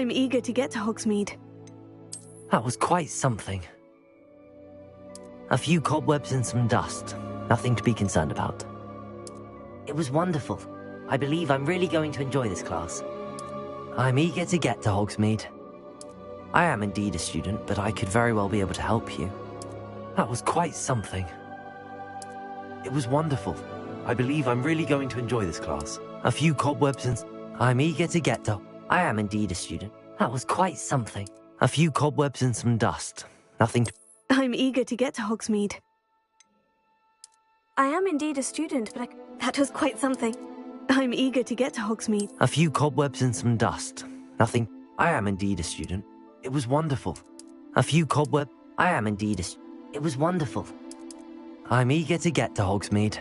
I'm eager to get to Hogsmeade. That was quite something. A few cobwebs and some dust. Nothing to be concerned about. It was wonderful. I believe I'm really going to enjoy this class. I'm eager to get to Hogsmeade. I am indeed a student, but I could very well be able to help you. That was quite something. It was wonderful. I believe I'm really going to enjoy this class. A few cobwebs and... I'm eager to get to... I am indeed a student. That was quite something. A few cobwebs and some dust. Nothing to... I'm eager to get to Hogsmeade. I am indeed a student, but that was quite something. I'm eager to get to Hogsmeade. A few cobwebs and some dust. Nothing... I am indeed a student. It was wonderful. A few cobwebs... I am indeed a... It was wonderful. I'm eager to get to Hogsmeade.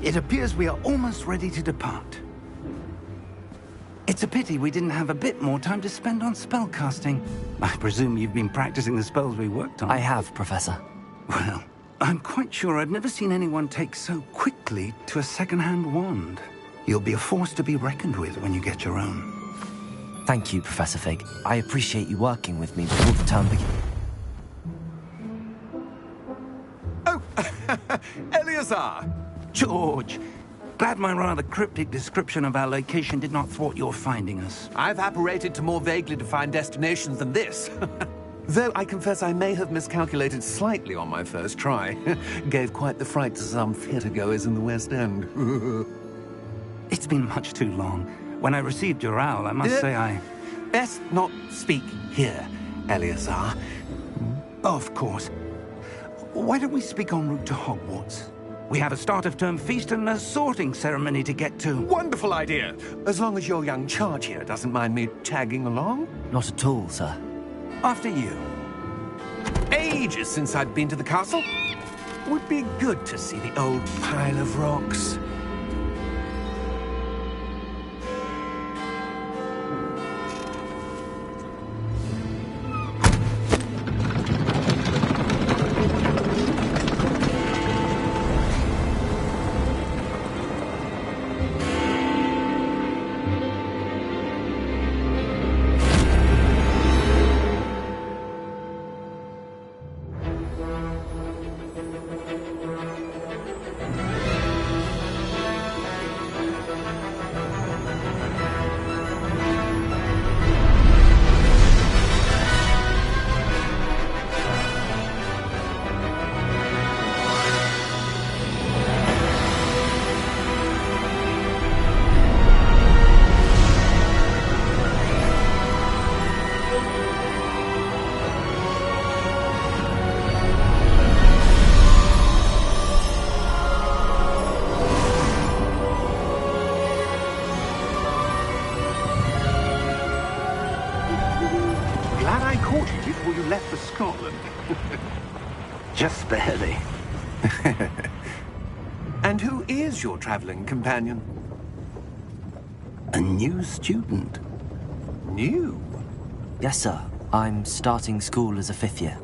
It appears we are almost ready to depart. It's a pity we didn't have a bit more time to spend on spellcasting. I presume you've been practicing the spells we worked on. I have, Professor. Well, I'm quite sure I've never seen anyone take so quickly to a second-hand wand. You'll be a force to be reckoned with when you get your own. Thank you, Professor Fig. I appreciate you working with me before the term begins. Oh, Eleazar! George, glad my rather cryptic description of our location did not thwart your finding us. I've apparated to more vaguely defined destinations than this. Though I confess I may have miscalculated slightly on my first try. Gave quite the fright to some theatre-goers in the West End. It's been much too long. When I received your owl, I must say I... Best not speak here, Eleazar. Of course. Why don't we speak en route to Hogwarts? We have a start-of-term feast and a sorting ceremony to get to. Wonderful idea! As long as your young charge here doesn't mind me tagging along. Not at all, sir. After you. Ages since I'd been to the castle. Would be good to see the old pile of rocks. caught you before you left for Scotland. Just barely. And who is your traveling companion? A new student. New? Yes, sir. I'm starting school as a 5th year.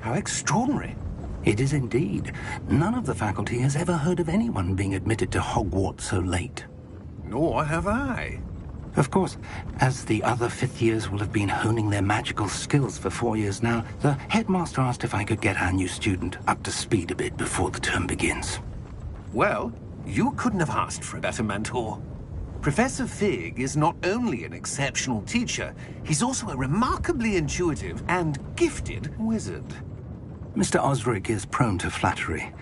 How extraordinary. It is indeed. None of the faculty has ever heard of anyone being admitted to Hogwarts so late. Nor have I. Of course, as the other 5th years will have been honing their magical skills for 4 years now, the headmaster asked if I could get our new student up to speed a bit before the term begins. Well, you couldn't have asked for a better mentor. Professor Fig is not only an exceptional teacher, he's also a remarkably intuitive and gifted wizard. Mr. Osric is prone to flattery.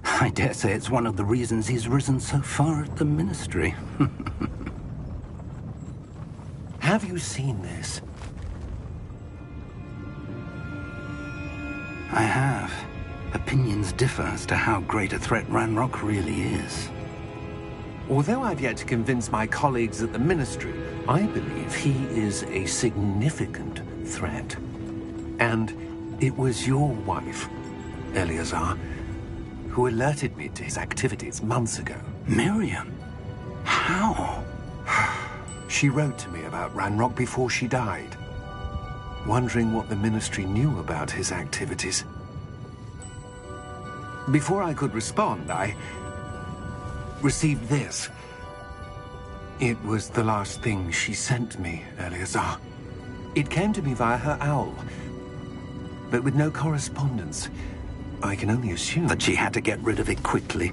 I dare say it's one of the reasons he's risen so far at the Ministry. Have you seen this? I have. Opinions differ as to how great a threat Ranrock really is. Although I've yet to convince my colleagues at the Ministry, I believe he is a significant threat. And it was your wife, Eleazar, who alerted me to his activities months ago. Miriam? How? She wrote to me about Ranrock before she died, wondering what the Ministry knew about his activities. Before I could respond, I received this. It was the last thing she sent me, Eleazar. It came to me via her owl, but with no correspondence. I can only assume That she had to get rid of it quickly,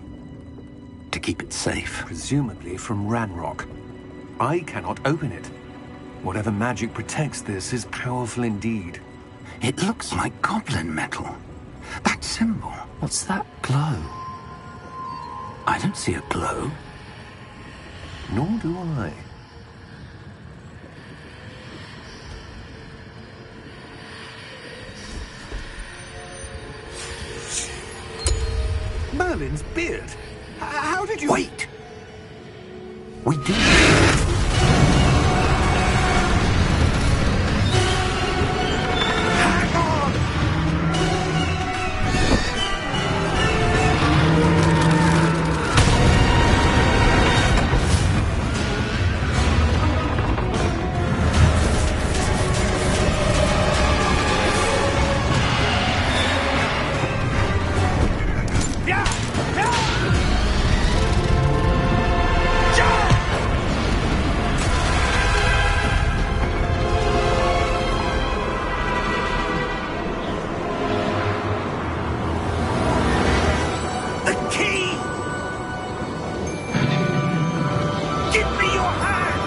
to keep it safe. presumably from Ranrock. I cannot open it. Whatever magic protects this is powerful indeed. It looks like goblin metal. That symbol. What's that glow? I don't see a glow. Nor do I. Merlin's beard. How did you... Wait! We do. Hang on! Yeah! Yeah! The key! Give me your hand!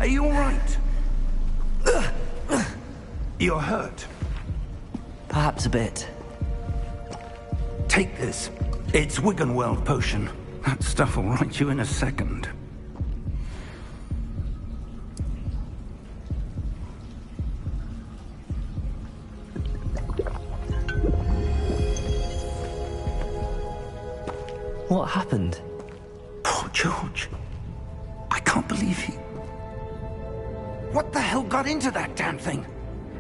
Are you all right? You're hurt. Perhaps a bit. Take this. It's Wiggenweld potion. That stuff will right you in a second. What happened? Poor George. I can't believe he... What the hell got into that damn thing?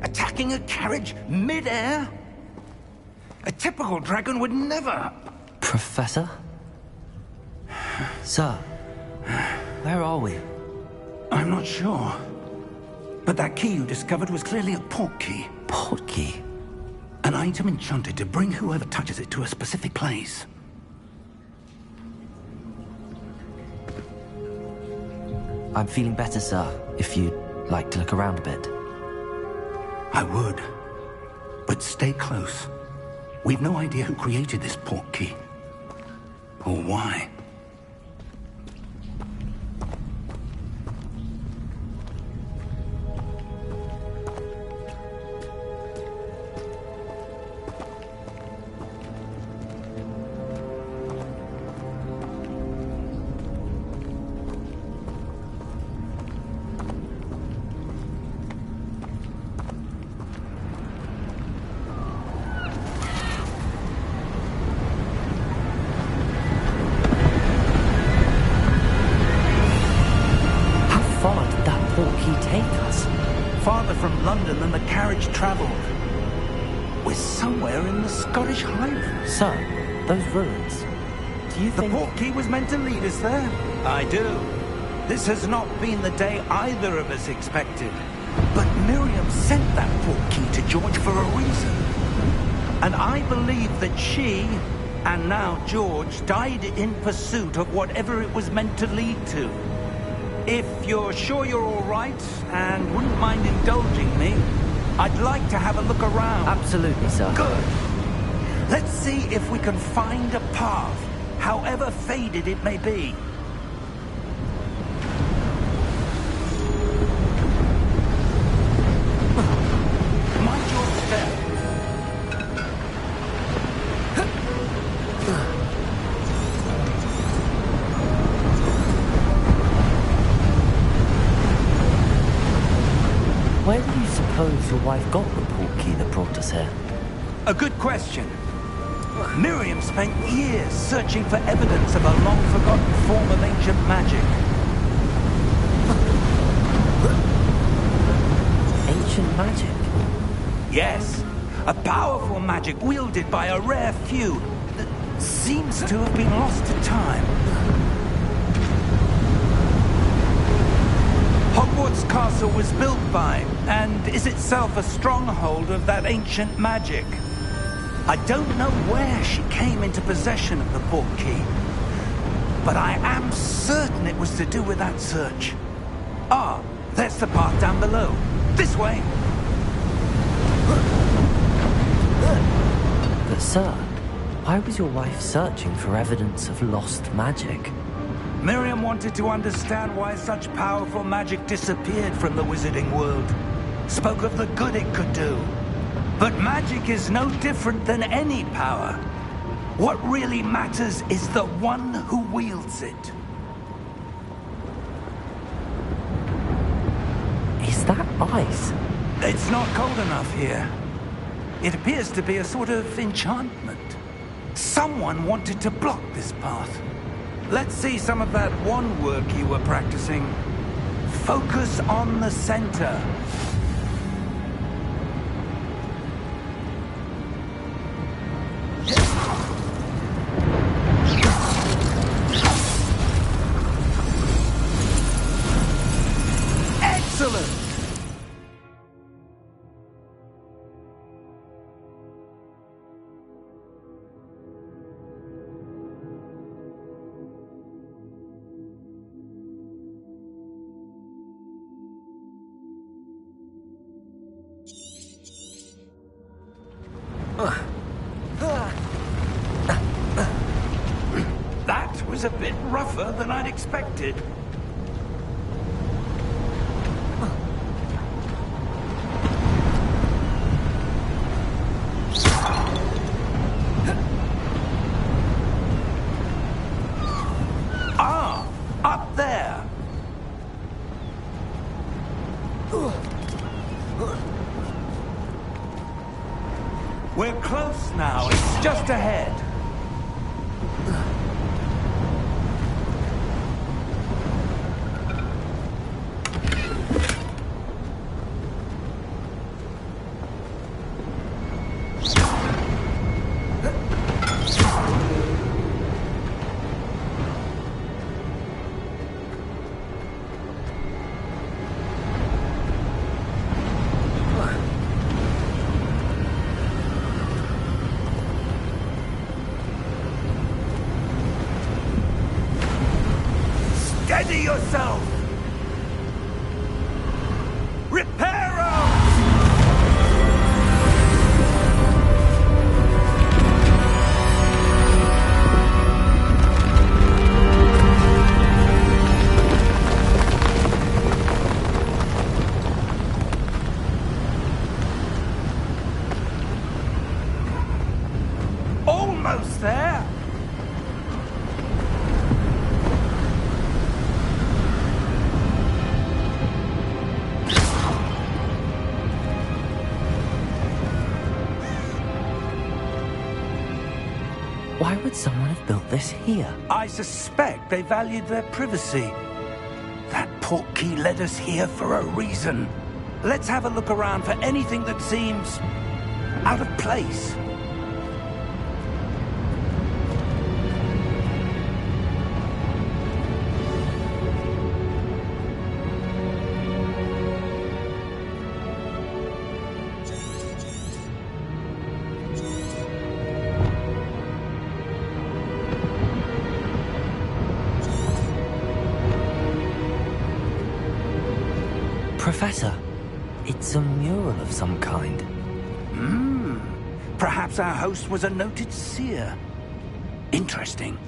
Attacking a carriage mid-air? A typical dragon would never... Professor? Sir, where are we? I'm not sure. But that key you discovered was clearly a port key. Port key? An item enchanted to bring whoever touches it to a specific place. I'm feeling better, sir, if you'd like to look around a bit. I would. But stay close. We've no idea who created this port key. Or why. carriage travelled. We're somewhere in the Scottish Highlands. Sir, those ruins. Do you The think... portkey was meant to lead us there? I do. This has not been the day either of us expected. But Miriam sent that portkey to George for a reason. And I believe that she, and now George, died in pursuit of whatever it was meant to lead to. If you're sure you're all right, and wouldn't mind indulging me, I'd like to have a look around. Absolutely, sir. Good. Let's see if we can find a path, however faded it may be. Mind your step. Where do you suppose your wife got the portkey that brought us here? A good question. Miriam spent years searching for evidence of a long-forgotten form of ancient magic. Ancient magic? Yes, a powerful magic wielded by a rare few that seems to have been lost to time. Hogwarts Castle was built by, and is itself a stronghold of that ancient magic. I don't know where she came into possession of the portkey, but I am certain it was to do with that search. Ah, there's the path down below. This way! But sir, why was your wife searching for evidence of lost magic? Miriam wanted to understand why such powerful magic disappeared from the wizarding world. Spoke of the good it could do. But magic is no different than any power. What really matters is the one who wields it. Is that ice? It's not cold enough here. It appears to be a sort of enchantment. Someone wanted to block this path. Let's see some of that one work you were practicing. Focus on the center. Excellent! That was a bit rougher than I'd expected. Ah, up there. We're close now. It's just ahead. Steady yourself! Reparo! Almost there! Why would someone have built this here? I suspect they valued their privacy. That portkey led us here for a reason. let's have a look around for anything that seems out of place. Professor, it's a mural of some kind. Perhaps our host was a noted seer. Interesting.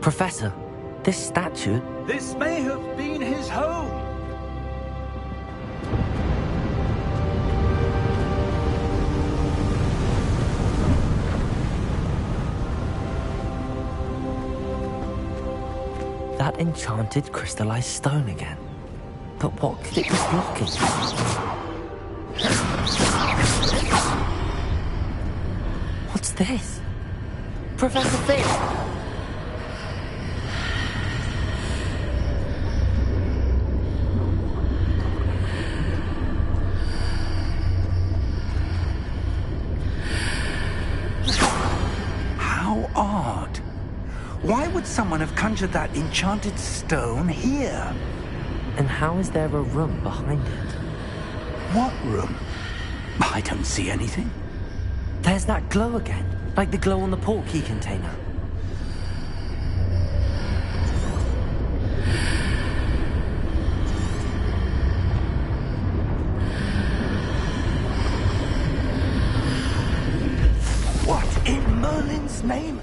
Professor, this statue... This may have been his home. That enchanted crystallized stone again. But what could it be blocking? What's this? Professor Fisk! How odd. Why would someone have conjured that enchanted stone here? And how is there a room behind it? What room? I don't see anything. There's that glow again, like the glow on the portkey container. What in Merlin's name?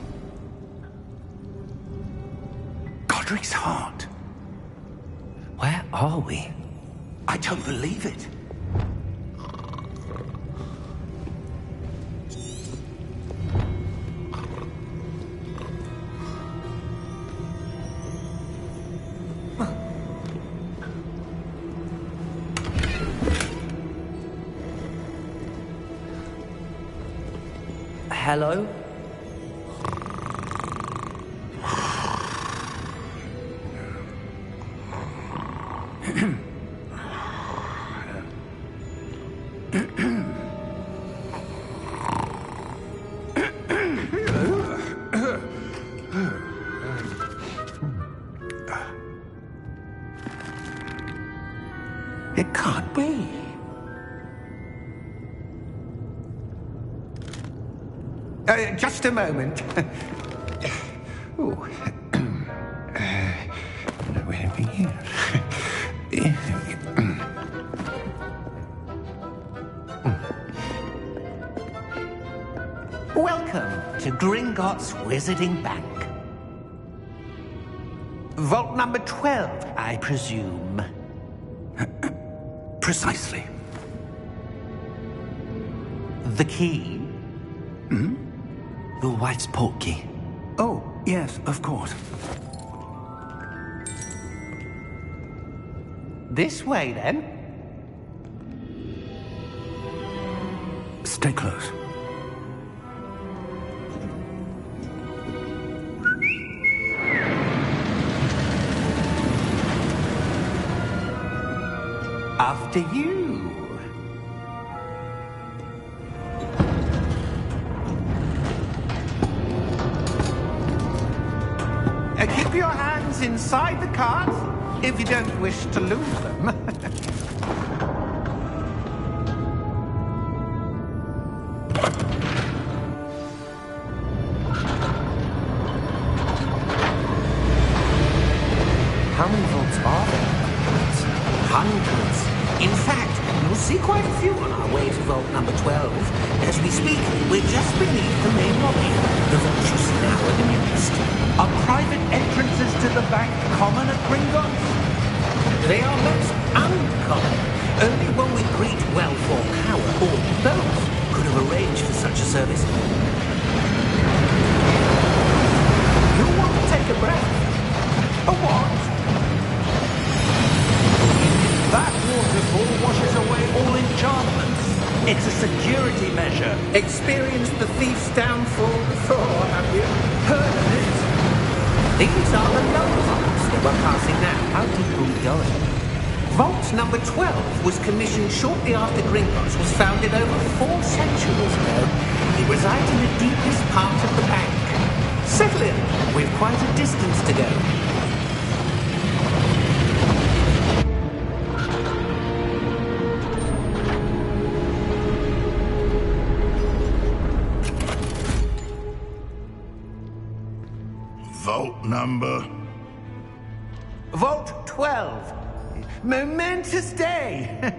Godric's heart. Where are we? I don't believe it. Hello? It can't be. Just a moment. Ooh. Where are we here? Welcome to Gringotts Wizarding Bank. Vault number 12, I presume. Precisely. The key? Your wife's portkey. Oh, yes, of course. This way, then. Stay close. After you. Keep your hands inside the cart if you don't wish to lose them. How many vaults are there? Hundreds. In fact, you'll see quite a few on our way to vault number 12. As we speak, we're just beneath the main lobby. The vaults you see now are the newest. Are private entrances to the bank common at Gringotts? They are most uncommon. Only one with great wealth or power, or both, could have arranged for such a service. You want to take a breath? A what? That waterfall washes away all enchantments. It's a security measure. treasure. Experienced the thief's downfall before, have you? Heard of it? These are the lower vaults that we're passing now. How deep are we going? Vault number 12 was commissioned shortly after Gringotts was founded over 4 centuries ago. It resides in the deepest part of the bank. Settle in. We've quite a distance to go. Vault number? Vault 12. Momentous day.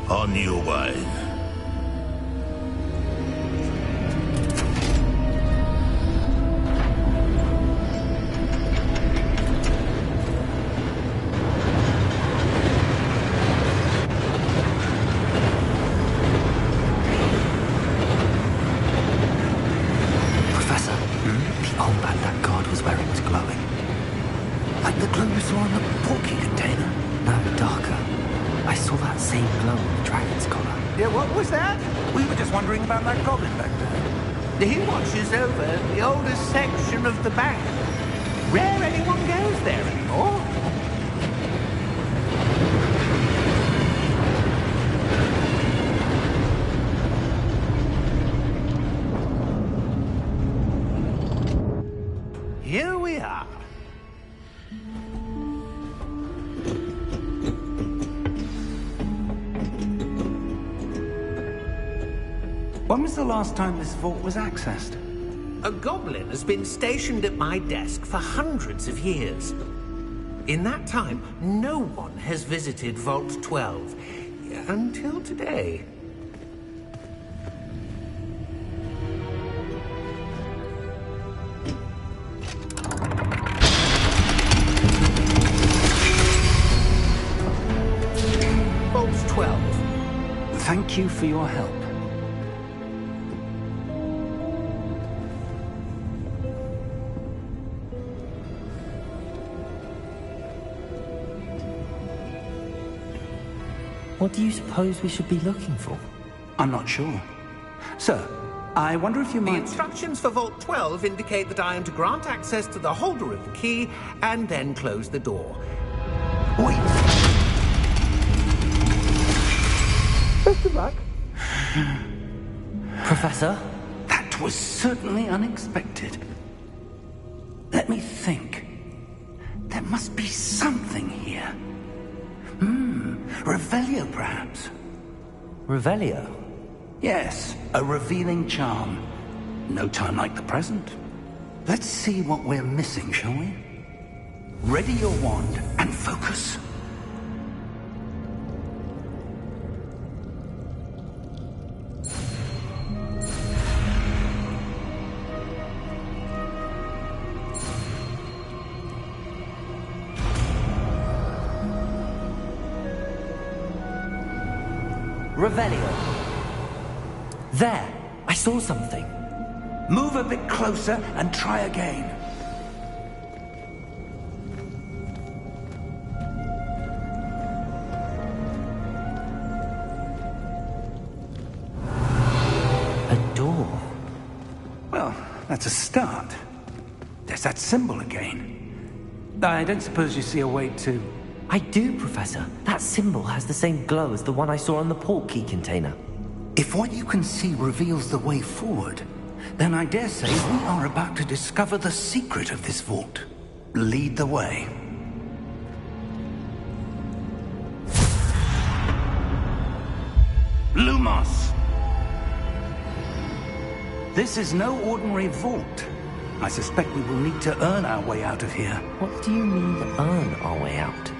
On your way. Professor, the armband that guard was wearing was glowing. Like the glow you saw in the porky container. No, darker. I saw that same glow on the dragon's collar. Yeah, what was that? We were just wondering about that goblin back there. He watches over the oldest section of the bank. Rare anyone goes there anymore. Here we are. When was the last time this vault was accessed? A goblin has been stationed at my desk for hundreds of years. In that time, no one has visited Vault 12. Until today. Vault 12. Thank you for your help. What do you suppose we should be looking for? I'm not sure. Sir, I wonder if you The might... instructions for Vault 12 indicate that I am to grant access to the holder of the key and then close the door. Wait! Best of luck. Professor? That was certainly unexpected. Let me think. There must be something here. Revelio, perhaps? Revelio? Yes, a revealing charm. No time like the present. Let's see what we're missing, shall we? Ready your wand and focus. Revelio. There! I saw something. Move a bit closer and try again. A door. Well, that's a start. There's that symbol again. I don't suppose you see a way to... I do, Professor. That symbol has the same glow as the one I saw on the port key container. If what you can see reveals the way forward, then I dare say we are about to discover the secret of this vault. Lead the way. Lumos! This is no ordinary vault. I suspect we will need to earn our way out of here. What do you mean, earn our way out?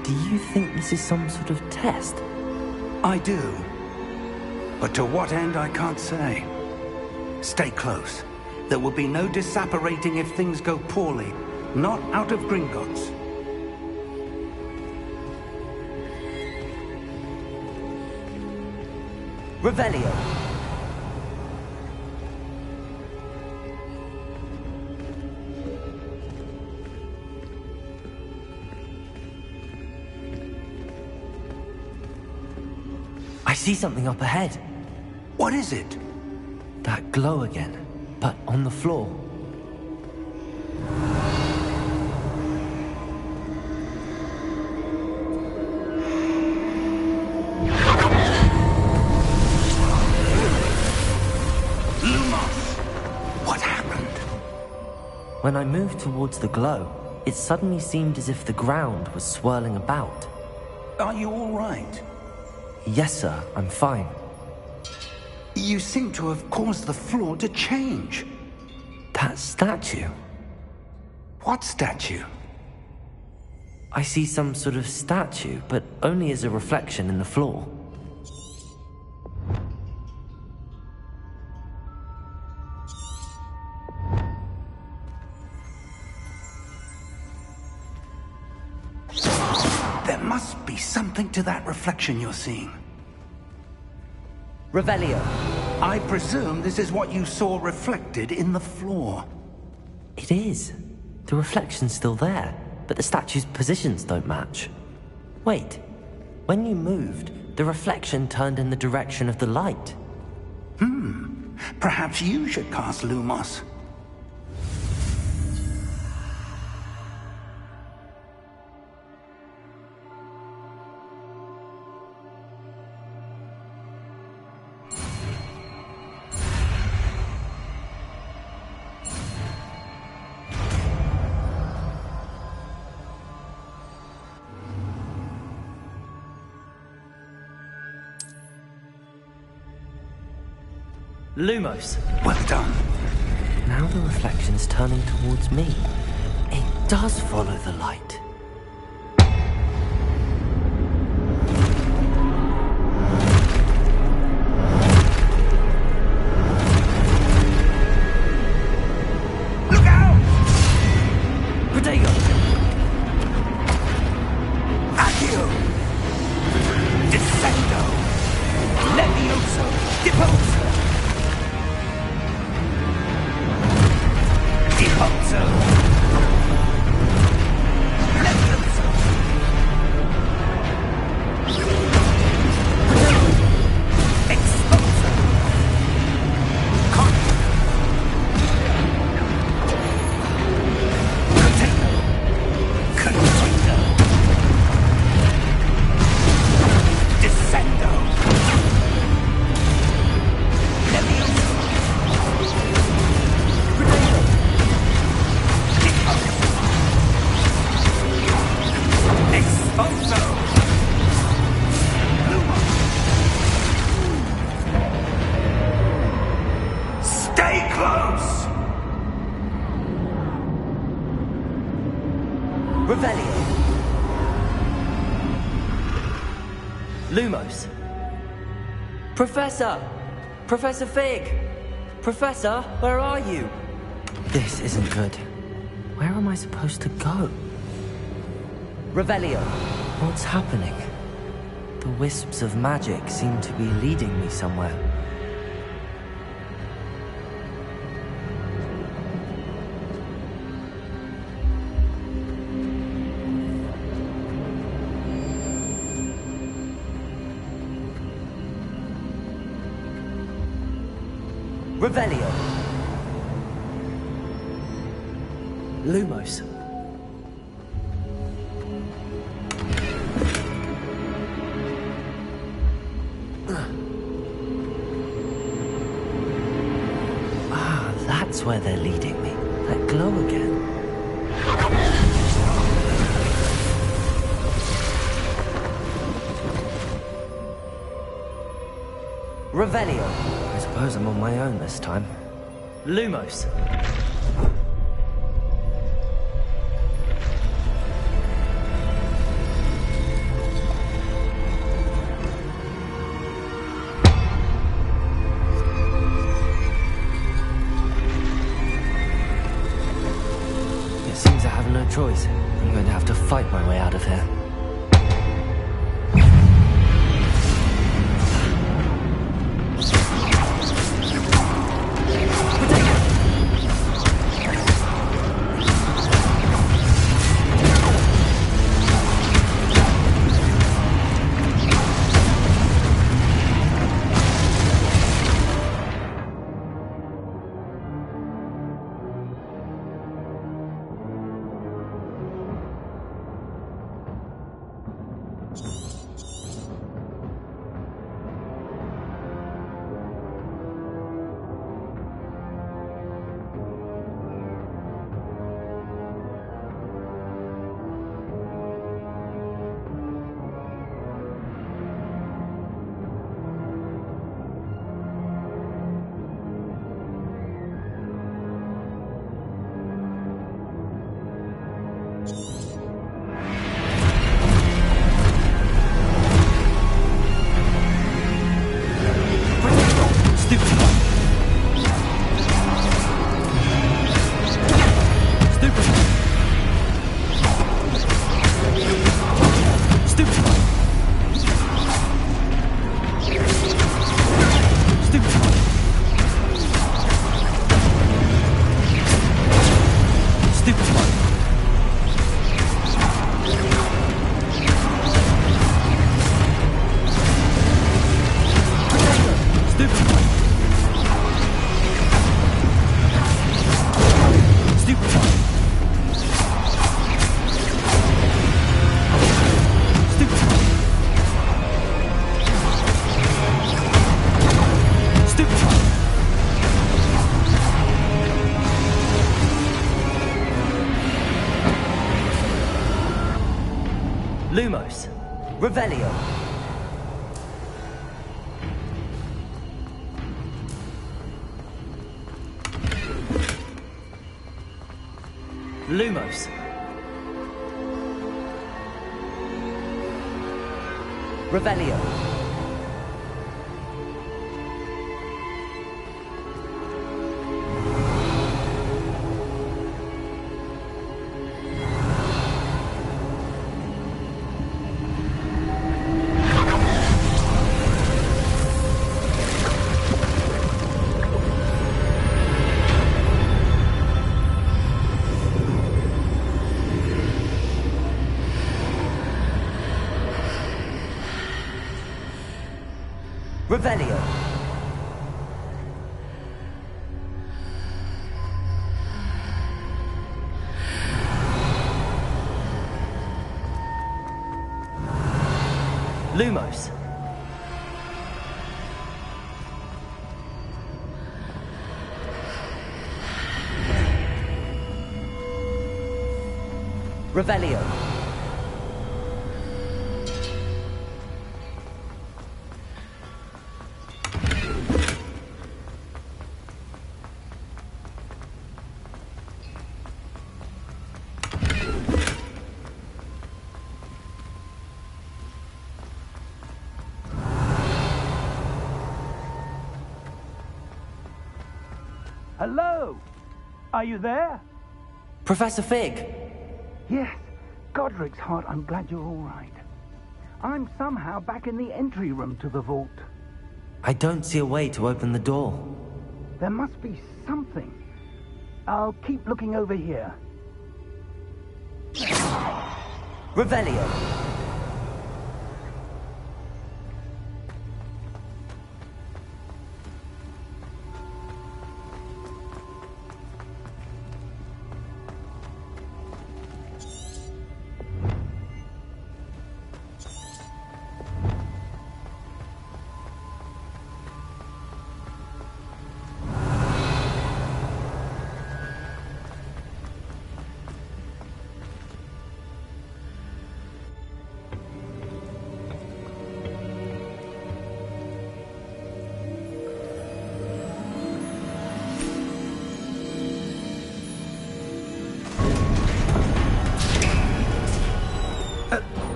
Do you think this is some sort of test? I do. But to what end, I can't say. Stay close. There will be no disapparating if things go poorly. Not out of Gringotts. Revelio. see something up ahead. What is it? That glow again, but on the floor. What happened? When I moved towards the glow, it suddenly seemed as if the ground was swirling about. Are you all right? Yes, sir, I'm fine. You seem to have caused the floor to change. That statue? What statue? I see some sort of statue, but only as a reflection in the floor. There must be something to that reflection you're seeing. Revelio. I presume this is what you saw reflected in the floor. It is. The reflection's still there, but the statue's positions don't match. Wait. When you moved, the reflection turned in the direction of the light. Perhaps you should cast Lumos. Lumos. Well done. Now the reflection's turning towards me. It does follow the light. Look out! Protego! Accio! Descendo! Levioso! Deposo! Deposo! Levioso! Exposo! Contra! Container! Container! Descendo! Levioso! Exposo! Luma! Stay close! Revelio. Lumos. Professor! Professor Fig! Professor, where are you? This isn't good. Where am I supposed to go? Revelio. What's happening? The wisps of magic seem to be leading me somewhere. Revelio. Lumos. Ah, that's where they're leading me. That glow again. Revelio. I suppose I'm on my own this time. Lumos. It seems I have no choice. I'm going to have to fight my way out of here. Stupid one. Stupid one. Stupid one. Stupid one. Stupid one. Lumos. Revelio. Lumos. Revelio. Revelio. Lumos. Revelio. Hello? Are you there? Professor Fig. Yes. Godric's heart, I'm glad you're all right. I'm somehow back in the entry room to the vault. I don't see a way to open the door. There must be something. I'll keep looking over here. Revelio.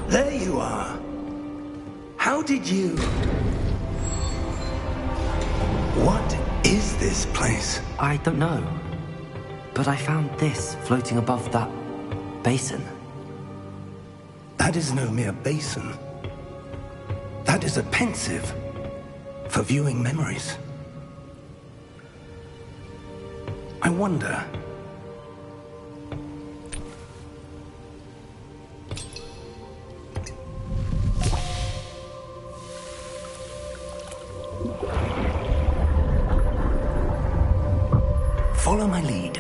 There you are. How did you... What is this place? I don't know. But I found this floating above that basin. That is no mere basin. That is a pensive for viewing memories. I wonder... Follow my lead.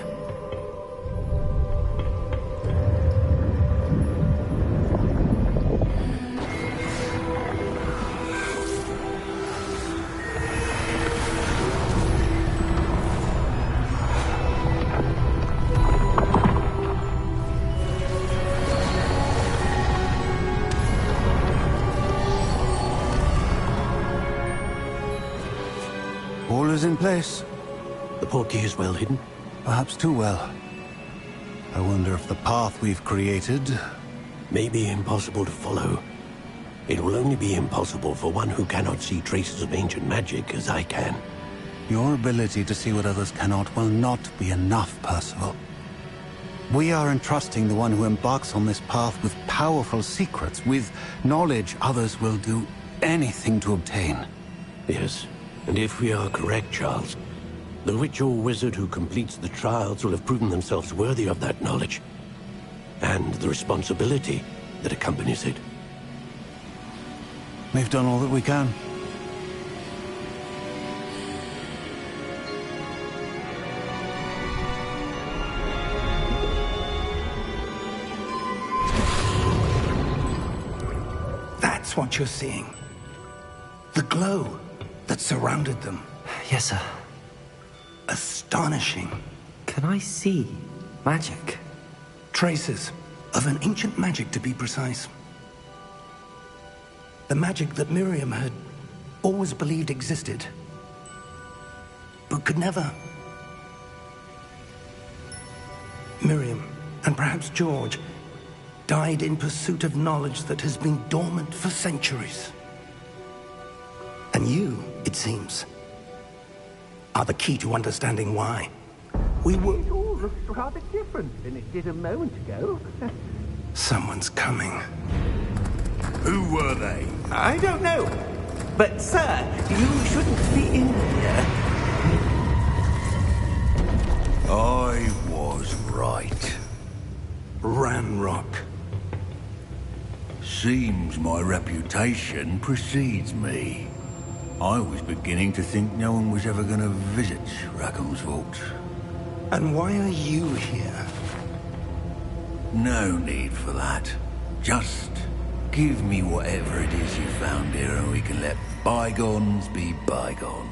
All is in place. The portkey is well hidden. Perhaps too well. I wonder if the path we've created... May be impossible to follow. It will only be impossible for one who cannot see traces of ancient magic as I can. Your ability to see what others cannot will not be enough, Percival. We are entrusting the one who embarks on this path with powerful secrets, with knowledge others will do anything to obtain. Yes, and if we are correct, Charles, The witch or wizard who completes the trials will have proven themselves worthy of that knowledge, and the responsibility that accompanies it. We've done all that we can. That's what you're seeing. The glow that surrounded them. Yes, sir. Astonishing. Can I see magic? Traces of an ancient magic, to be precise. The magic that Miriam had always believed existed, but could never. Miriam, and perhaps George, died in pursuit of knowledge that has been dormant for centuries. And you, it seems, are the key to understanding why. We were... It all looks rather different than it did a moment ago. Someone's coming. Who were they? I don't know. But, sir, you shouldn't be in here. I was right. Ranrock. Seems my reputation precedes me. I was beginning to think no one was ever going to visit Rackham's vault. And why are you here? No need for that. Just give me whatever it is you found here and we can let bygones be bygones.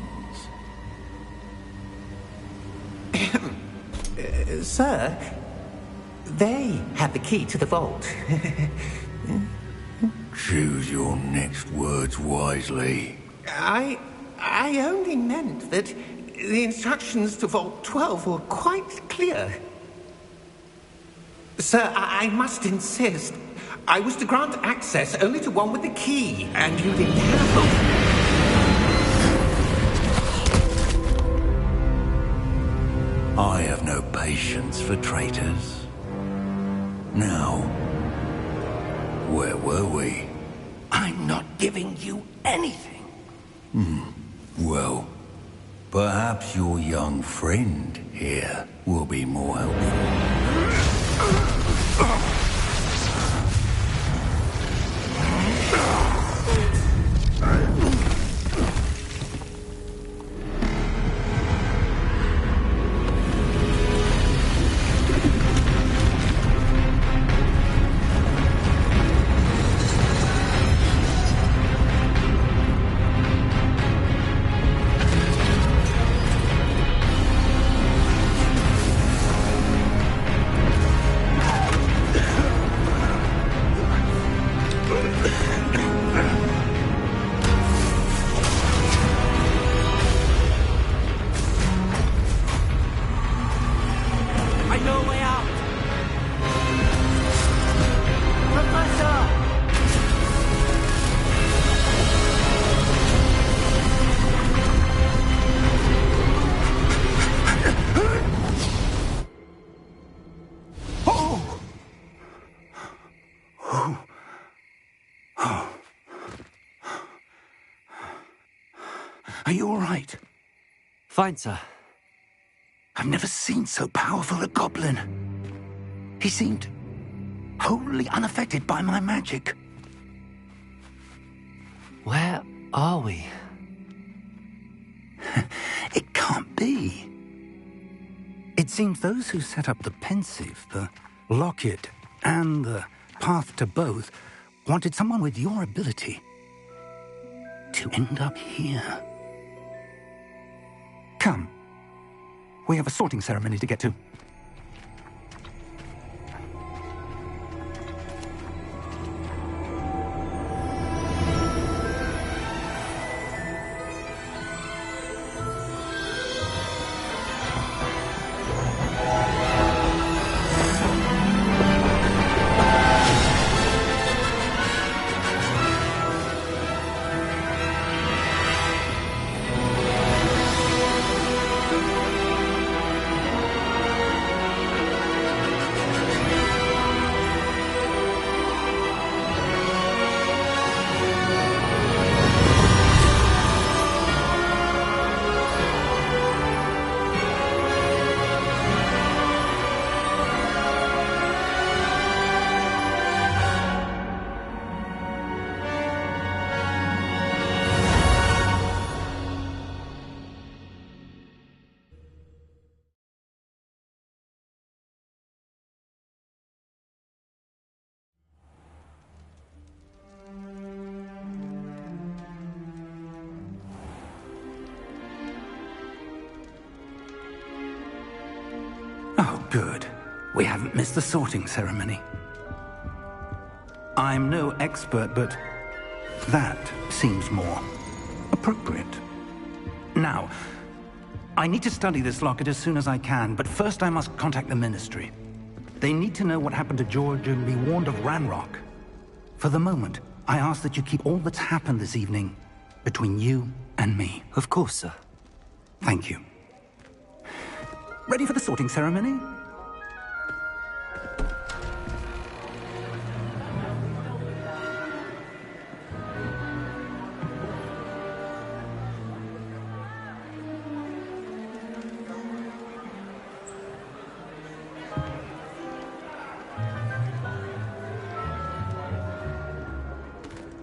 Sir, they have the key to the vault. Choose your next words wisely. I only meant that the instructions to Vault 12 were quite clear. Sir, I must insist. I was to grant access only to one with the key, and you didn't have. I have no patience for traitors. Now, where were we? I'm not giving you anything. Well, perhaps your young friend here will be more helpful. Are you all right? Fine, sir. I've never seen so powerful a goblin. He seemed wholly unaffected by my magic. Where are we? It can't be. It seems those who set up the pensive, the locket, and the path to both wanted someone with your ability to end up here. Come. We have a sorting ceremony to get to. Good. We haven't missed the sorting ceremony. I'm no expert, but that seems more appropriate. Now, I need to study this locket as soon as I can, but first I must contact the Ministry. They need to know what happened to George and be warned of Ranrock. For the moment, I ask that you keep all that's happened this evening between you and me. Of course, sir. Thank you. Ready for the sorting ceremony?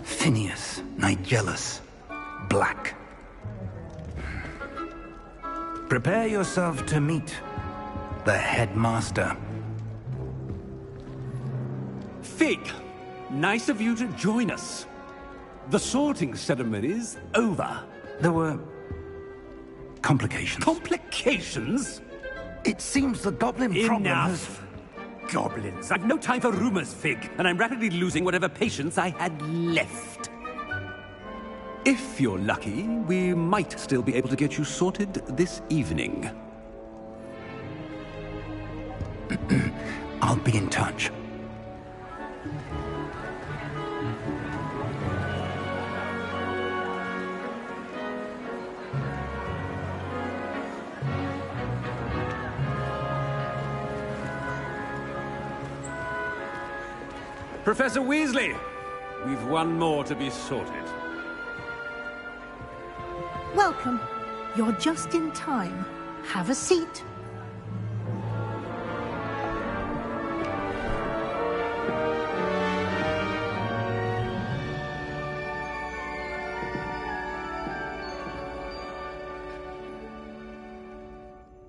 Phineas, Nigellus, Black. Prepare yourself to meet the headmaster. Fig, nice of you to join us. The sorting ceremony's over. There were complications. Complications? It seems the goblin problem has... Enough! Goblins. I've no time for rumors, Fig, and I'm rapidly losing whatever patience I had left. If you're lucky, we might still be able to get you sorted this evening. I'll be in touch. Professor Weasley, we've one more to be sorted. Welcome. You're just in time. Have a seat.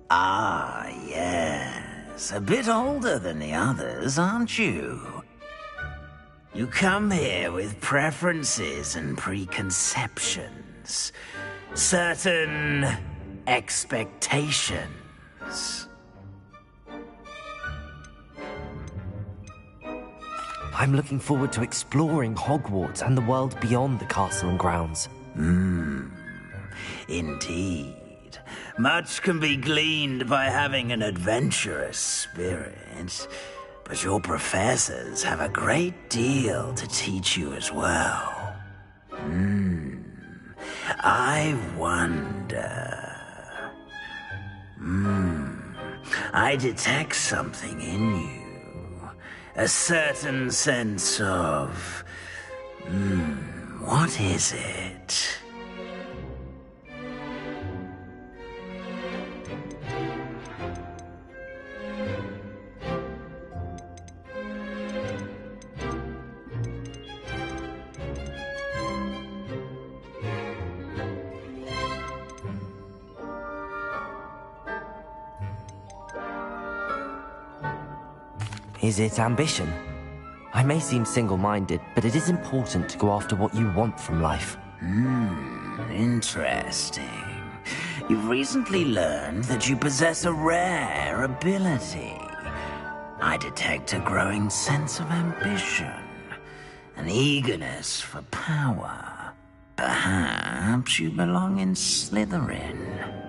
Ah, yes. A bit older than the others, aren't you? You come here with preferences and preconceptions. Certain expectations. I'm looking forward to exploring Hogwarts and the world beyond the castle and grounds. Indeed. Much can be gleaned by having an adventurous spirit, but your professors have a great deal to teach you as well. I wonder... I detect something in you. A certain sense of... what is it? Is it ambition? I may seem single-minded, but it is important to go after what you want from life. Interesting. You've recently learned that you possess a rare ability. I detect a growing sense of ambition, an eagerness for power. Perhaps you belong in Slytherin.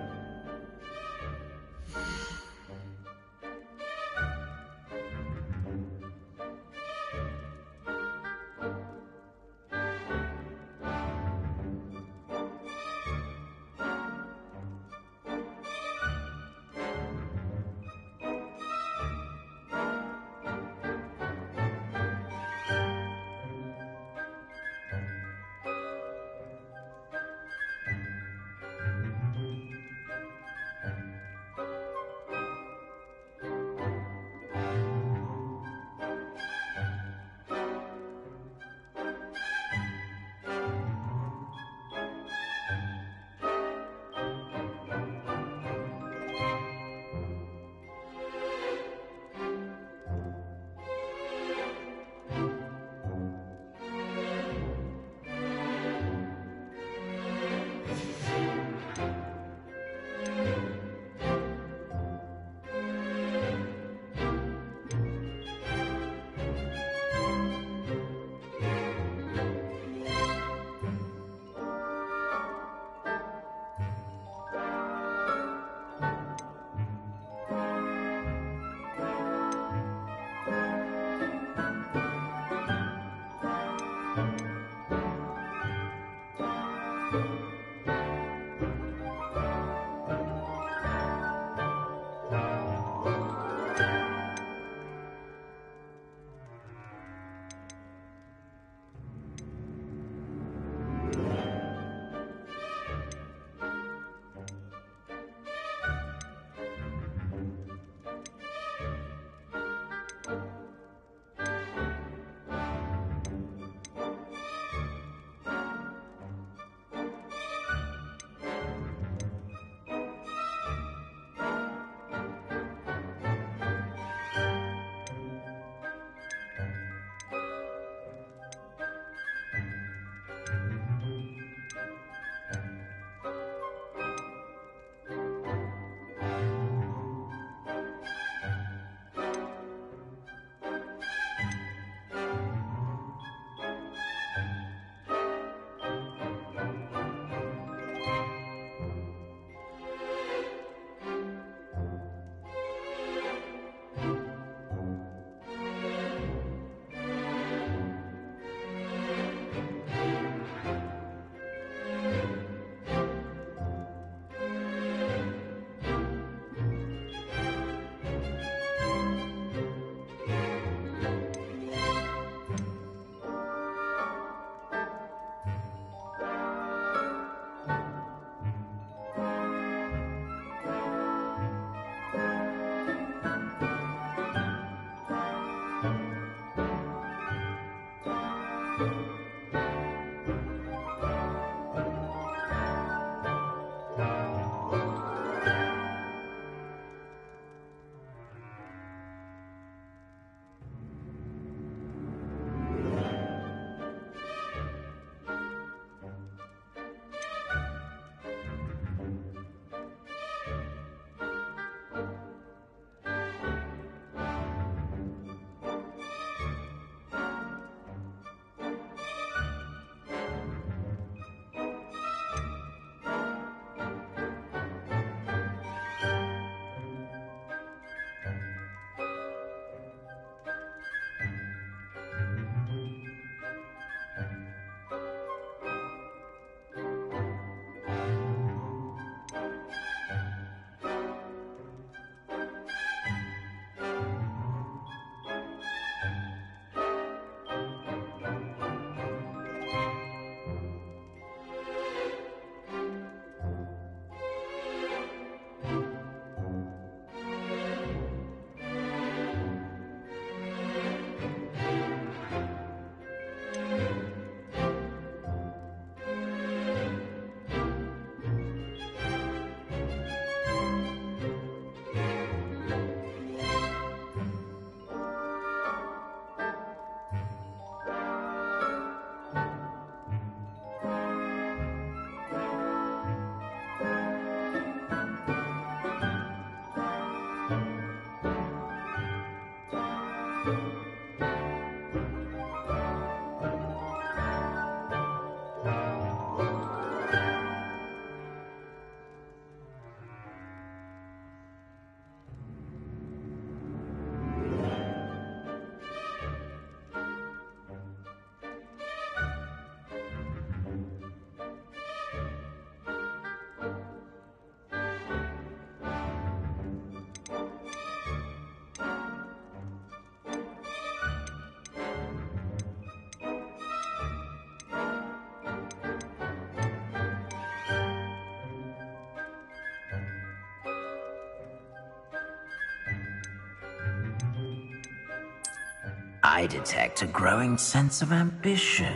I detect a growing sense of ambition,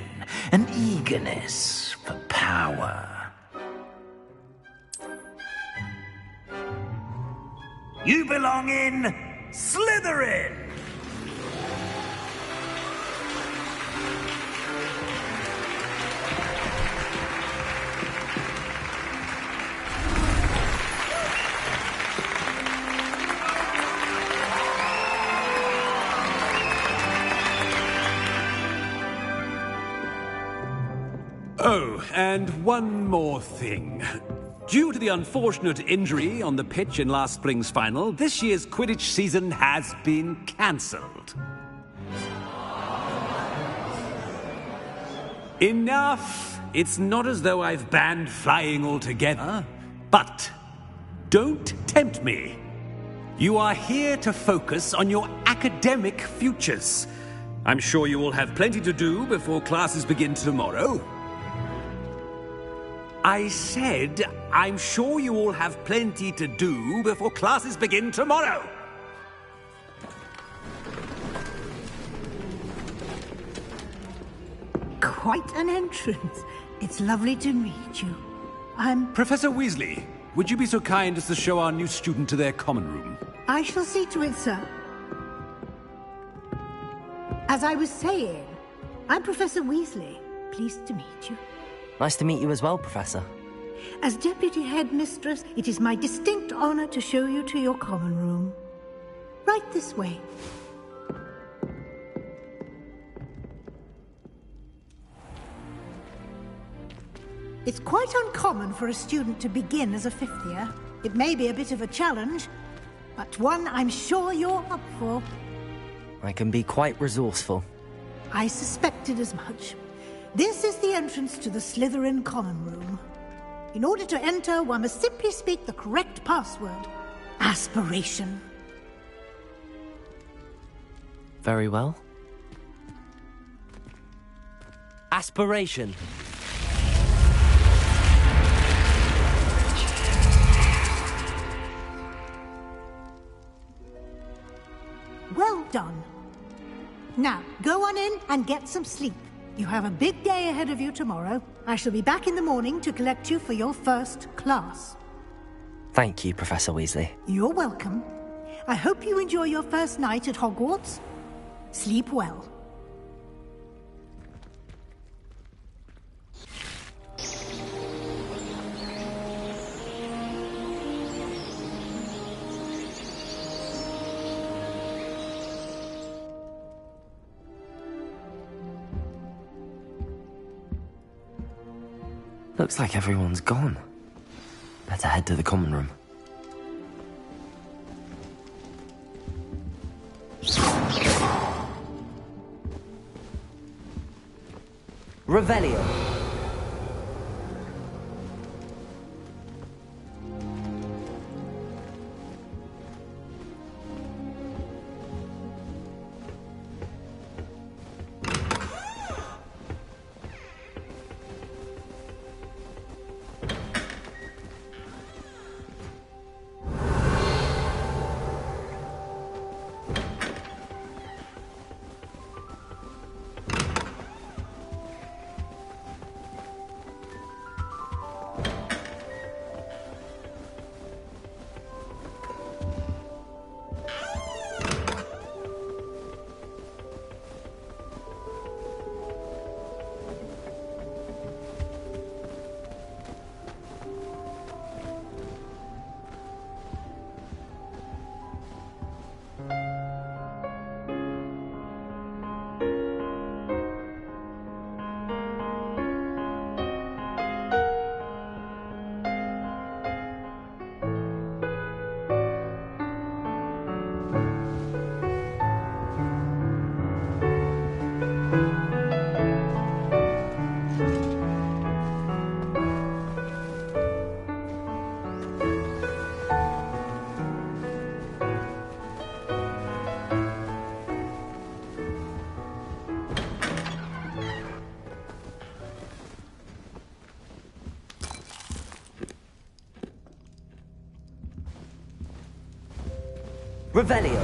an eagerness for power. You belong in Slytherin! Oh, and one more thing. Due to the unfortunate injury on the pitch in last spring's final, this year's Quidditch season has been cancelled. Enough! It's not as though I've banned flying altogether, but don't tempt me. You are here to focus on your academic futures. I'm sure you will have plenty to do before classes begin tomorrow. I said, I'm sure you all have plenty to do before classes begin tomorrow. Quite an entrance. It's lovely to meet you. I'm... Professor Weasley, would you be so kind as to show our new student to their common room? I shall see to it, sir. As I was saying, I'm Professor Weasley. Pleased to meet you. Nice to meet you as well, Professor. As Deputy Headmistress, it is my distinct honor to show you to your common room. Right this way. It's quite uncommon for a student to begin as a fifth year. It may be a bit of a challenge, but one I'm sure you're up for. I can be quite resourceful. I suspected as much. This is the entrance to the Slytherin common room. In order to enter, one must simply speak the correct password. Aspiration. Very well. Aspiration. Well done. Now, go on in and get some sleep. You have a big day ahead of you tomorrow. I shall be back in the morning to collect you for your first class. Thank you, Professor Weasley. You're welcome. I hope you enjoy your first night at Hogwarts. Sleep well. Looks like everyone's gone. Better head to the common room. Revelio. Revelio.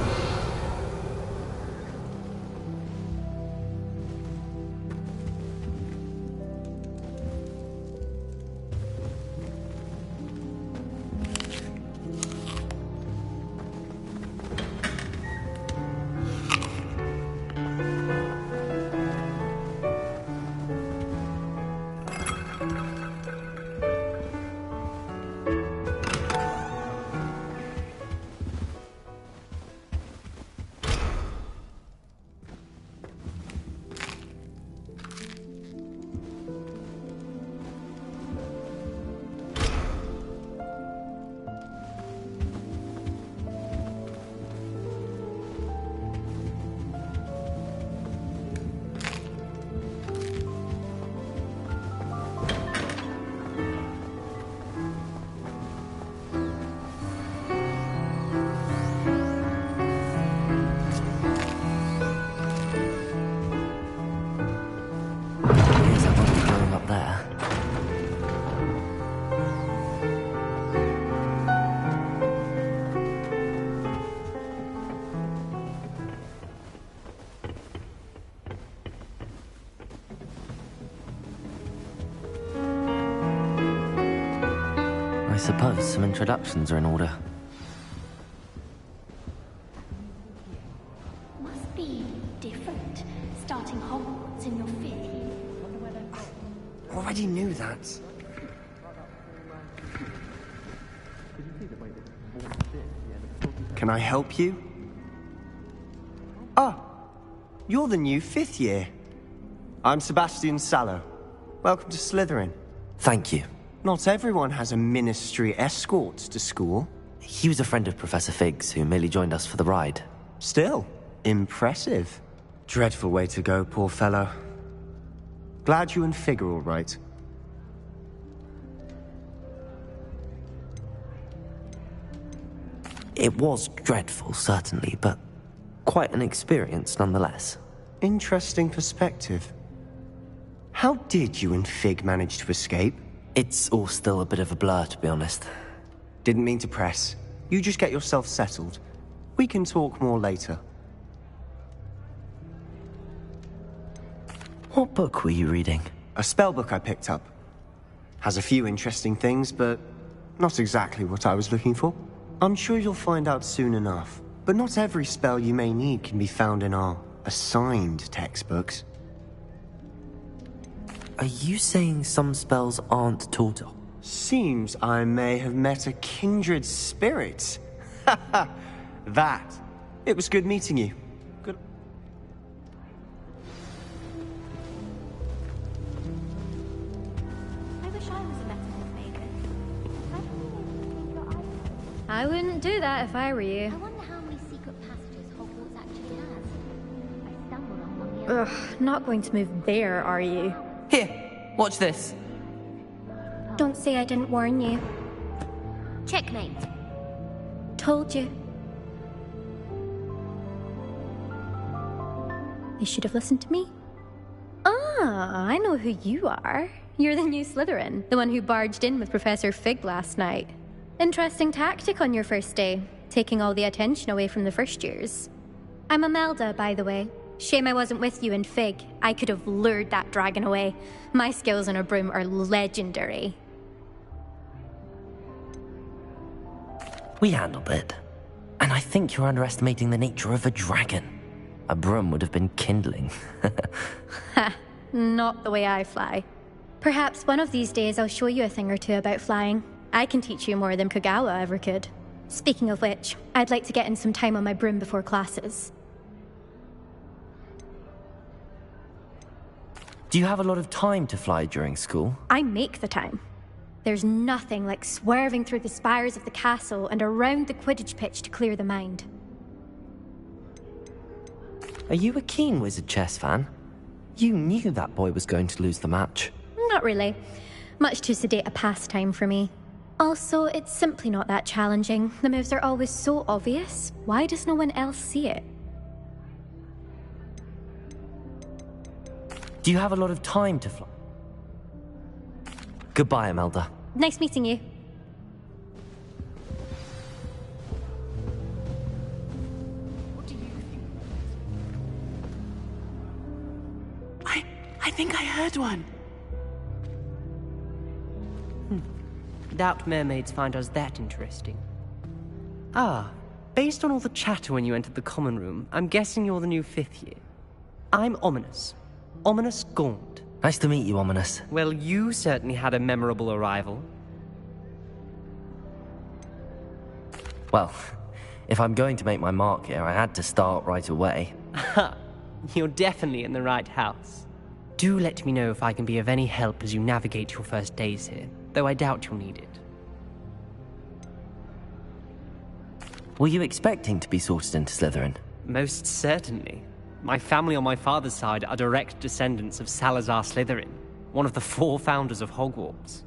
suppose some introductions are in order. Must be different, starting Hogwarts in your 5th year. Already knew that. Can I help you? Ah, you're the new 5th year. I'm Sebastian Sallow. Welcome to Slytherin. Thank you. Not everyone has a ministry escort to school. He was a friend of Professor Fig's who merely joined us for the ride. Still, impressive. Dreadful way to go, poor fellow. Glad you and Fig are all right. It was dreadful, certainly, but quite an experience nonetheless. Interesting perspective. How did you and Fig manage to escape? It's all still a bit of a blur, to be honest. Didn't mean to press. You just get yourself settled. We can talk more later. What book were you reading? A spell book I picked up. Has a few interesting things, but not exactly what I was looking for. I'm sure you'll find out soon enough. But not every spell you may need can be found in our assigned textbooks. Are you saying some spells aren't taught? Seems I may have met a kindred spirit. Ha That. It was good meeting you. Good. I wish I was a metalhead maker. I don't really think your eyes. I wouldn't do that if I were you. I wonder how many secret passages Hogwarts actually has. I stumbled on one the other. Ugh, not going to move there, are you? Here, watch this. Don't say I didn't warn you. Checkmate. Told you. They should have listened to me. Ah, I know who you are. You're the new Slytherin, the one who barged in with Professor Fig last night. Interesting tactic on your first day, taking all the attention away from the first years. I'm Imelda, by the way. Shame I wasn't with you in Fig. I could have lured that dragon away. My skills on a broom are legendary. We handled it. And I think you're underestimating the nature of a dragon. A broom would have been kindling. Ha, not the way I fly. Perhaps one of these days I'll show you a thing or two about flying. I can teach you more than Kogawa ever could. Speaking of which, I'd like to get in some time on my broom before classes. Do you have a lot of time to fly during school? I make the time. There's nothing like swerving through the spires of the castle and around the Quidditch pitch to clear the mind. Are you a keen Wizard chess fan? You knew that boy was going to lose the match. Not really. Much too sedate a pastime for me. Also, it's simply not that challenging. The moves are always so obvious. Why does no one else see it? Do you have a lot of time to fly? Goodbye, Imelda. Nice meeting you. What do you think? I think I heard one. Doubt mermaids find us that interesting. Ah, based on all the chatter when you entered the common room, I'm guessing you're the new 5th year. I'm Ominous. Ominous Gaunt. Nice to meet you, Ominous. Well, you certainly had a memorable arrival. Well, if I'm going to make my mark here, I had to start right away. Ha! You're definitely in the right house. Do let me know if I can be of any help as you navigate your first days here, though I doubt you'll need it. Were you expecting to be sorted into Slytherin? Most certainly. My family on my father's side are direct descendants of Salazar Slytherin, one of the 4 founders of Hogwarts.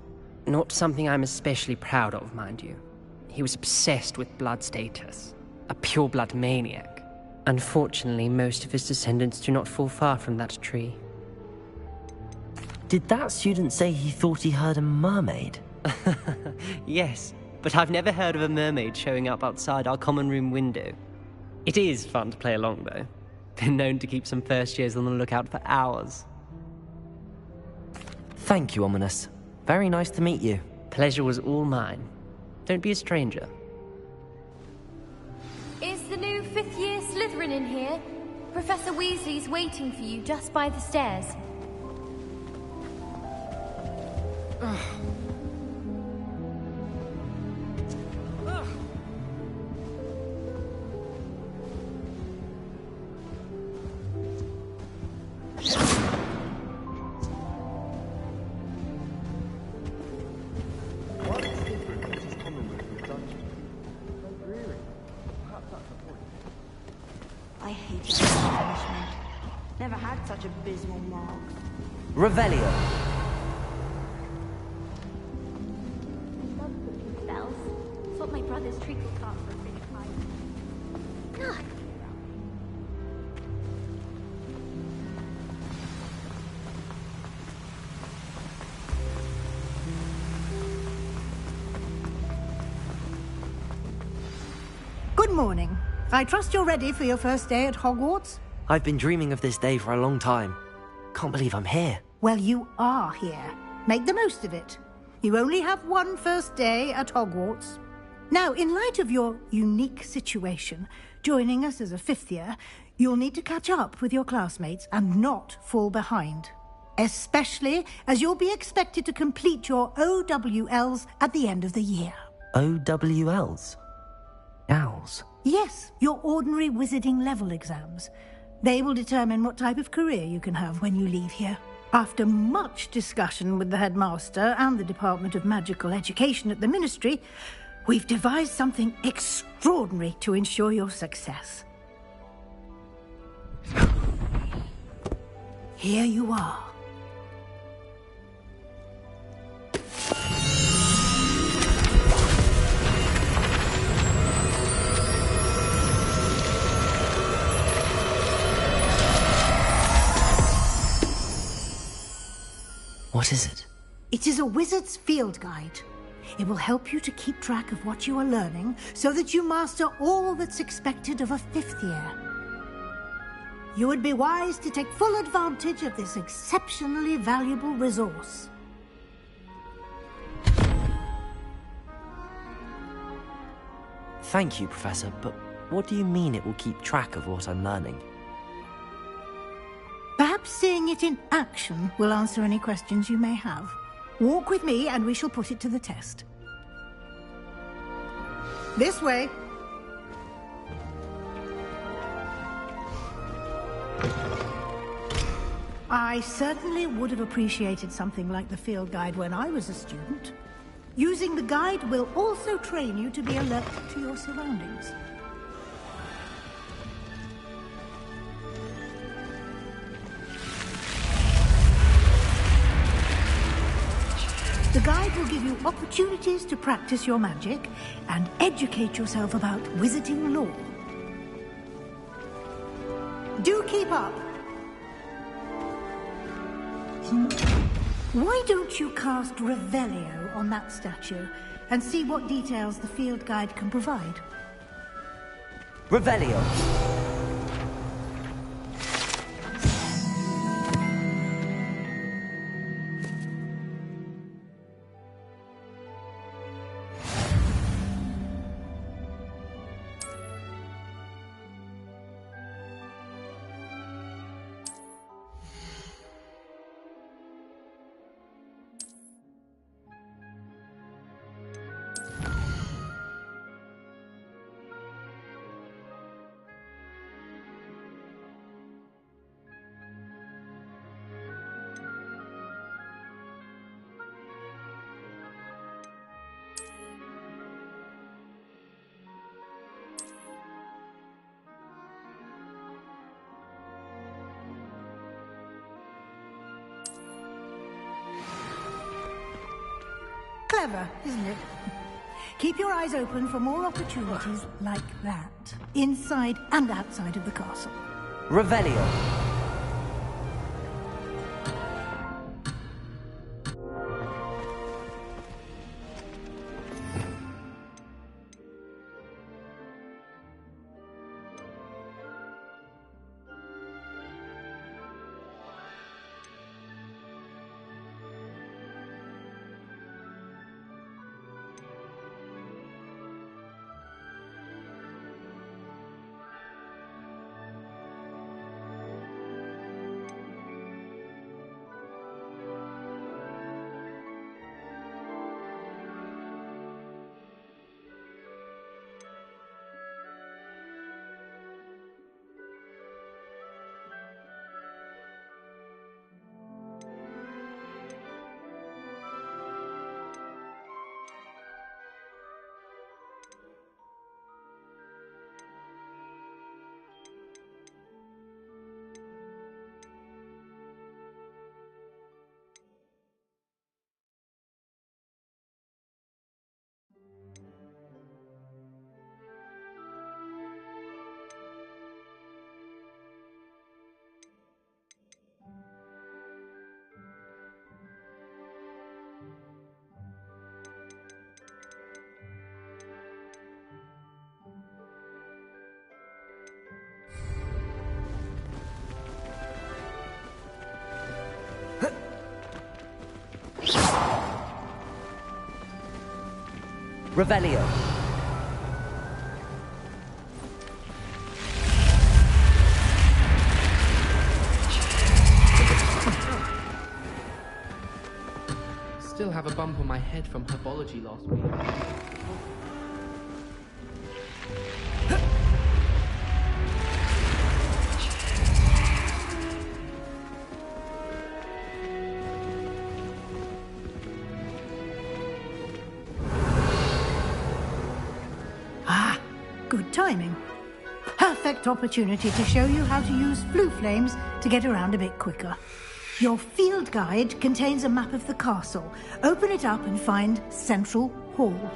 Not something I'm especially proud of, mind you. He was obsessed with blood status, a pure-blood maniac. Unfortunately, most of his descendants do not fall far from that tree. Did that student say he thought he heard a mermaid? Yes, but I've never heard of a mermaid showing up outside our common room window. It is fun to play along, though. Been known to keep some first years on the lookout for hours. Thank you, Ominous. Very nice to meet you. Pleasure was all mine. Don't be a stranger. Is the new fifth-year Slytherin in here? Professor Weasley's waiting for you just by the stairs. I hate this punishment. Never had such abysmal marks. Revelio. Spells. It's what my brother's treacle taught for British life. Good morning. I trust you're ready for your first day at Hogwarts? I've been dreaming of this day for a long time. Can't believe I'm here. Well, you are here. Make the most of it. You only have one first day at Hogwarts. Now, in light of your unique situation, joining us as a fifth year, you'll need to catch up with your classmates and not fall behind. Especially as you'll be expected to complete your OWLs at the end of the year. OWLs? Owls? Yes, your ordinary wizarding level exams. They will determine what type of career you can have when you leave here. After much discussion with the headmaster and the Department of Magical Education at the Ministry, we've devised something extraordinary to ensure your success. Here you are. What is it? It is a wizard's field guide. It will help you to keep track of what you are learning so that you master all that's expected of a fifth year. You would be wise to take full advantage of this exceptionally valuable resource. Thank you, Professor, but what do you mean it will keep track of what I'm learning? Perhaps seeing it in action will answer any questions you may have. Walk with me and we shall put it to the test. This way. I certainly would have appreciated something like the field guide when I was a student. Using the guide will also train you to be alert to your surroundings. The guide will give you opportunities to practice your magic and educate yourself about wizarding lore. Do keep up! Why don't you cast Revelio on that statue and see what details the field guide can provide? Revelio! Clever, isn't it? Keep your eyes open for more opportunities like that, inside and outside of the castle. Revelio! Revelio. Still have a bump on my head from herbology last week. Ah, good timing. Perfect opportunity to show you how to use flue flames to get around a bit quicker. Your field guide contains a map of the castle. Open it up and find Central Hall.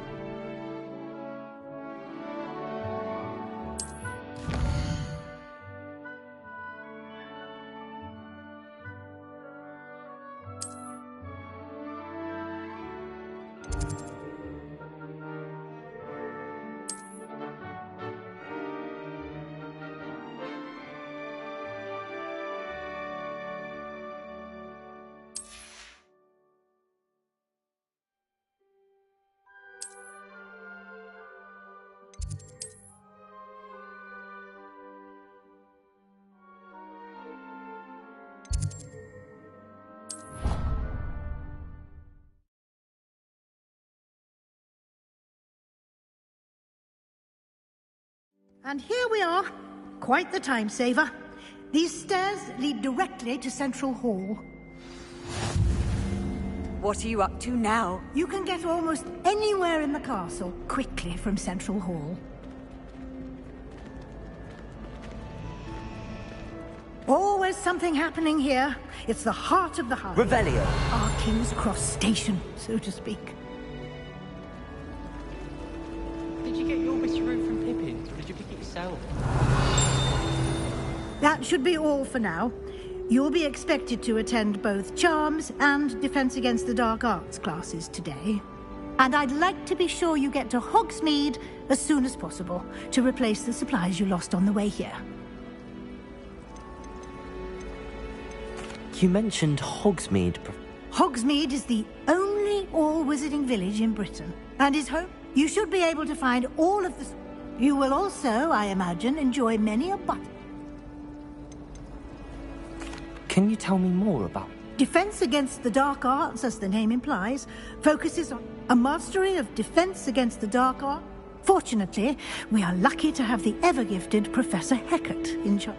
And here we are. Quite the time saver. These stairs lead directly to Central Hall. What are you up to now? You can get almost anywhere in the castle quickly from Central Hall. Always something happening here. It's the heart of the hive. Revelio. Our King's Cross station, so to speak. Did you get your Mr. Root from Pippin's, or did you pick it yourself? That should be all for now. You'll be expected to attend both Charms and Defense Against the Dark Arts classes today. And I'd like to be sure you get to Hogsmeade as soon as possible to replace the supplies you lost on the way here. You mentioned Hogsmeade. Hogsmeade is the only all-wizarding village in Britain, and is home. You should be able to find all of the... You will also, I imagine, enjoy many a butt. Can you tell me more about... Defense Against the Dark Arts, as the name implies, focuses on a mastery of defense against the dark art. Fortunately, we are lucky to have the ever-gifted Professor Hecat in charge.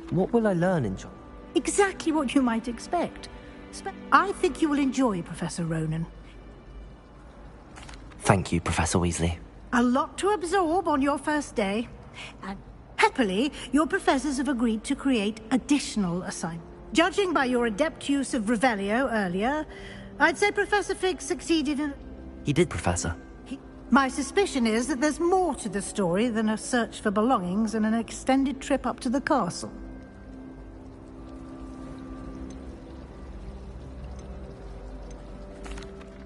What will I learn in charge? Exactly what you might expect. I think you will enjoy Professor Ronan. Thank you, Professor Weasley. A lot to absorb on your first day. And happily, your professors have agreed to create additional assignments. Judging by your adept use of Revelio earlier, I'd say Professor Fig succeeded in... He did, Professor. My suspicion is that there's more to the story than a search for belongings and an extended trip up to the castle.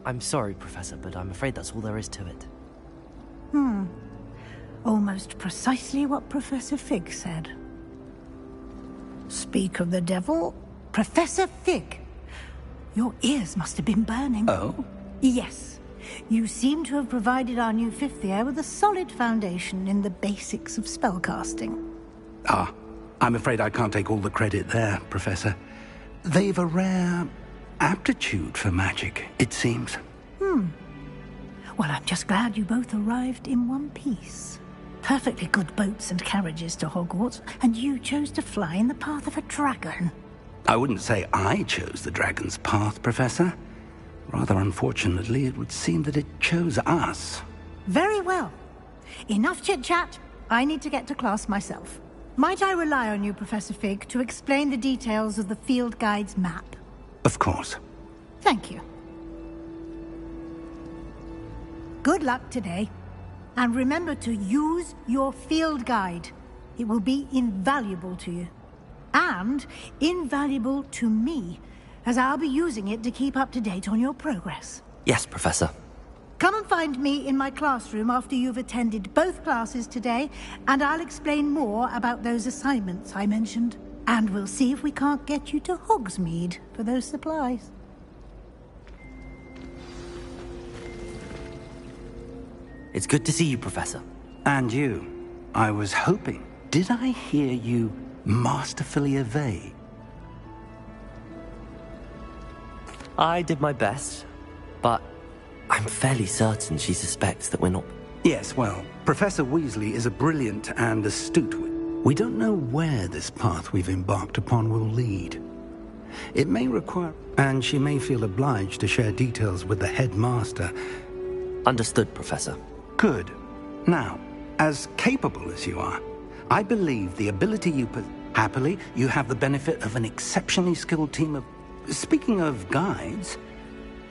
I'm sorry, Professor, but I'm afraid that's all there is to it. Almost precisely what Professor Fig said. Speak of the devil, Professor Fig. Your ears must have been burning. Oh? Yes. You seem to have provided our new fifth year with a solid foundation in the basics of spellcasting. Ah, I'm afraid I can't take all the credit there, Professor. They've a rare aptitude for magic, it seems. Well, I'm just glad you both arrived in one piece. Perfectly good boats and carriages to Hogwarts, and you chose to fly in the path of a dragon. I wouldn't say I chose the dragon's path, Professor. Rather unfortunately, it would seem that it chose us. Very well. Enough chit-chat. I need to get to class myself. Might I rely on you, Professor Fig, to explain the details of the field guide's map? Of course. Thank you. Good luck today. And remember to use your field guide. It will be invaluable to you. And invaluable to me, as I'll be using it to keep up to date on your progress. Yes, Professor. Come and find me in my classroom after you've attended both classes today, and I'll explain more about those assignments I mentioned. And we'll see if we can't get you to Hogsmeade for those supplies. It's good to see you, Professor. And you. I was hoping. Did I hear you masterfully evade? I did my best, but I'm fairly certain she suspects that we're not... Yes, well, Professor Weasley is a brilliant and astute one. We don't know where this path we've embarked upon will lead. It may require... and she may feel obliged to share details with the headmaster. Understood, Professor. Good. Now, as capable as you are, I believe the ability you possess... Happily, you have the benefit of an exceptionally skilled team of... Speaking of guides,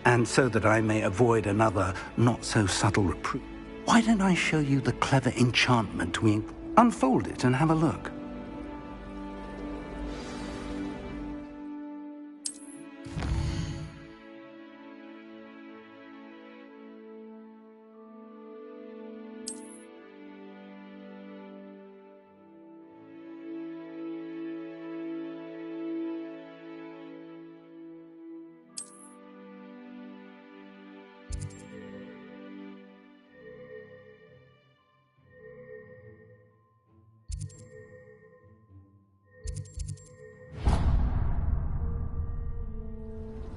and so that I may avoid another not-so-subtle reproof, why don't I show you the clever enchantment we... Unfold it and have a look.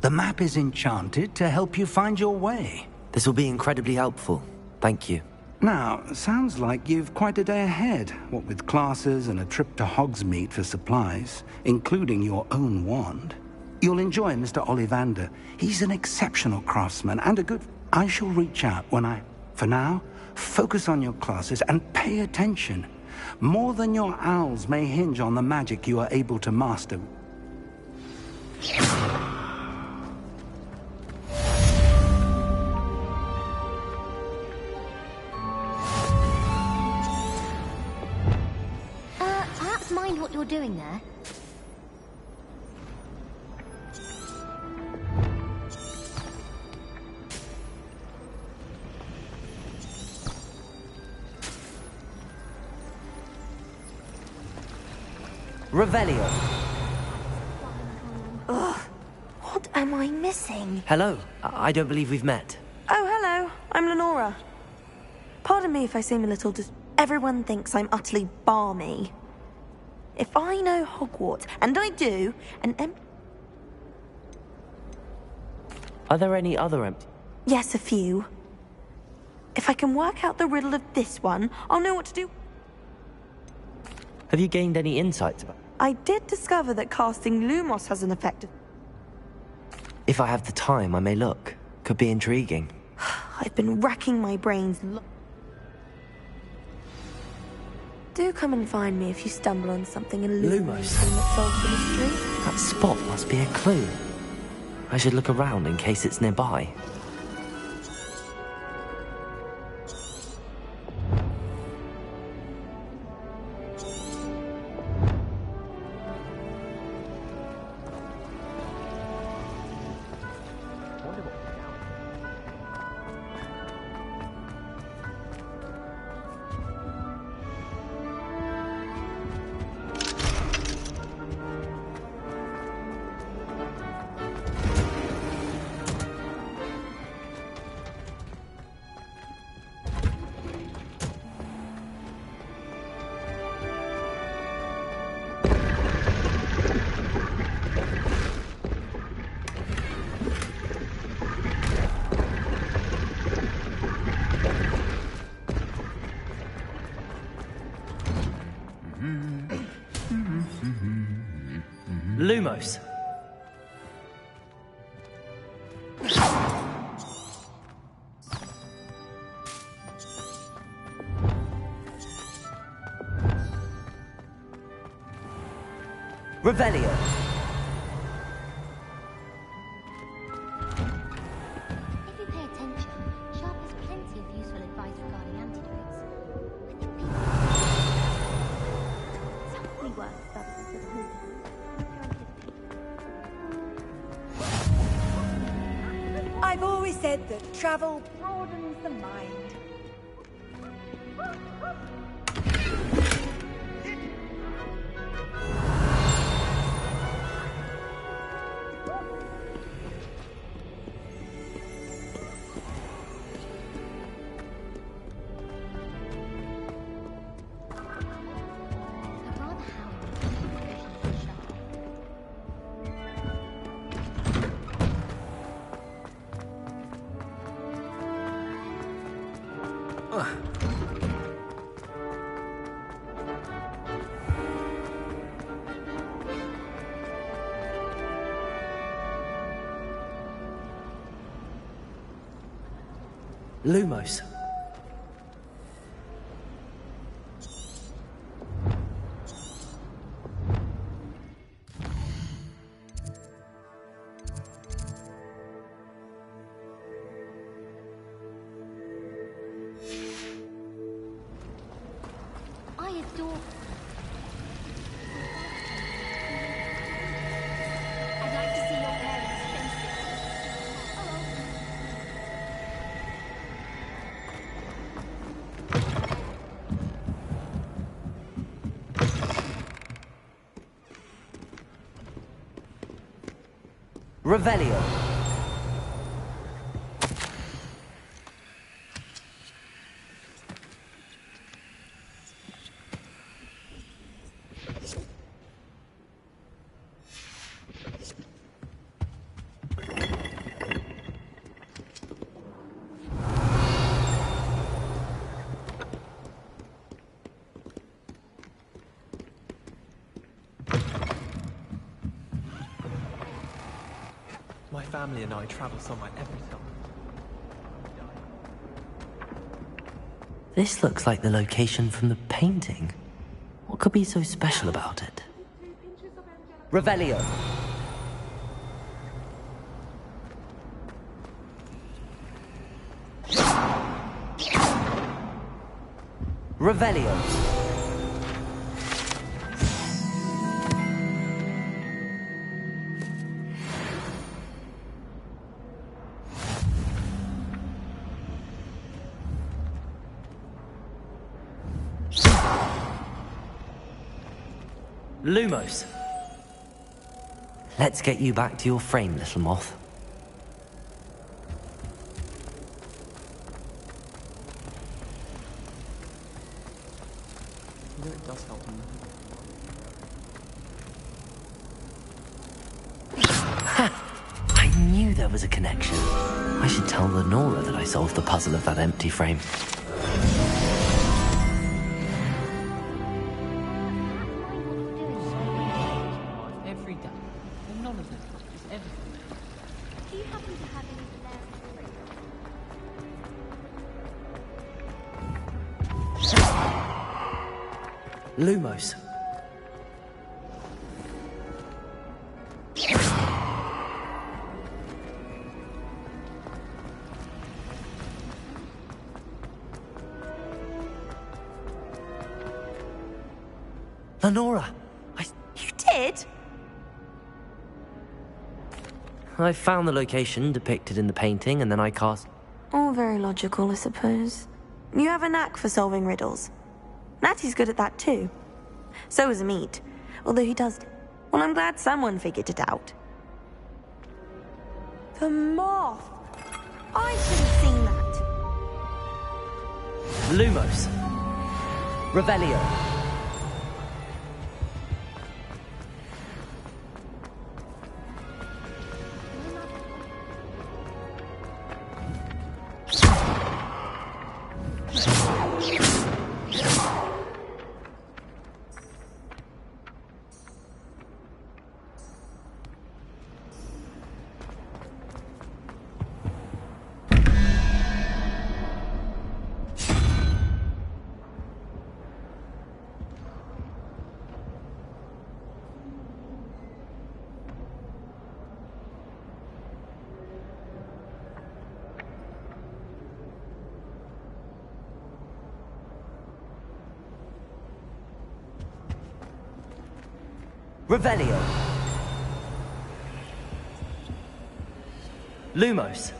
The map is enchanted to help you find your way. This will be incredibly helpful. Thank you. Now, sounds like you've quite a day ahead, what with classes and a trip to Hogsmeade for supplies, including your own wand. You'll enjoy Mr. Ollivander. He's an exceptional craftsman and a good... I shall reach out when I... For now, focus on your classes and pay attention. More than your owls may hinge on the magic you are able to master. Mind what you're doing there? Revelio. Ugh. What am I missing? Hello. I don't believe we've met. Oh, hello. I'm Lenora. Pardon me if I seem a little Everyone thinks I'm utterly balmy. If I know Hogwarts, and I do, Are there any other empty... Yes, a few. If I can work out the riddle of this one, I'll know what to do. Have you gained any insights about... I did discover that casting Lumos has an effect. If I have the time, I may look. Could be intriguing. I've been racking my brains. Do come and find me if you stumble on something illuminating that solves the mystery. That spot must be a clue. I should look around in case it's nearby. Lumos. Revelio. If you pay attention, Sharp has plenty of useful advice regarding antidotes. It's probably worth studying for the movie. I've always said that travel broadens the mind. Lumos. I adore. I'd like to see your parents' faces. Revelio. My family and I travel somewhere every summer. This looks like the location from the painting. What could be so special about it? Revelio. Revelio. Lumos. Let's get you back to your frame, little moth. You know it does help me. I knew there was a connection. I should tell Lenora that I solved the puzzle of that empty frame. Every day. And none of them touches everything. Do you happen to have any Lumos. Lenora, You did? I found the location depicted in the painting, and then I cast... All very logical, I suppose. You have a knack for solving riddles. Natty's good at that too. So is Meat, although he does... Well, I'm glad someone figured it out. The moth! I should have seen that. Lumos. Revelio. Revelio. Lumos.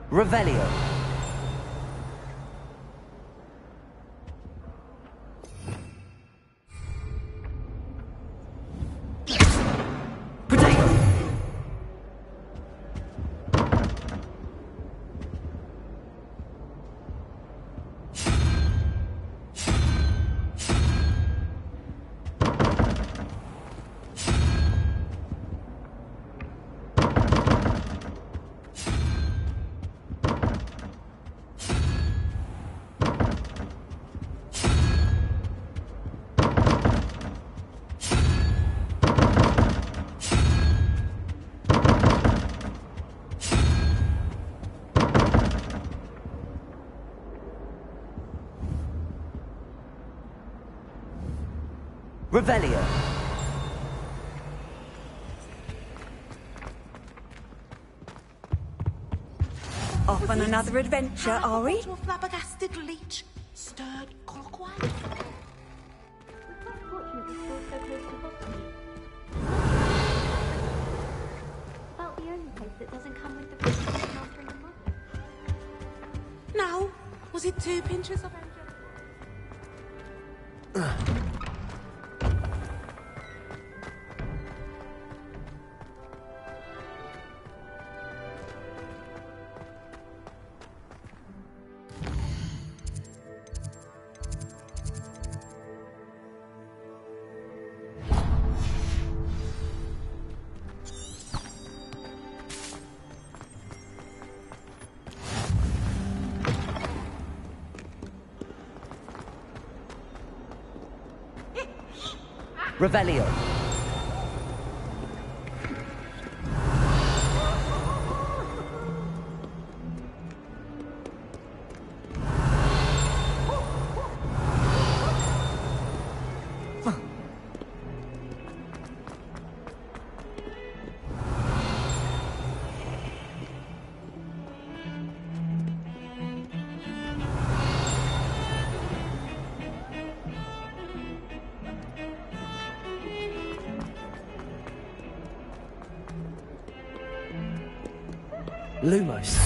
Revelio. Revelio. Off on another adventure, are we? To a flabbergasted leech, stirred clockwise. About the only place that doesn't come with the recipe after the month. Now, was it 2 pinches of Revelio. Lumos.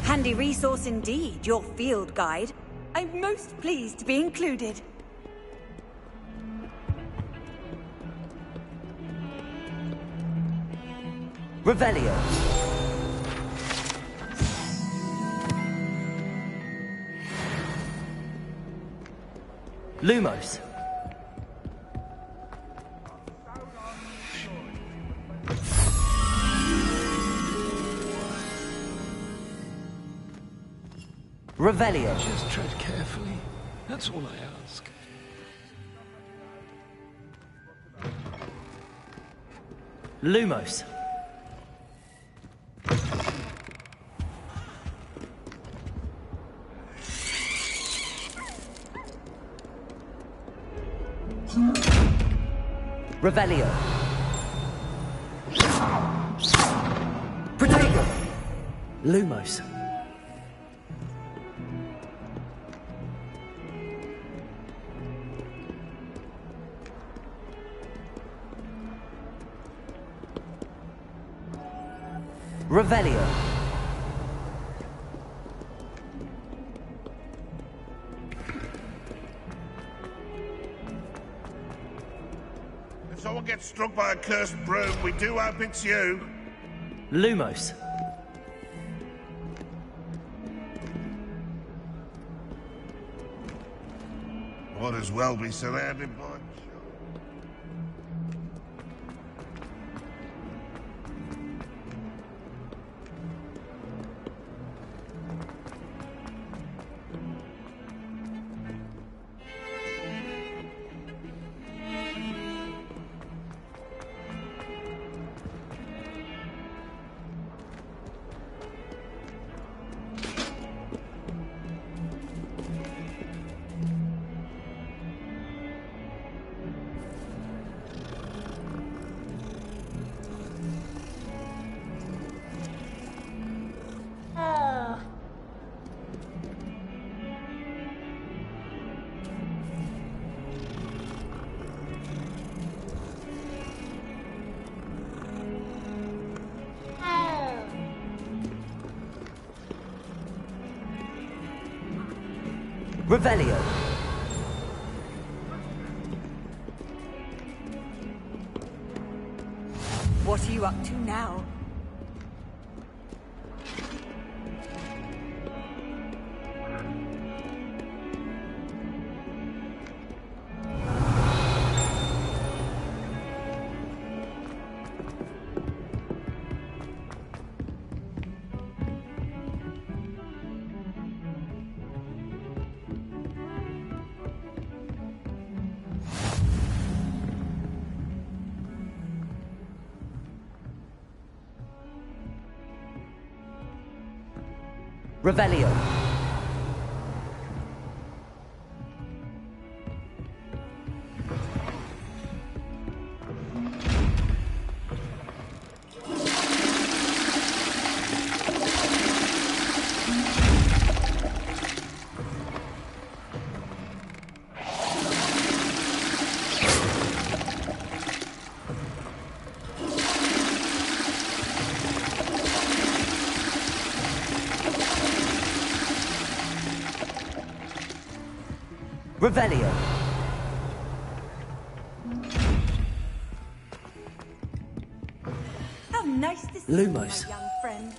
Handy resource indeed, your field guide. I'm most pleased to be included. Revelio. Lumos. Revelio. Just tread carefully. That's all I ask. Lumos. Revelio. Protego. Lumos. Revelio. If someone gets struck by a cursed broom, we do hope it's you. Lumos. Might as well be surrounded by... Revelio. What are you up to now? Revelio. Revelio. How nice to see you, my Lumos. young friend.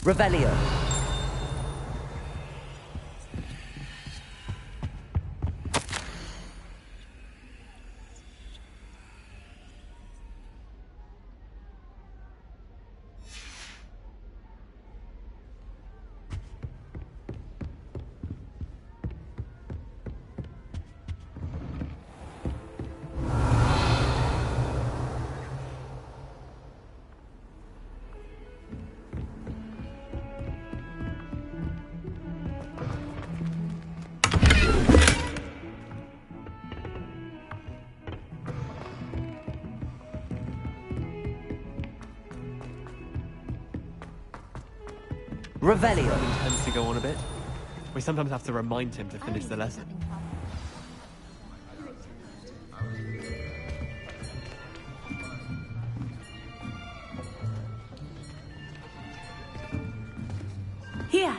Revelio. Revelio. He tends to go on a bit. We sometimes have to remind him to finish the lesson. Here.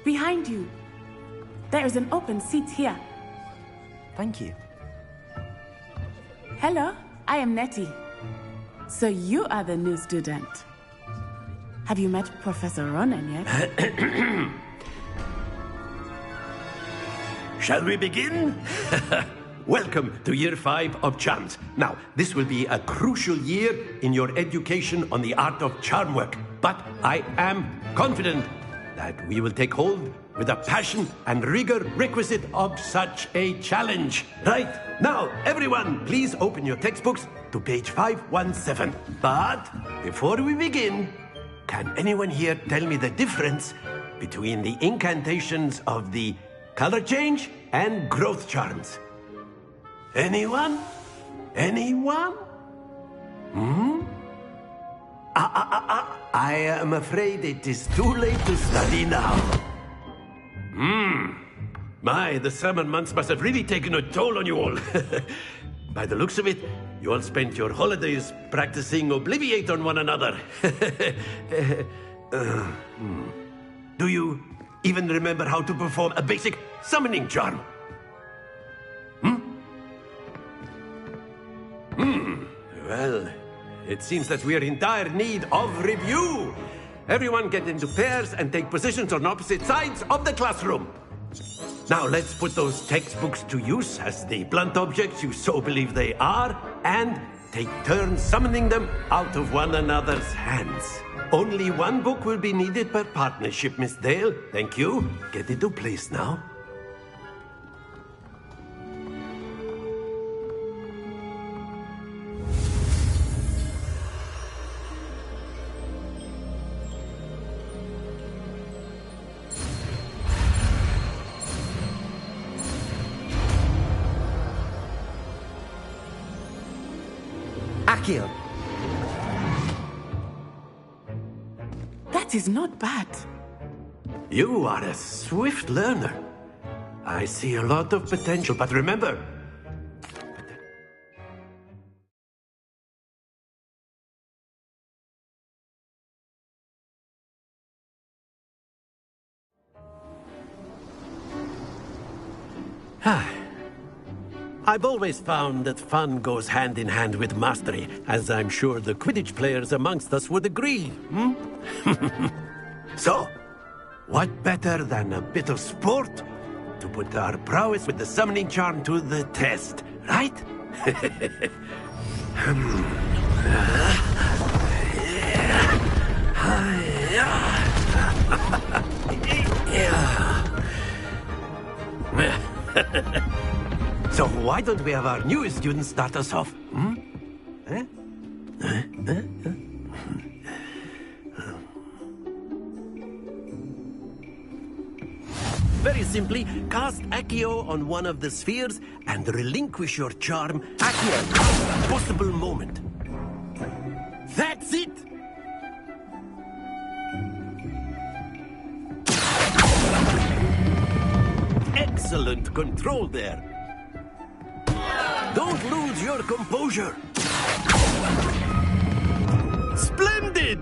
Behind you. There is an open seat here. Thank you. Hello, I am Nettie. So you are the new student. Have you met Professor Ronan yet? Shall we begin? Welcome to Year 5 of Charms. Now, this will be a crucial year in your education on the art of charm work. But I am confident that we will take hold with the passion and rigor requisite of such a challenge. Right, now, everyone, please open your textbooks to page 517. But before we begin, can anyone here tell me the difference between the incantations of the color change and growth charms? Anyone? Anyone? I am afraid it is too late to study now. My, the summer months must have really taken a toll on you all. By the looks of it, you all spent your holidays practicing Obliviate on one another. Do you even remember how to perform a basic summoning charm? Well, it seems that we are in dire need of review. Everyone get into pairs and take positions on opposite sides of the classroom. Now let's put those textbooks to use as the blunt objects you so believe they are, and take turns summoning them out of one another's hands. Only one book will be needed per partnership, Miss Dale. Thank you. Get into place now. Accio. That is not bad. You are a swift learner. I see a lot of potential, but remember... I've always found that fun goes hand in hand with mastery, as I'm sure the Quidditch players amongst us would agree. So, what better than a bit of sport to put our prowess with the summoning charm to the test, right? So why don't we have our newest student start us off? Very simply, cast Accio on one of the spheres and relinquish your charm at your possible moment. That's it! Excellent control there. Don't lose your composure. Splendid!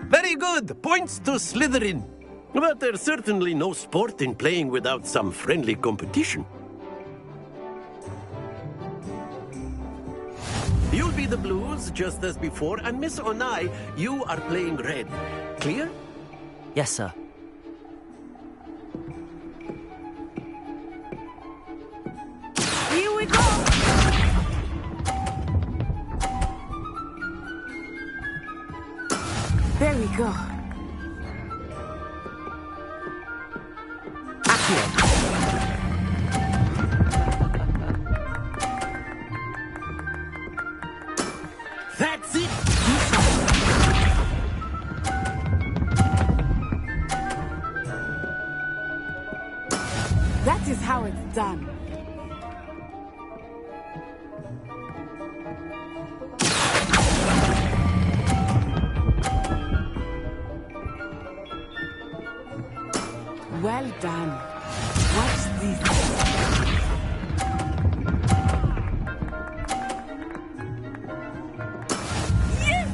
Very good. Points to Slytherin. But there's certainly no sport in playing without some friendly competition. You'll be the blues, just as before, and Miss Onai, you are playing red. Clear? Yes, sir. Here we go! There we go. That's it! That is how it's done. Well done. Watch this. Yes!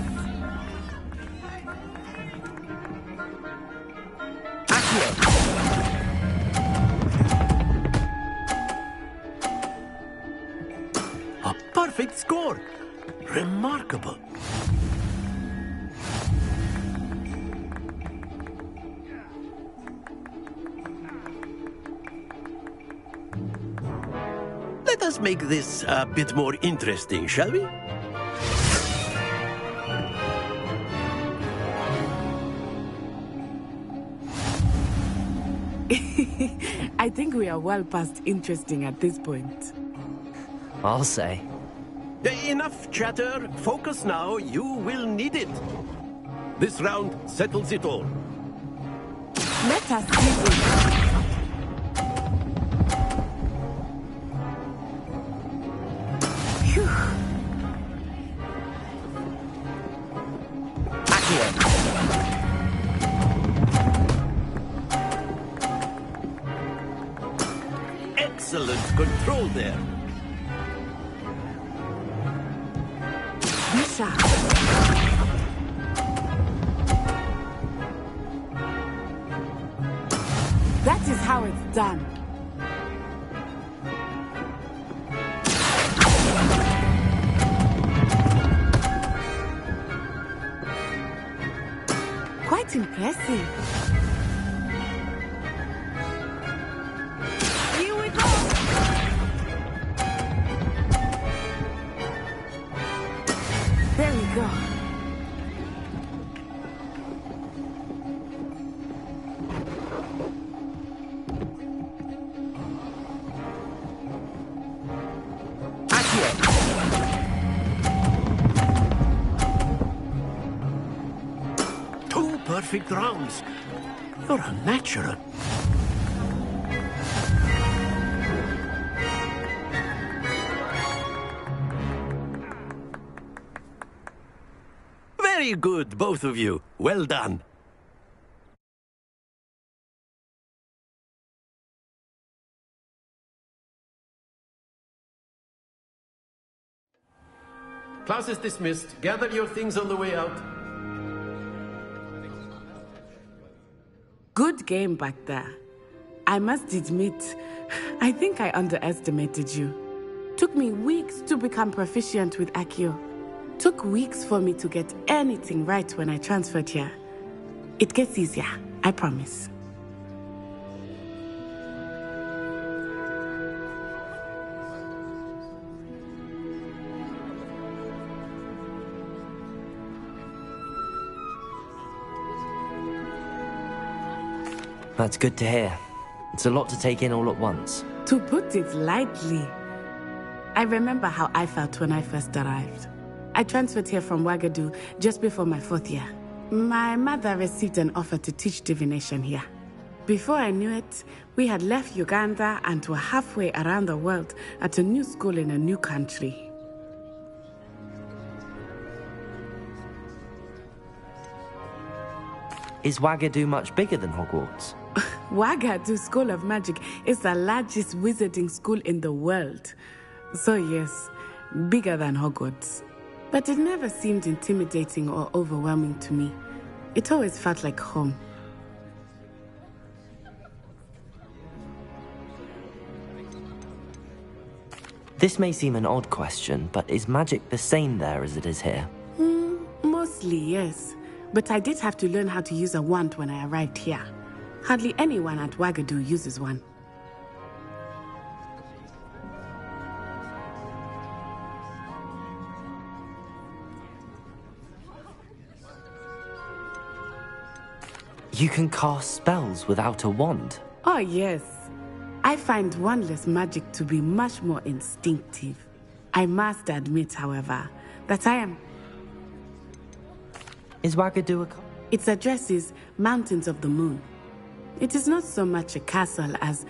A perfect score. Remarkable. Let us make this a bit more interesting, shall we? I think we are well past interesting at this point. I'll say. Enough chatter. Focus now. You will need it. This round settles it all. Let us begin. Excellent control there. Misha. That is how it's done. Quite impressive. Here we go! There we go. Two perfect rounds. You're a natural. Very good, both of you. Well done. Class is dismissed. Gather your things on the way out. good game back there. I must admit, I think I underestimated you. Took me weeks to become proficient with Accio. Took weeks for me to get anything right when I transferred here. It gets easier, I promise. That's good to hear. It's a lot to take in all at once. To put it lightly, I remember how I felt when I first arrived. I transferred here from Wagadu just before my 4th year. My mother received an offer to teach divination here. Before I knew it, we had left Uganda and were halfway around the world at a new school in a new country. Is Wagadu much bigger than Hogwarts? Wagadu School of Magic is the largest wizarding school in the world. So yes, bigger than Hogwarts. But it never seemed intimidating or overwhelming to me. It always felt like home. This may seem an odd question, but is magic the same there as it is here? Mostly, yes. But I did have to learn how to use a wand when I arrived here. Hardly anyone at Wagadu uses one. You can cast spells without a wand? Oh, yes. I find wandless magic to be much more instinctive. I must admit, however, that I am... Is Wagadu a... Its address is Mountains of the Moon. It is not so much a castle as...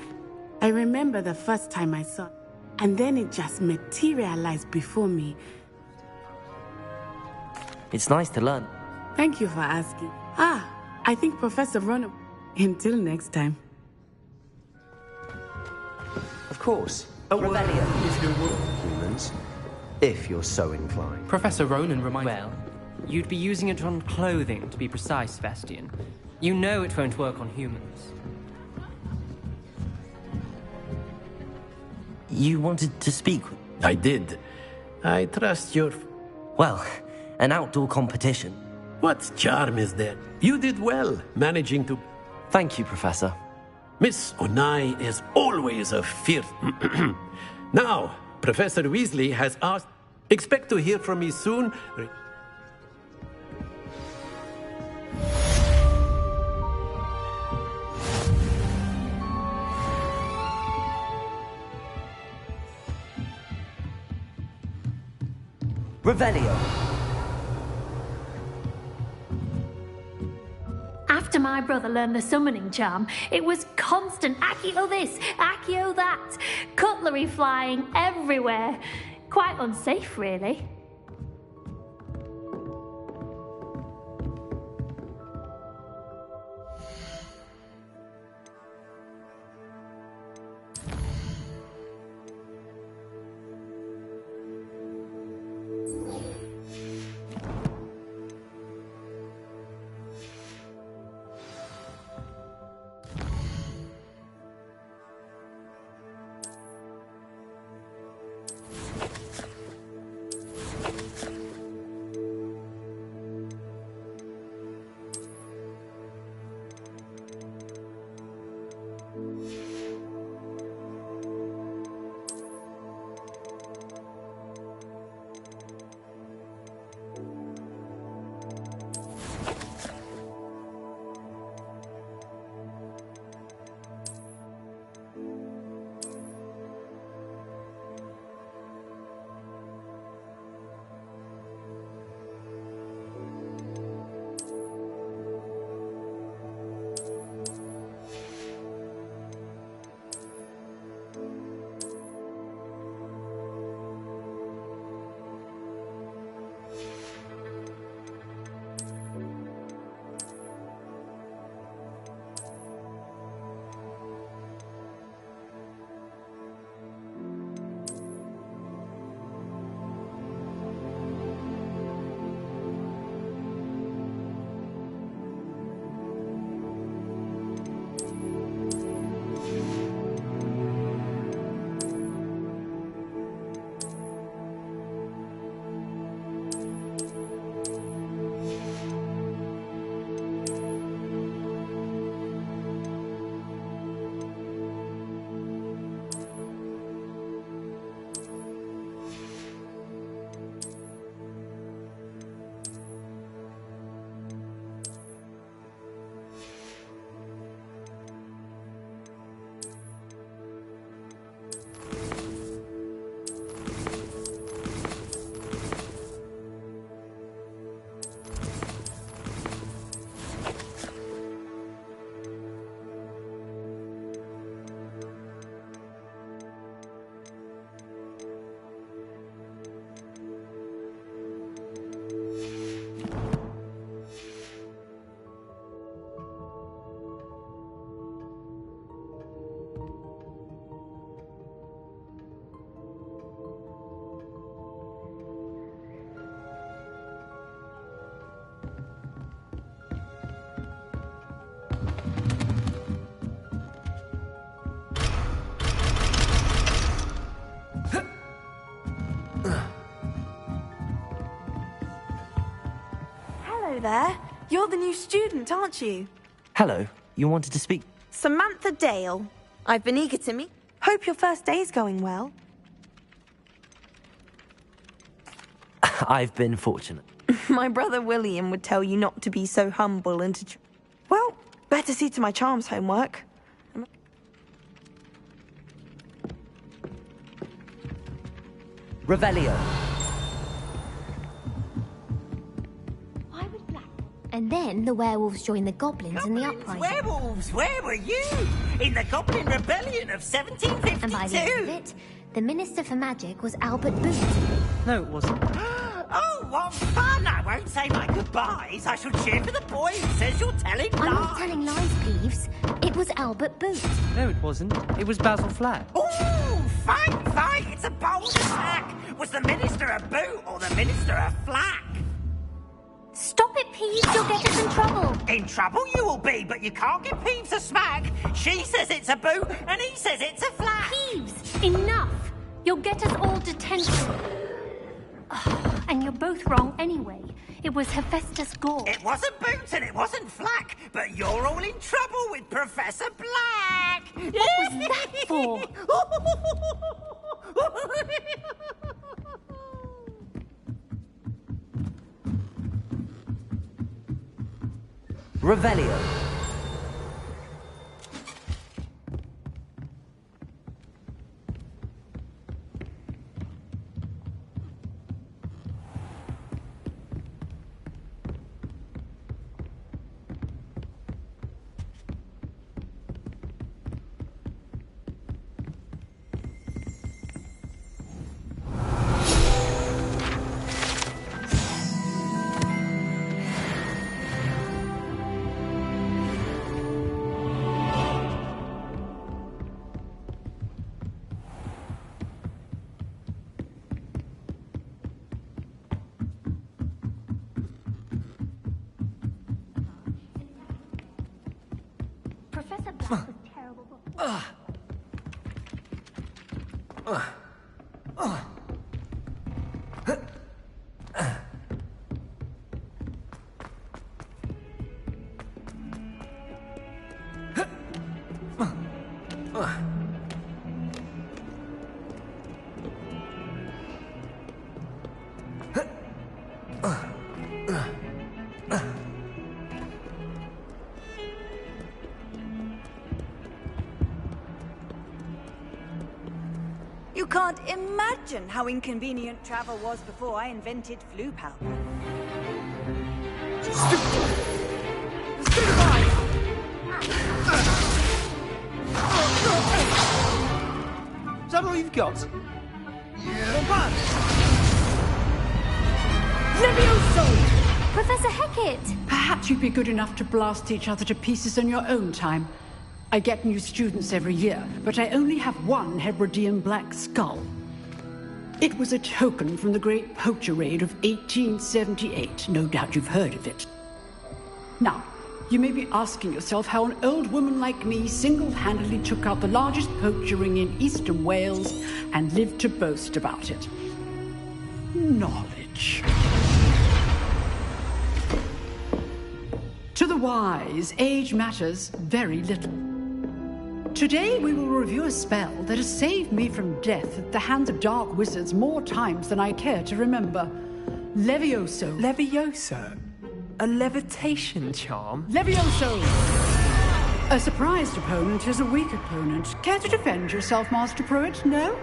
I remember the first time I saw it, and then it just materialized before me. It's nice to learn. Thank you for asking. I think Professor Ronan... Until next time. Of course. A word is the word, humans. If you're so inclined. Professor Ronan reminds... Well, you'd be using it on clothing, to be precise, Sebastian. You know it won't work on humans. You wanted to speak? I did. I trust your... Well, an outdoor competition. What charm is there? You did well, managing to... Thank you, Professor. Miss Onai is always a fierce... Now, Professor Weasley has asked... Expect to hear from me soon. Revelio. After my brother learned the summoning charm, it was constant Accio this, Accio that, cutlery flying everywhere. Quite unsafe, really. there. You're the new student, aren't you? Hello, you wanted to speak? Samantha Dale. I've been eager to meet. Hope your first day's going well. I've been fortunate. My brother William would tell you not to be so humble and to... Well, better see to my charms homework. Revelio. And then the werewolves joined the goblins in the uprising. Werewolves, where were you? In the Goblin Rebellion of 1752. And by the end of it, the Minister for Magic was Albert Booth. No, it wasn't. Oh, what fun! I won't say my goodbyes. I shall cheer for the boy who says you're telling lies. I'm not telling lies, Peeves. It was Albert Booth. No, it wasn't. It was Basil Flack. Ooh, fight! It's a bold attack. Was the Minister a boot or the Minister a flack? Stop it, Peeves. You'll get us in trouble. In trouble you will be, but you can't give Peeves a smack. She says it's a boot, and he says it's a flack. Peeves, enough. You'll get us all detention. And you're both wrong anyway. It was Hephaestus Gore. It wasn't boot and it wasn't flack, but you're all in trouble with Professor Black. What was that for? Revelio. Professor Black was terrible. You can't imagine how inconvenient travel was before I invented flu powder. Is that all you've got? Levioso! Professor Hecat! Perhaps you'd be good enough to blast each other to pieces in your own time. I get new students every year, but I only have one Hebridean black skull. It was a token from the Great Poacher Raid of 1878. No doubt you've heard of it. Now, you may be asking yourself how an old woman like me single-handedly took out the largest poacher ring in eastern Wales and lived to boast about it. Knowledge. To the wise, age matters very little. Today we will review a spell that has saved me from death at the hands of dark wizards more times than I care to remember. Levioso. Levioso? A levitation charm? Levioso! A surprised opponent is a weak opponent. Care to defend yourself, Master Pruitt? No?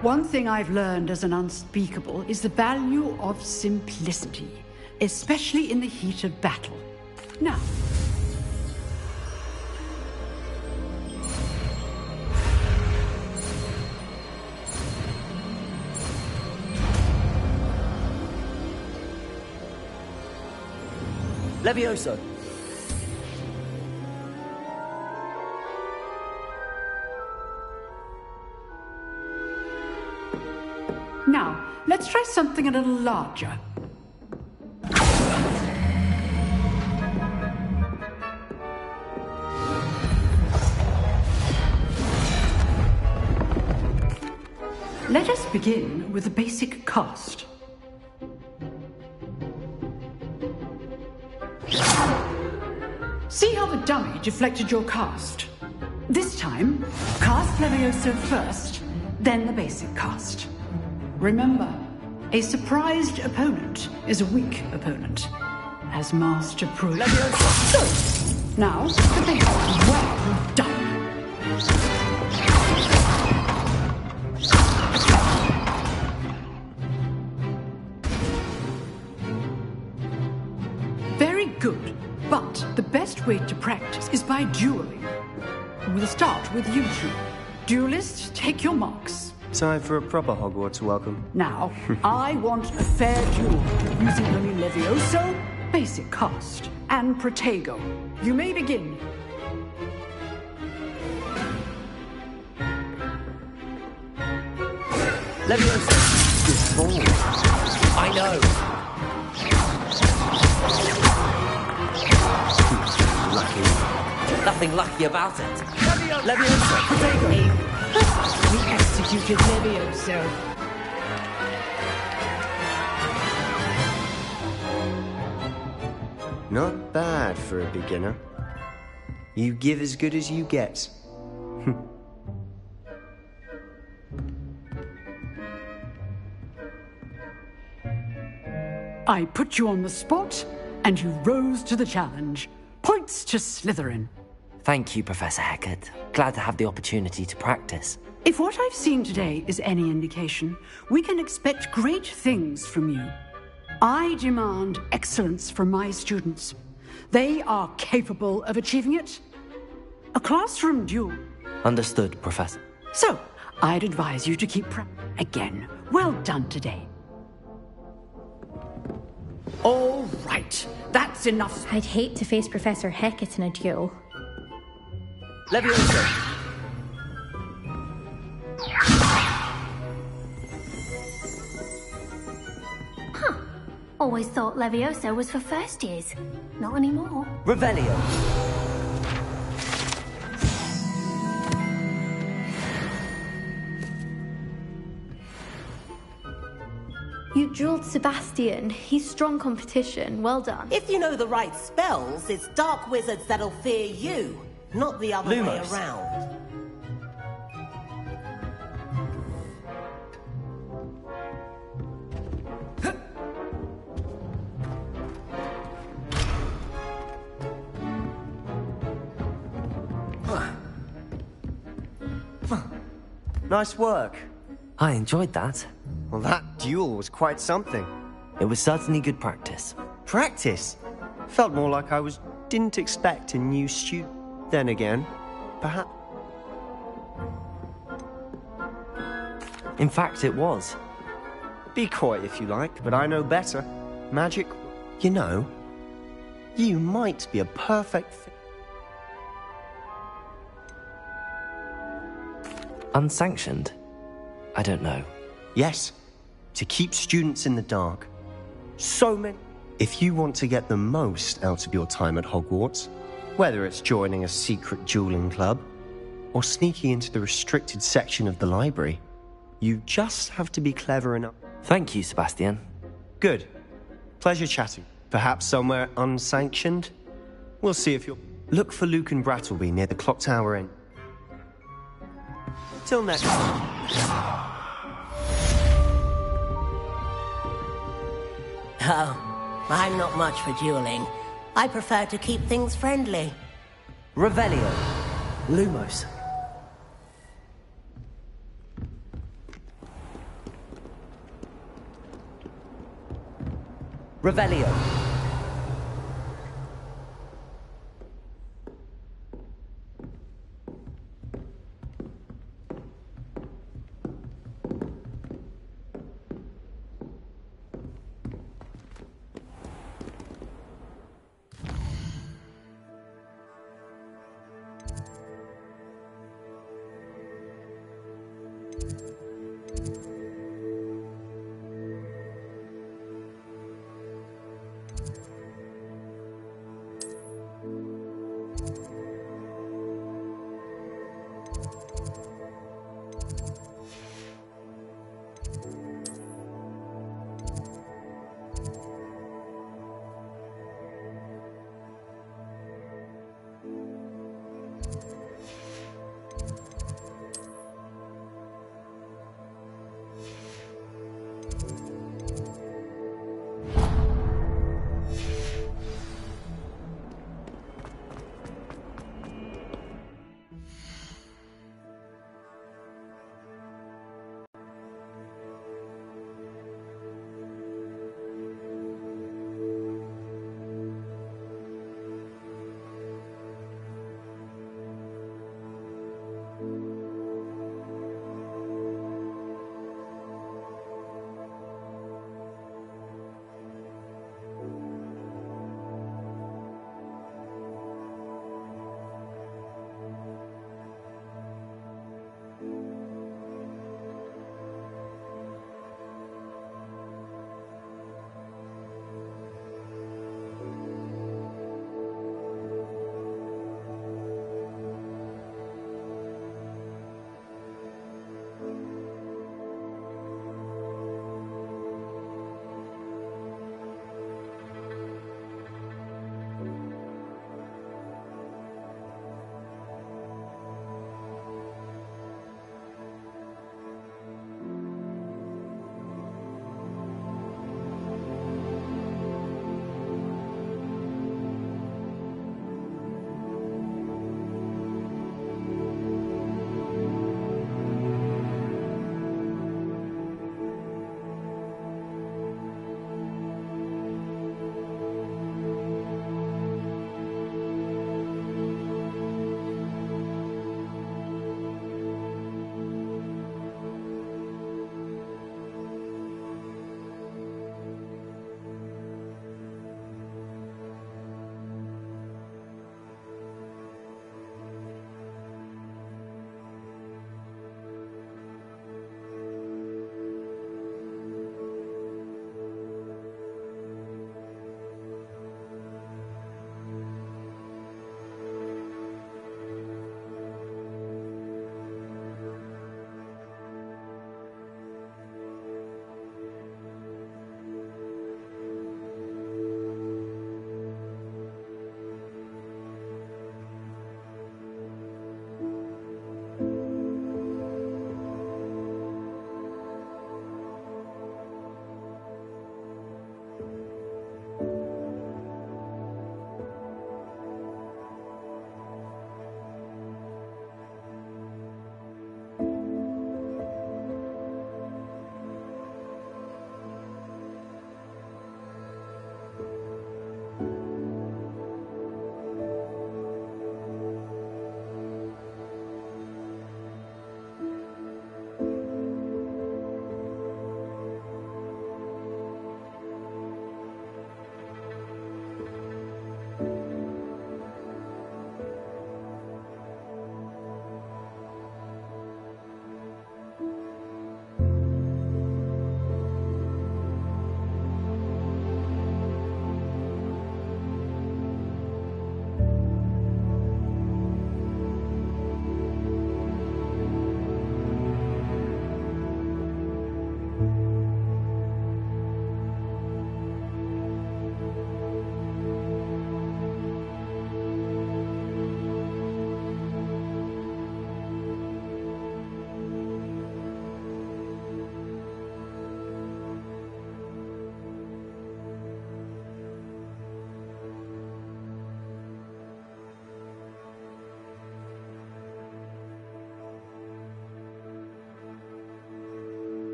One thing I've learned as an unspeakable is the value of simplicity, especially in the heat of battle. Now, Levioso. Now, let's try something a little larger. Let us begin with the basic cast. See how the dummy deflected your cast? This time, cast Levioso first, then the basic cast. Remember, a surprised opponent is a weak opponent, as Master proved. So, now, the basic. Well done. Very good, but the best way to practice is by dueling. We'll start with you two. Duelists, take your marks. Time for a proper Hogwarts welcome. Now, I want a fair duel, using only Levioso, basic cast, and Protego. You may begin. Levioso. Good ball. I know. Lucky. Nothing lucky about it. Levioso. Protego. We executed Levioso. Not bad for a beginner. You give as good as you get. I put you on the spot, and you rose to the challenge. Points to Slytherin. Thank you, Professor Hecat. Glad to have the opportunity to practice. If what I've seen today is any indication, we can expect great things from you. I demand excellence from my students. They are capable of achieving it. A classroom duel. Understood, Professor. So, I'd advise you to keep again. Well done today. All right, that's enough. I'd hate to face Professor Hecat in a duel. Levioso. Huh. Always thought Levioso was for first years. Not anymore. Revelio. You dueled Sebastian. He's strong competition. Well done. If you know the right spells, it's dark wizards that'll fear you, not the other way around. Nice work. I enjoyed that. Well, that duel was quite something. It was certainly good practice. Practice? Felt more like I didn't expect a new student. Then again, perhaps. In fact, it was. Be coy if you like, but I know better. Magic, you know, you might be a perfect fit. Unsanctioned? I don't know. Yes, to keep students in the dark. So many. If you want to get the most out of your time at Hogwarts, whether it's joining a secret dueling club or sneaking into the restricted section of the library, you just have to be clever enough. Thank you, Sebastian. Good. Pleasure chatting. Perhaps somewhere unsanctioned? We'll see if you'll... Look for Luke and Brattleby near the clock tower inn. Till next time. Oh, I'm not much for dueling. I prefer to keep things friendly. Revelio. Lumos. Revelio.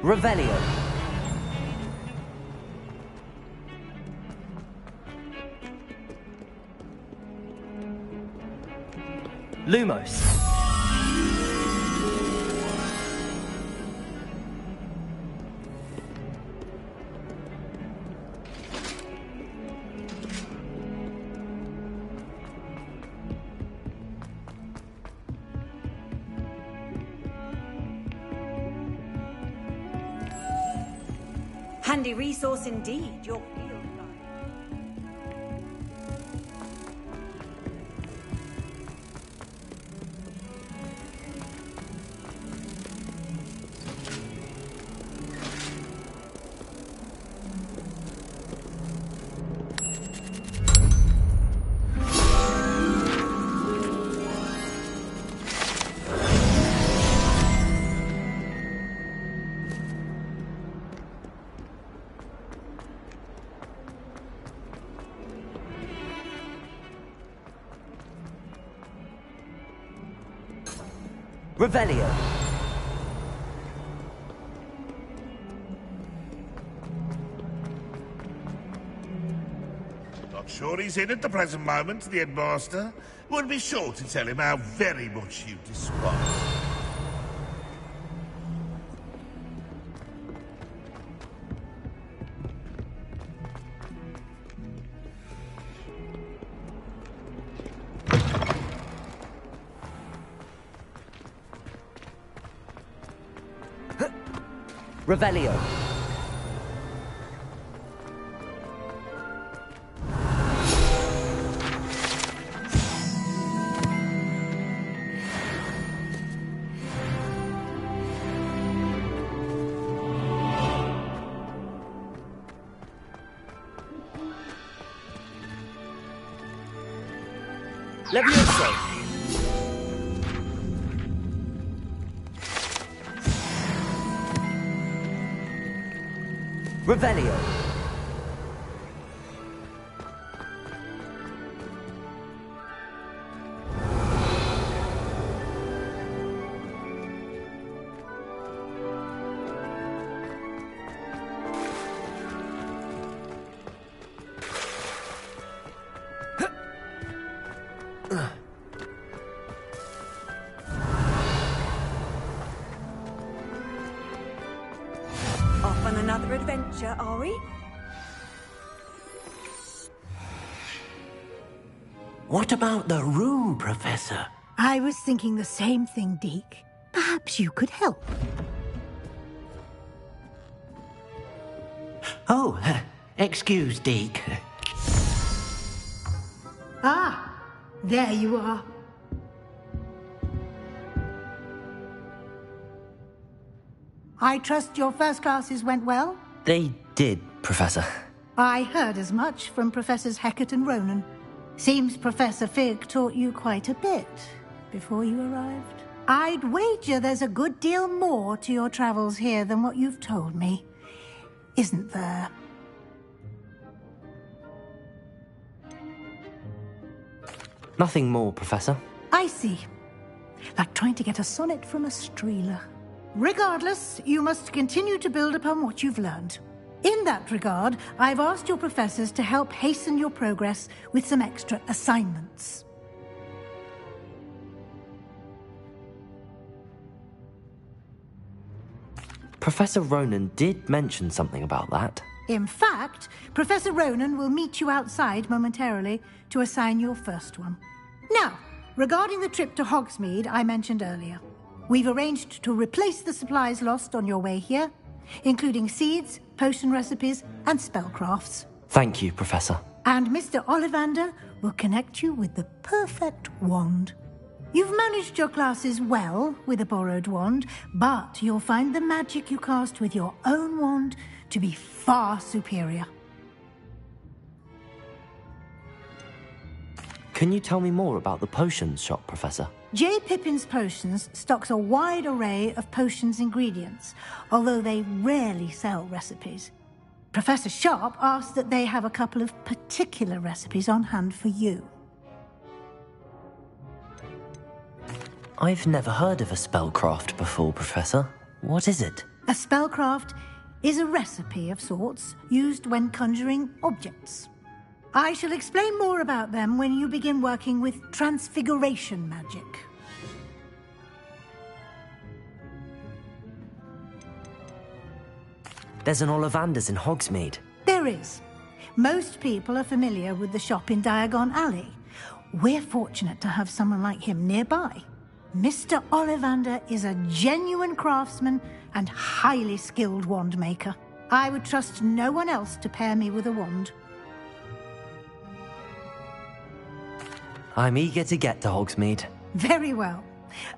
Revelio. Lumos. Handy resource indeed, your field guide. Revelio. Not sure he's in at the present moment, the headmaster. Would be sure to tell him how very much you despise. Revelio. Levioso. Revelio. Off on another adventure, are we? What about the room, Professor? I was thinking the same thing, Deke. Perhaps you could help. Oh, excuse, Deke. Ah, there you are. I trust your first classes went well? They did, Professor. I heard as much from Professors Hecat and Ronan. Seems Professor Fig taught you quite a bit before you arrived. I'd wager there's a good deal more to your travels here than what you've told me. Isn't there? Nothing more, Professor. I see. Like trying to get a sonnet from a streeler. Regardless, you must continue to build upon what you've learned. In that regard, I've asked your professors to help hasten your progress with some extra assignments. Professor Ronan did mention something about that. In fact, Professor Ronan will meet you outside momentarily to assign your first one. Now, regarding the trip to Hogsmeade I mentioned earlier, we've arranged to replace the supplies lost on your way here, including seeds, potion recipes, and spellcrafts. Thank you, Professor. And Mr. Ollivander will connect you with the perfect wand. You've managed your classes well with a borrowed wand, but you'll find the magic you cast with your own wand to be far superior. Can you tell me more about the potions shop, Professor? J. Pippin's Potions stocks a wide array of potions ingredients, although they rarely sell recipes. Professor Sharp asked that they have a couple of particular recipes on hand for you. I've never heard of a spellcraft before, Professor. What is it? A spellcraft is a recipe of sorts used when conjuring objects. I shall explain more about them when you begin working with transfiguration magic. There's an Ollivander's in Hogsmeade. There is. Most people are familiar with the shop in Diagon Alley. We're fortunate to have someone like him nearby. Mr. Ollivander is a genuine craftsman and highly skilled wand maker. I would trust no one else to pair me with a wand. I'm eager to get to Hogsmeade. Very well.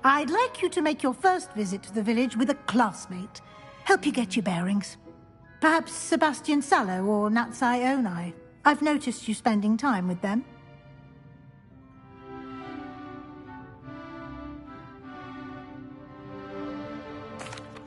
I'd like you to make your first visit to the village with a classmate. Help you get your bearings. Perhaps Sebastian Sallow or Natsai Onai. I've noticed you spending time with them.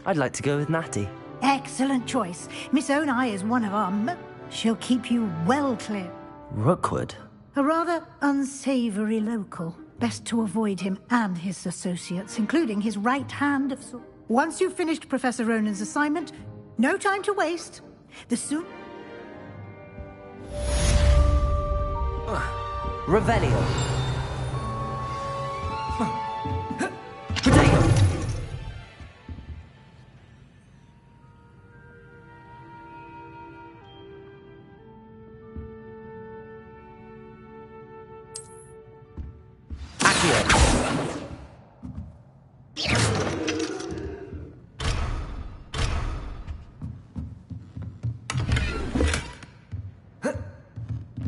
I'd like to go with Natty. Excellent choice. Miss Onai is one of our She'll keep you well clear. Rookwood? A rather unsavory local. Best to avoid him and his associates, including his right hand of... Once you've finished Professor Ronan's assignment, no time to waste. The soon... Revelio.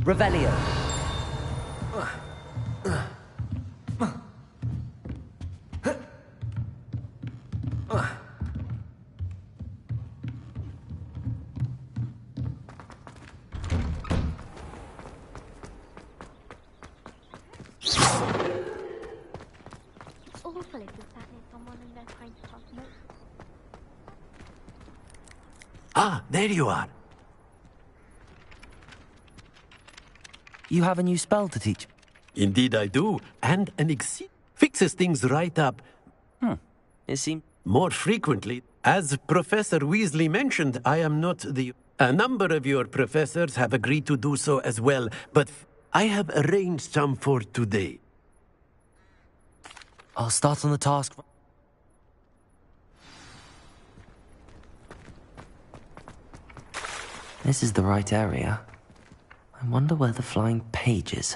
Revelio. It's awful if you're sat near someone and they're trying to talk notes. Ah, there you are. You have a new spell to teach? Indeed I do, and an fixes things right up. It seems... More frequently. As Professor Weasley mentioned, I am not the... A number of your professors have agreed to do so as well, but I have arranged some for today. I'll start on the task... This is the right area. I wonder where the flying page is.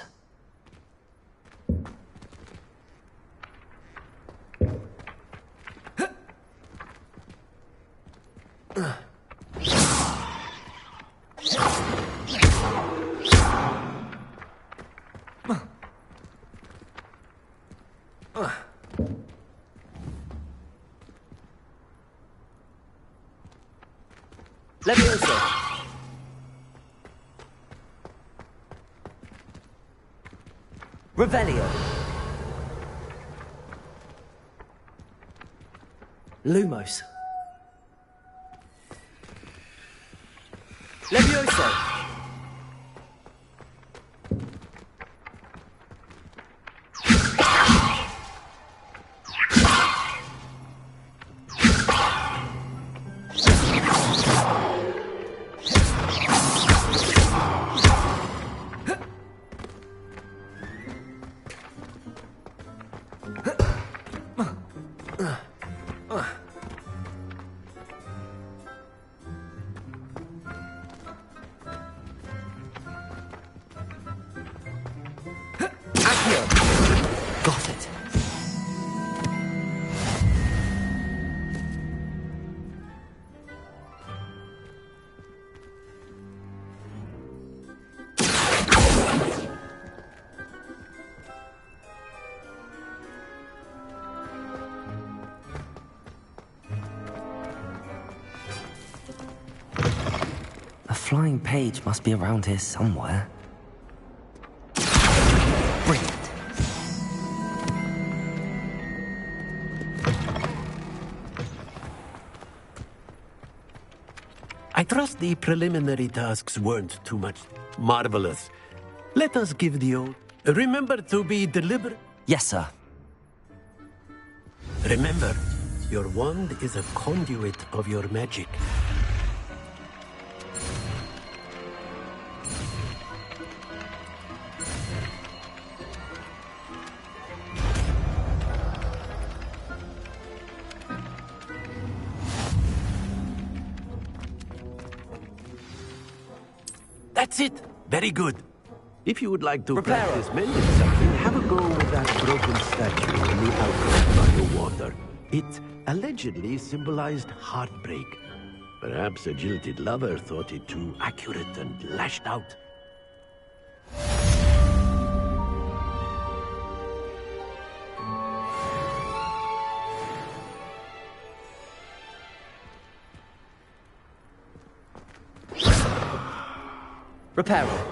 Leviosa! Revelio. Lumos. Levioso. Got it. A flying page must be around here somewhere. Brilliant. I trust the preliminary tasks weren't too much marvelous. Let us give the old... Remember to be deliberate. Yes, sir. Remember, Your wand is a conduit of your magic. That's it! Very good. If you would like to practice mending something, have a go with that broken statue in the alcove by the water. It allegedly symbolized heartbreak. Perhaps a jilted lover thought it too accurate and lashed out. Reparo.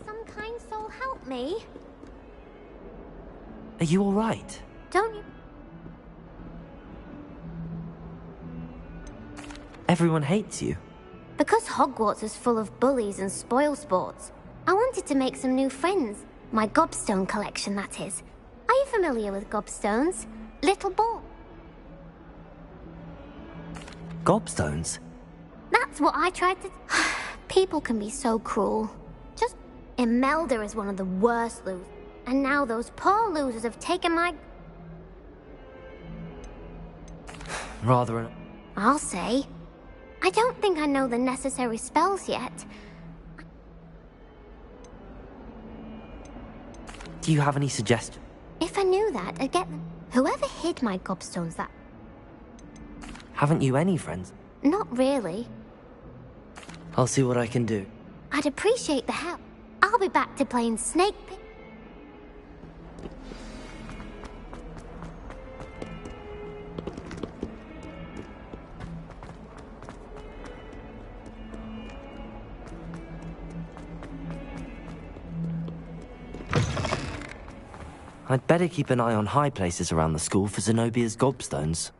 Some kind soul help me. Are you all right? Don't you? Everyone hates you. Because Hogwarts is full of bullies and spoilsports, I wanted to make some new friends. My gobstone collection, that is. Are you familiar with gobstones? Little ball. Gobstones? That's what I tried to... People can be so cruel. Just... Imelda is one of the worst losers. And now those poor losers have taken my... Rather an... I'll say. I don't think I know the necessary spells yet. Do you have any suggestions? If I knew that, I'd get them. Whoever hid my gobstones that... Haven't you any friends? Not really. I'll see what I can do. I'd appreciate the help. I'll be back to playing Snake Pit. I'd better keep an eye on high places around the school for Zenobia's gobstones.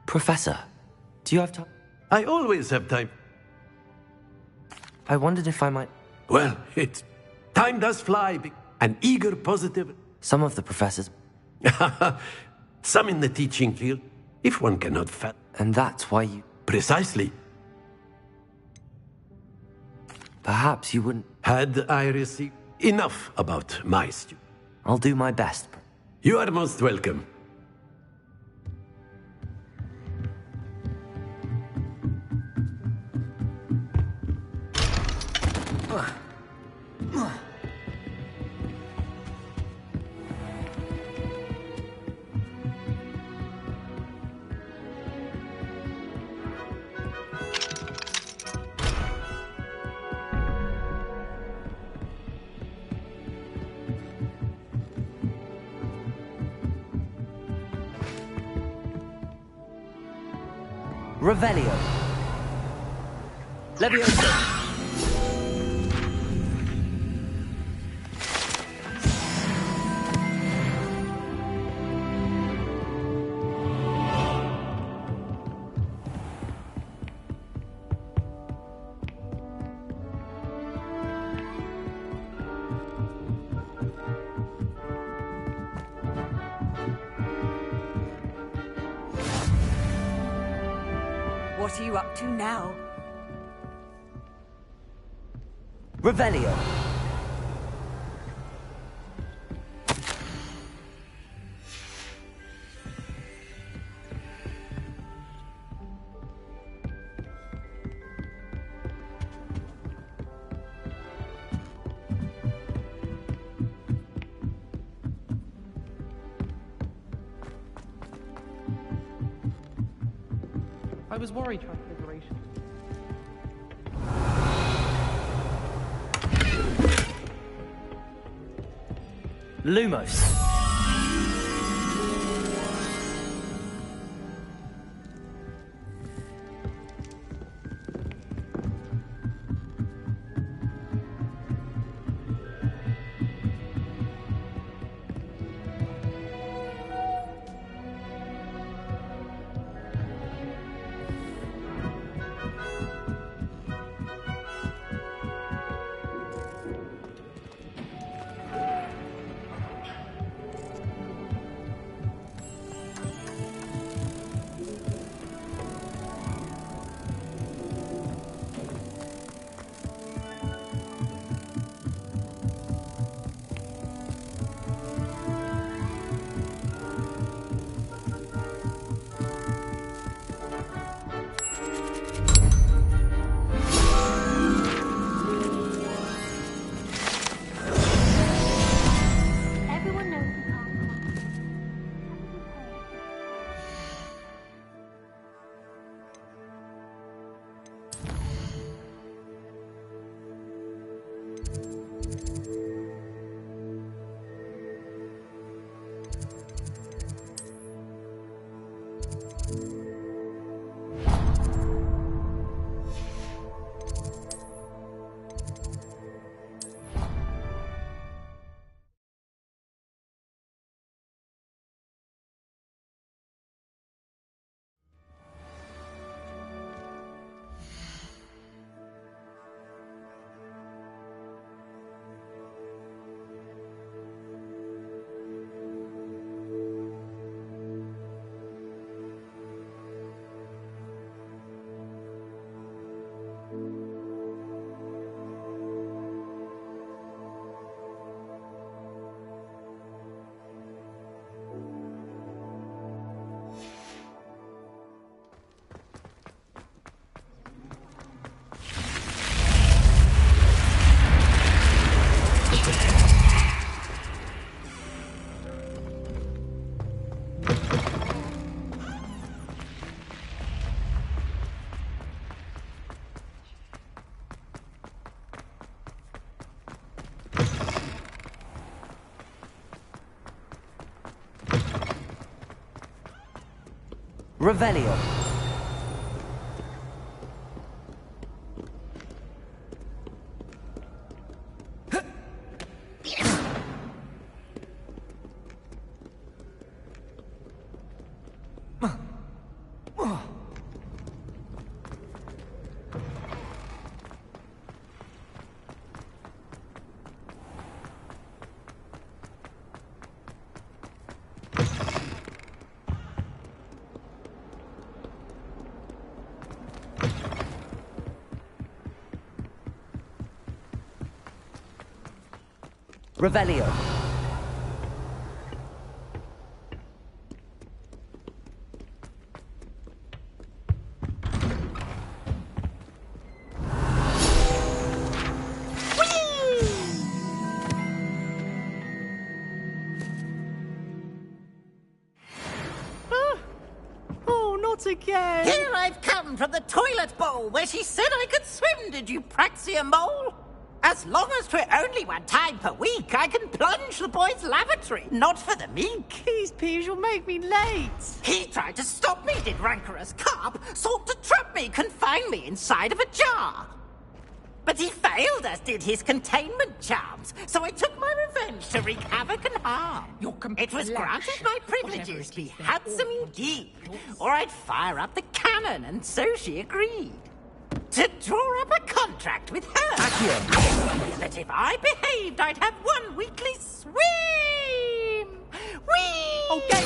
Professor, do you have time? I always have time. I wondered if I might... Well, time does fly. An eager, positive... Some of the professors... Some in the teaching field, if one cannot And that's why you... Precisely. Perhaps you wouldn't... Had I received enough about my student? I'll do my best. You are most welcome. Revelio. Leviosa. What are you up to now? Revelio. I was worried Transfiguration. Lumos. Revelio. Revelio. Oh, not again! Here I've come from the toilet bowl where she said I could swim, did you praxia mole? As long as 'twere only one time per week, I can plunge the boy's lavatory, not for the meek. These peas will make me late. He tried to stop me, did rancorous carp, sought to trap me, confine me inside of a jar. But he failed, as did his containment charms, so I took my revenge to wreak havoc and harm. It was granted my privileges be handsome indeed, or I'd fire up the cannon, and so she agreed. To draw up a contract with her. That if I behaved, I'd have one weekly swim! Whee! Okay.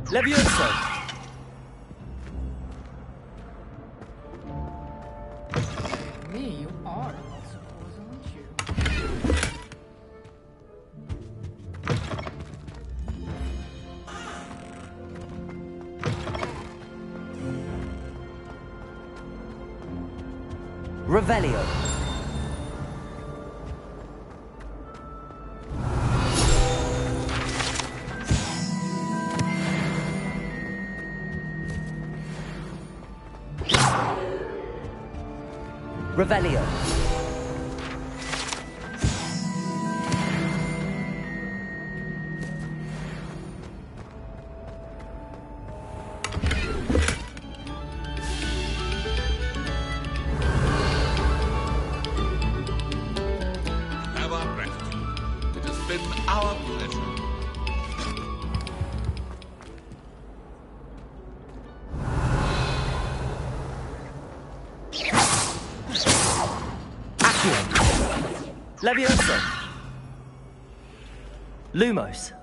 Levioso. Me, you are, I suppose, aren't you? Revelio. Revelio. Have our gratitude. It has been our pleasure. Levioso. Lumos.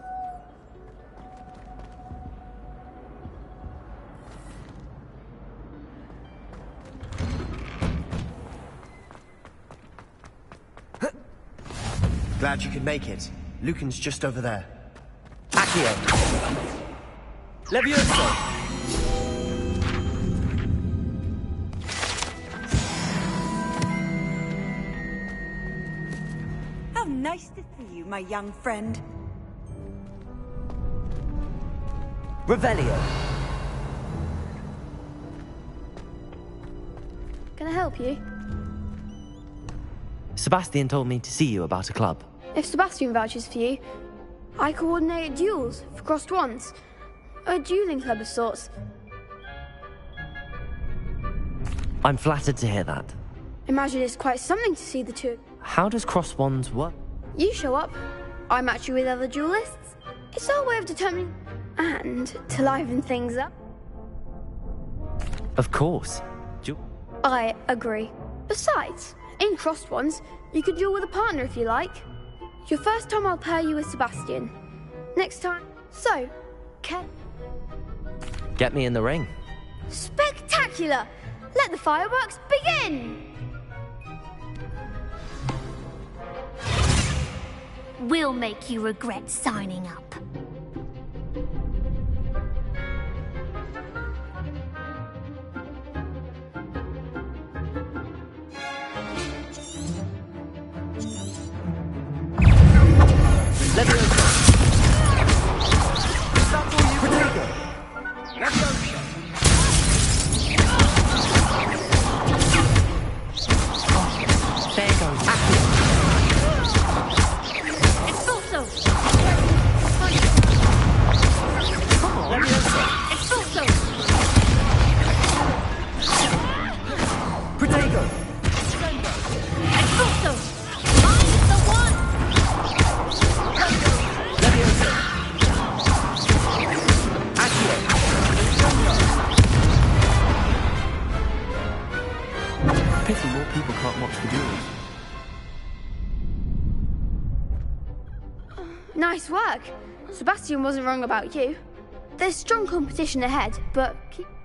Glad you could make it. Lucan's just over there. Accio. Levioso. How nice to see you, my young friend. Revelio. Can I help you? Sebastian told me to see you about a club. If Sebastian vouches for you, I coordinate duels for crossed wands. A dueling club of sorts. I'm flattered to hear that. Imagine it's quite something to see the two. How does cross wands work? You show up, I match you with other duelists. It's our way of determining and to liven things up. Of course. I agree. Besides, in crossed ones, you could duel with a partner if you like. Your first time I'll pair you with Sebastian. Next time, so, Ken. Get me in the ring. Spectacular! Let the fireworks begin! We'll make you regret signing up. Levioso. There goes Accio. Expulso! Come on. Levioso. Expulso! Protego. Expulso! I'm the one! Levioso. Accio. Pity more people can't watch the duels. Nice work. Sebastian wasn't wrong about you. There's strong competition ahead, but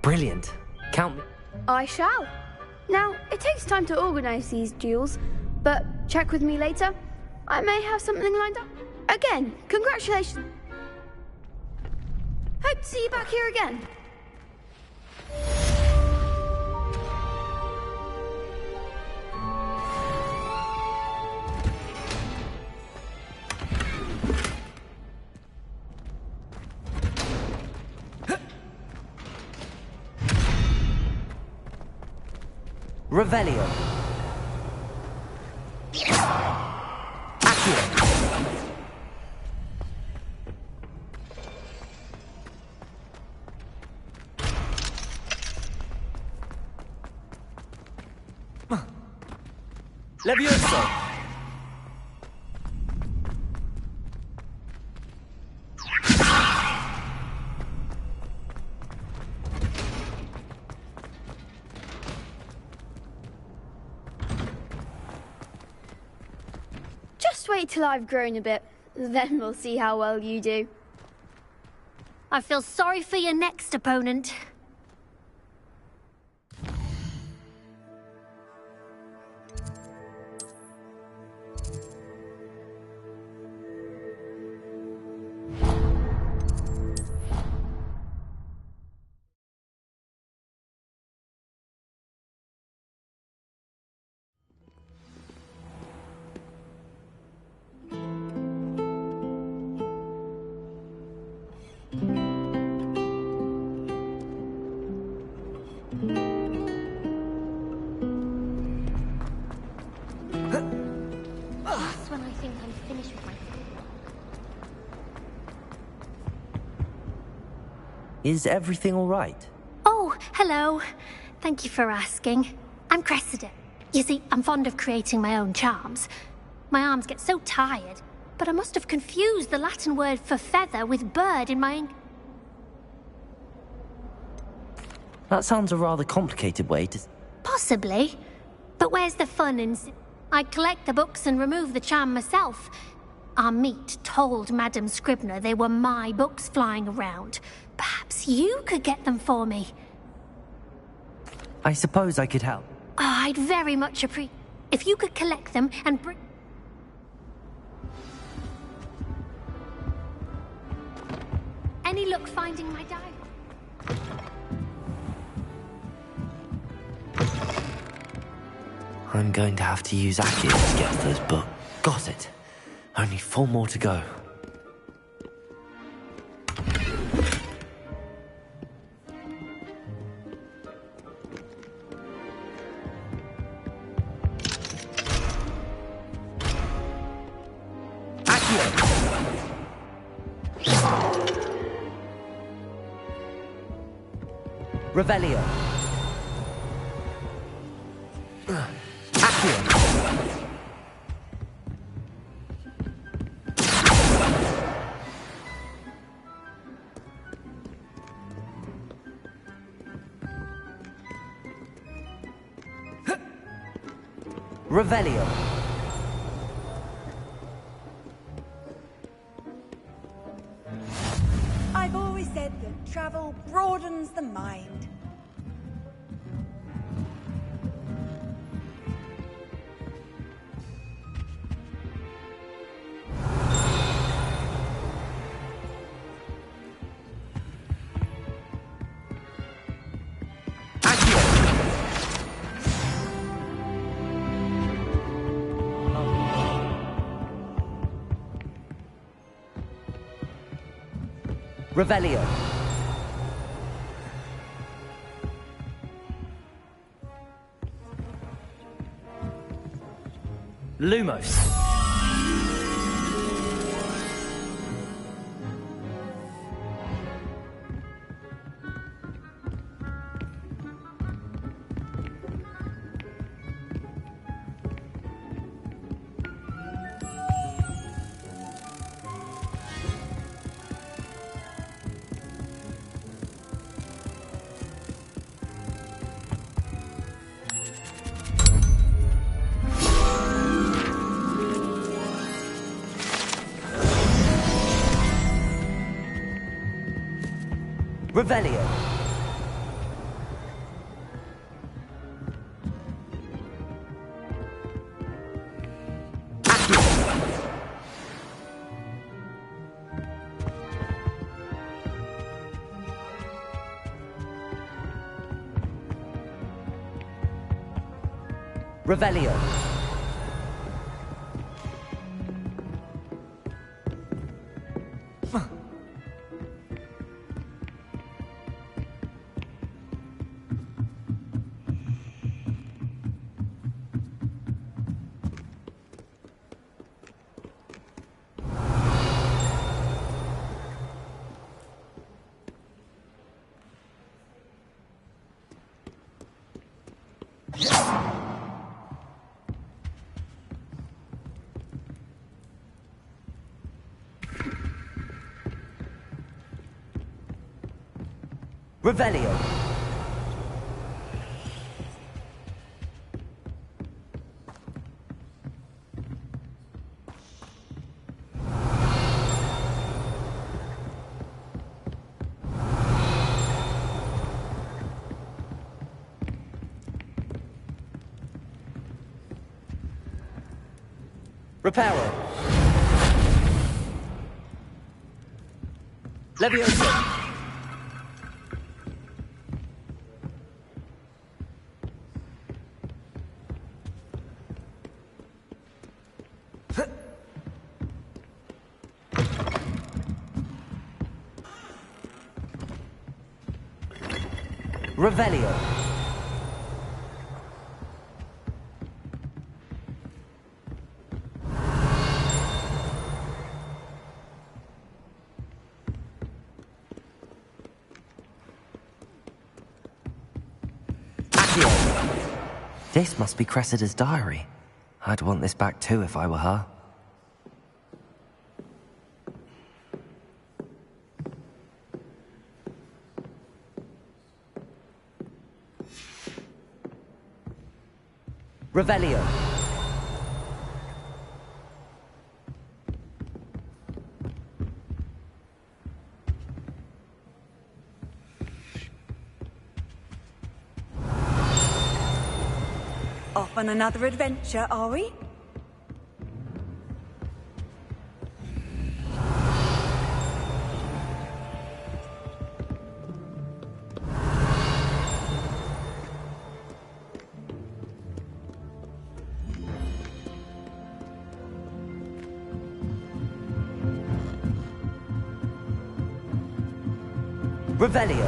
Brilliant. Count me. I shall. Now, it takes time to organise these duels, but check with me later. I may have something lined up. Again, congratulations. Hope to see you back here again. Revelio. Levioso! Just wait till I've grown a bit, then we'll see how well you do. I feel sorry for your next opponent. Just when I think I'm finished with my... Is everything all right? Oh, hello. Thank you for asking. I'm Cressida. You see, I'm fond of creating my own charms. My arms get so tired, but I must have confused the Latin word for feather with bird in my... That sounds a rather complicated way to... Possibly. But where's the fun in... I'd collect the books and remove the charm myself. Our meat told Madame Scribner they were my books flying around. Perhaps you could get them for me. I suppose I could help. Oh, I'd very much appreciate... If you could collect them and bring... Any luck finding my diary? I'm going to have to use Accio to get to those books. Got it. Only 4 more to go. Revelio. Accio. Revelio. I've always said that travel broadens the mind. Revelio. Lumos. Revelio. Revelio. Revelio. Reparo. Levioso. Revelio. This must be Cressida's diary. I'd want this back too if I were her. Revelio. Off on another adventure, are we? Revelio.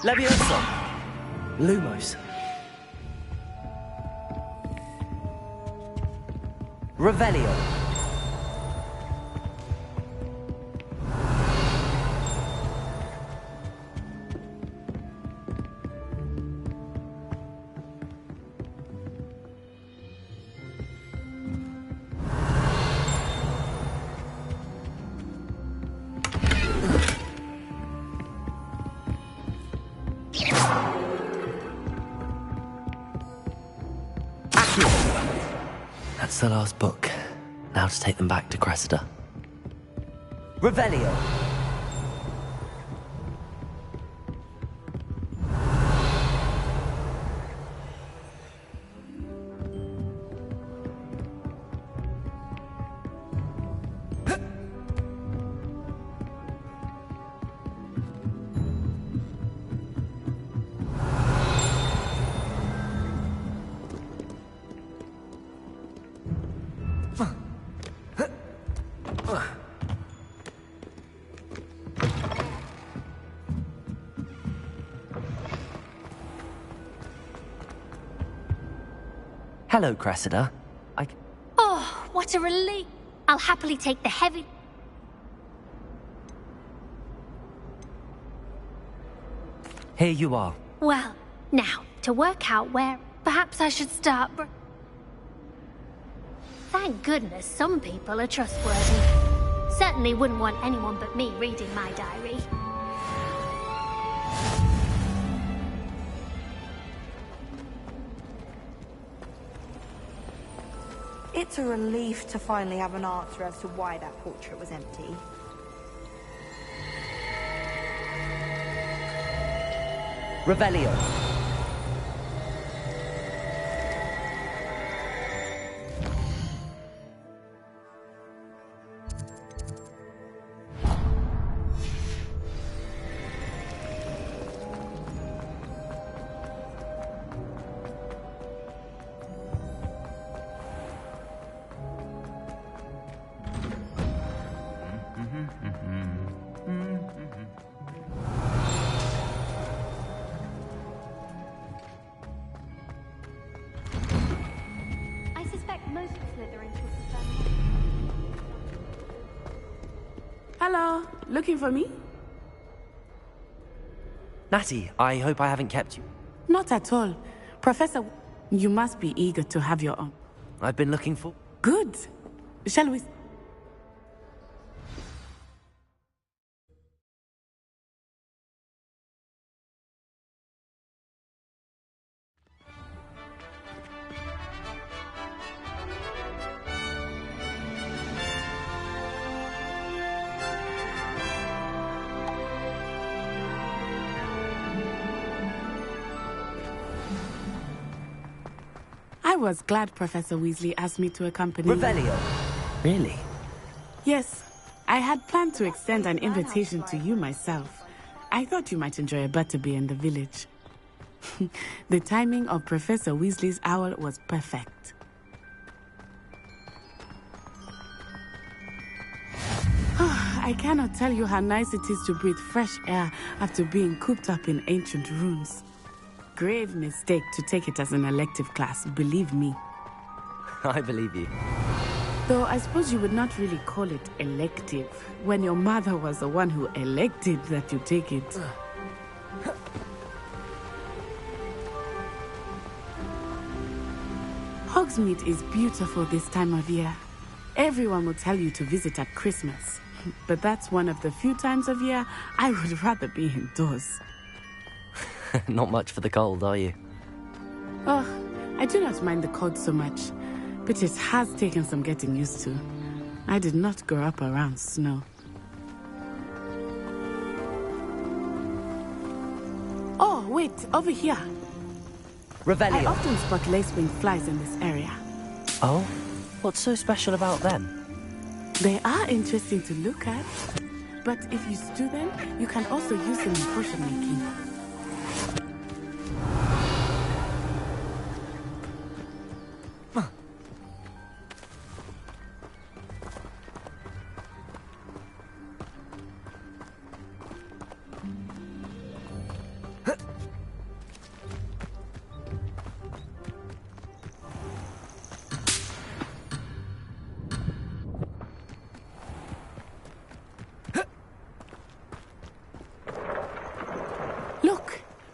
Levioso. Lumos. Revelio. That's the last book. Now to take them back to Cressida. Revelio. Hello, Cressida. Oh, what a relief. I'll happily take the heavy... Here you are. Well, now, to work out where... Perhaps I should start... Thank goodness some people are trustworthy. Certainly wouldn't want anyone but me reading my diary. It's a relief to finally have an answer as to why that portrait was empty. Revelio. Most Slytherins would prefer. Hello, looking for me? Natty, I hope I haven't kept you. Not at all. Professor, you must be eager to have your own. I've been looking for... Good. Shall we... I was glad Professor Weasley asked me to accompany you. Revelio? Really? Yes. I had planned to extend an invitation to you myself. I thought you might enjoy a butterbeer in the village. The timing of Professor Weasley's owl was perfect. I cannot tell you how nice it is to breathe fresh air after being cooped up in ancient ruins. Grave mistake to take it as an elective class, believe me. I believe you. Though I suppose you would not really call it elective, when your mother was the one who elected that you take it. Hogsmeade is beautiful this time of year. Everyone will tell you to visit at Christmas, but that's one of the few times of year I would rather be indoors. Not much for the cold, are you? Oh, I do not mind the cold so much, but it has taken some getting used to. I did not grow up around snow. Oh, wait, over here. Revelio. I often spot lacewing flies in this area. Oh? What's so special about them? They are interesting to look at, but if you stew them, you can also use them in potion making.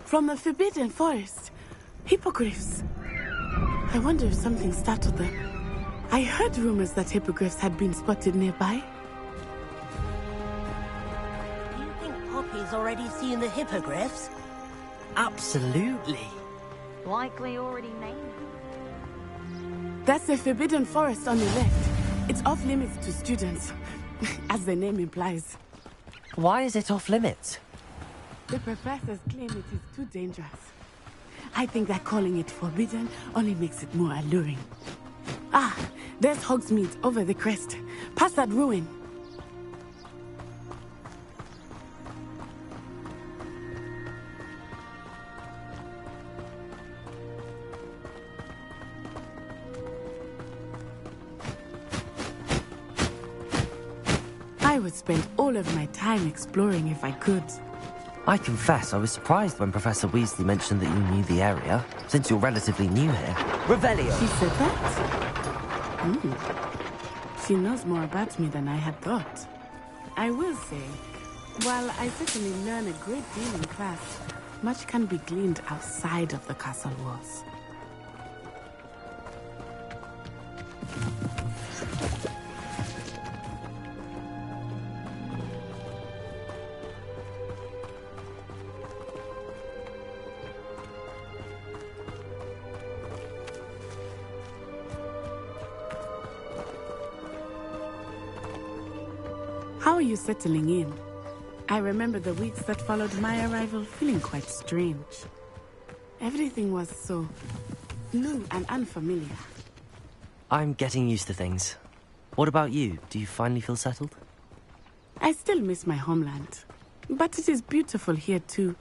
From the Forbidden Forest. Hippogriffs. I wonder if something startled them. I heard rumors that hippogriffs had been spotted nearby. Do you think Poppy's already seen the hippogriffs? Absolutely. Likely already named. That's the Forbidden Forest on the left. It's off limits to students, as the name implies. Why is it off limits? The professors claim it is too dangerous. I think that calling it forbidden only makes it more alluring. Ah, there's Hogsmeade over the crest, past that ruin. I would spend all of my time exploring if I could. I confess I was surprised when Professor Weasley mentioned that you knew the area, since you're relatively new here. Revelio! She said that? She knows more about me than I had thought. I will say, while I certainly learn a great deal in class, much can be gleaned outside of the castle walls. How are you settling in? I remember the weeks that followed my arrival feeling quite strange. Everything was so new and unfamiliar. I'm getting used to things. What about you? Do you finally feel settled? I still miss my homeland, but it is beautiful here too.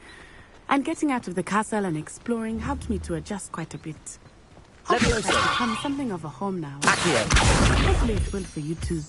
And getting out of the castle and exploring helped me to adjust quite a bit. Hogwarts has become something of a home now. Hopefully it will for you too.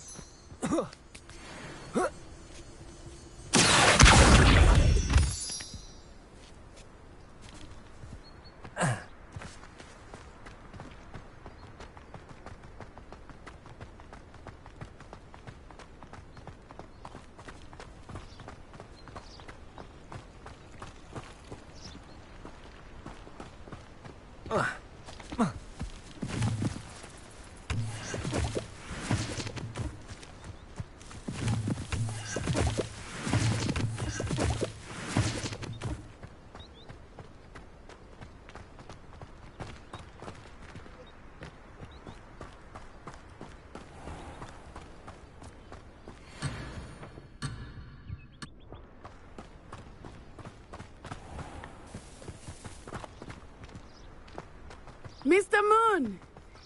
Mr. Moon!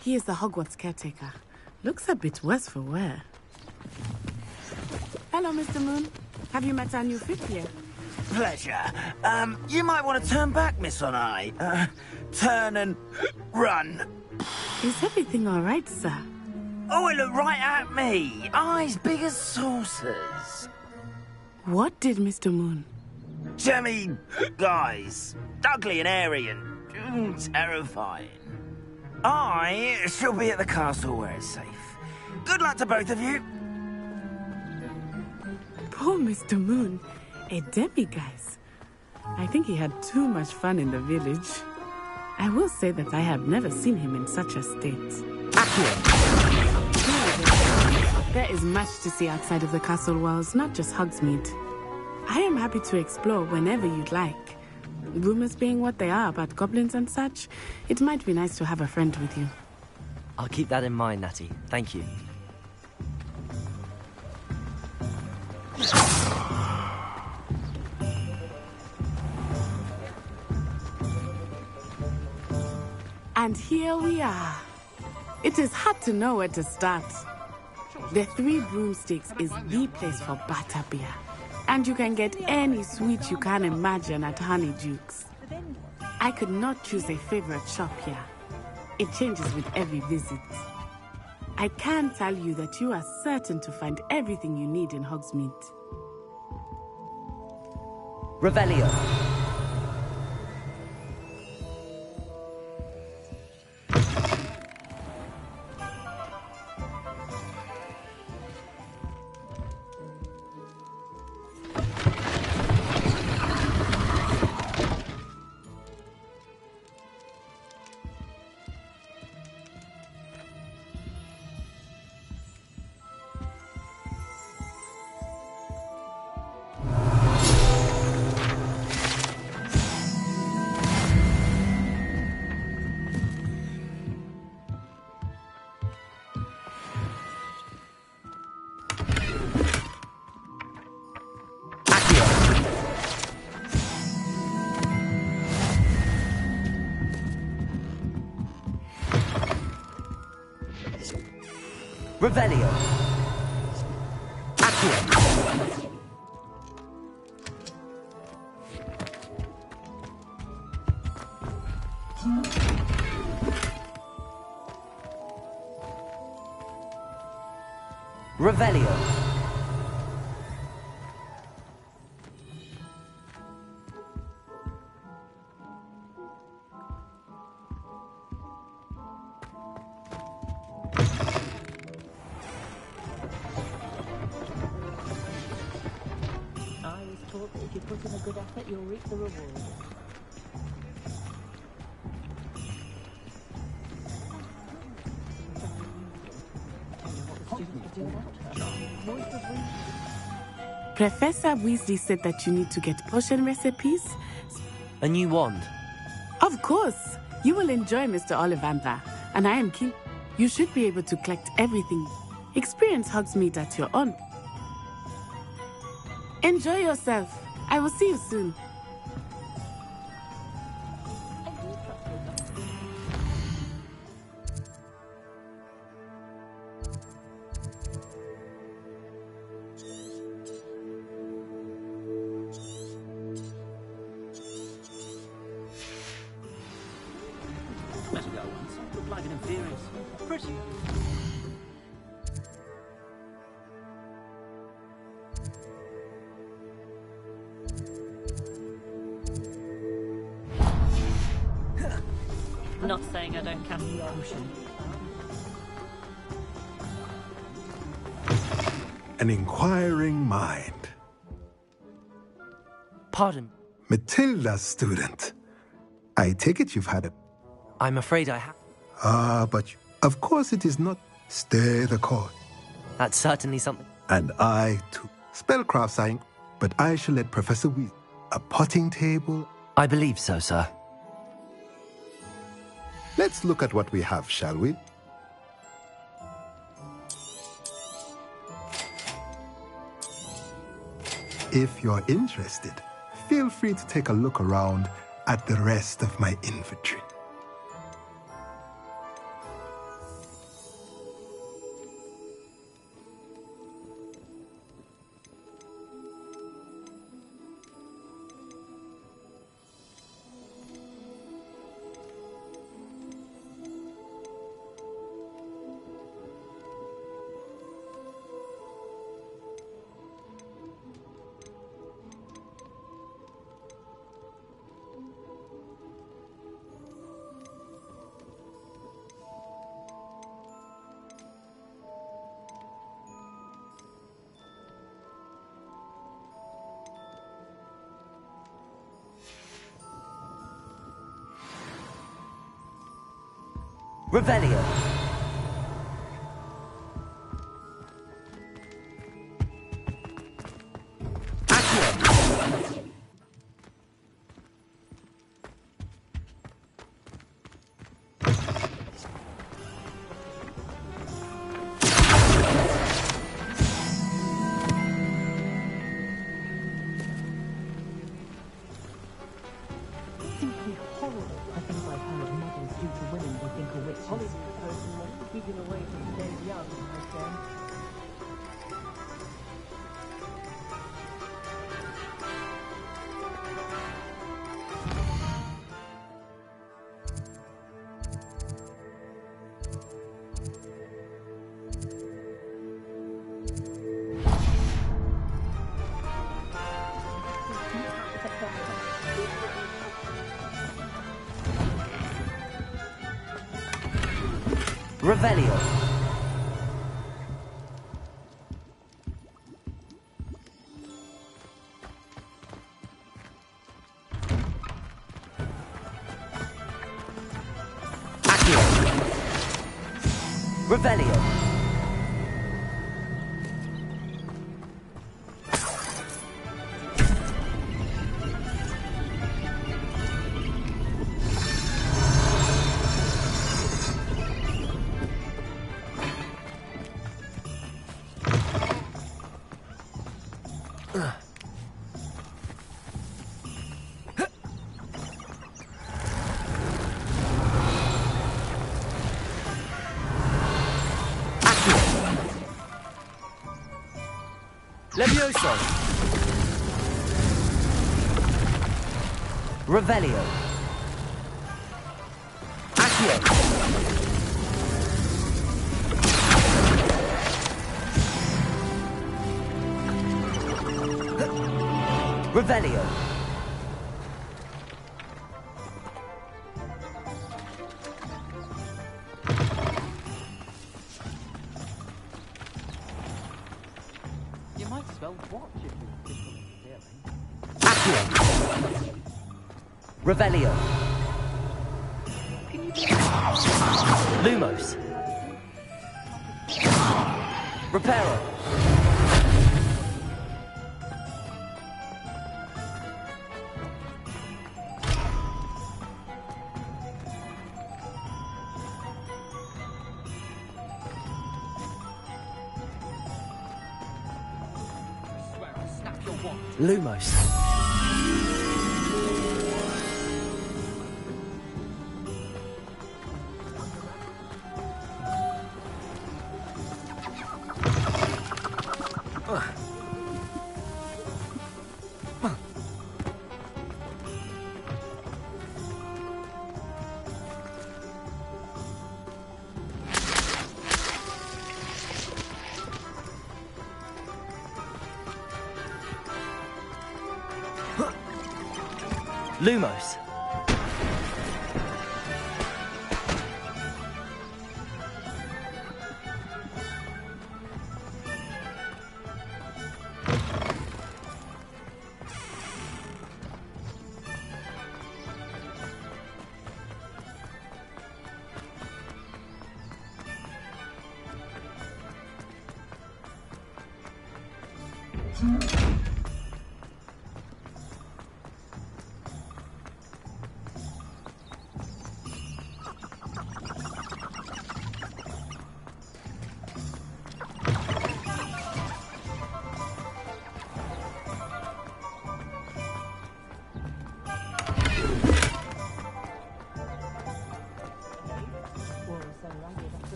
He is the Hogwarts caretaker. Looks a bit worse for wear. Hello, Mr. Moon. Have you met our new fifth year? Pleasure. You might want to turn back, Miss Onai. Turn and run. Is everything all right, sir? Oh, it looked right at me. Eyes big as saucers. What did Mr. Moon? Jemmy guys. Ugly and airy and terrifying. I shall be at the castle where it's safe. Good luck to both of you. Poor Mr. Moon. A demiguise. I think he had too much fun in the village. I will say that I have never seen him in such a state. There is much to see outside of the castle walls, not just Hogsmeade. I am happy to explore whenever you'd like. Rumors being what they are about goblins and such, it might be nice to have a friend with you. I'll keep that in mind, Natty. Thank you. And here we are. It is hard to know where to start. The Three Broomsticks is the place for butterbeer. And you can get any sweet you can imagine at Honeydukes. I could not choose a favorite shop here. It changes with every visit. I can tell you that you are certain to find everything you need in Hogsmeade. Revelio. Revelio. Accio. Revelio. If you put in a good effort, you'll reap the reward. Professor Weasley said that you need to get potion recipes. A new wand? Of course. You will enjoy Mr. Ollivander, and I am keen. You should be able to collect everything. Experience Hogsmeade at your own. Enjoy yourself. I will see you soon. Better go once. Look like an inferior. Pretty. Not saying I don't cast the potion. An inquiring mind. Pardon? Matilda's student. I take it you've had it. I'm afraid I have. But of course it is not. Stay the course. That's certainly something. And I too. Spellcraft sign, but I shall let Professor Weasley. A potting table. I believe so, sir. Let's look at what we have, shall we? If you're interested, feel free to take a look around at the rest of my inventory. Revelio. Simply horrible. I think I've heard mothers do to women they think are witches. Honestly, personally, keeping away from dead young, I stand. Revelio. Accio. Revelio. Levioso. Revelio. Accio. Revelio. You might spell watch if you Accio. Revelio. Lumos. Reparo. Lumos. Lumos.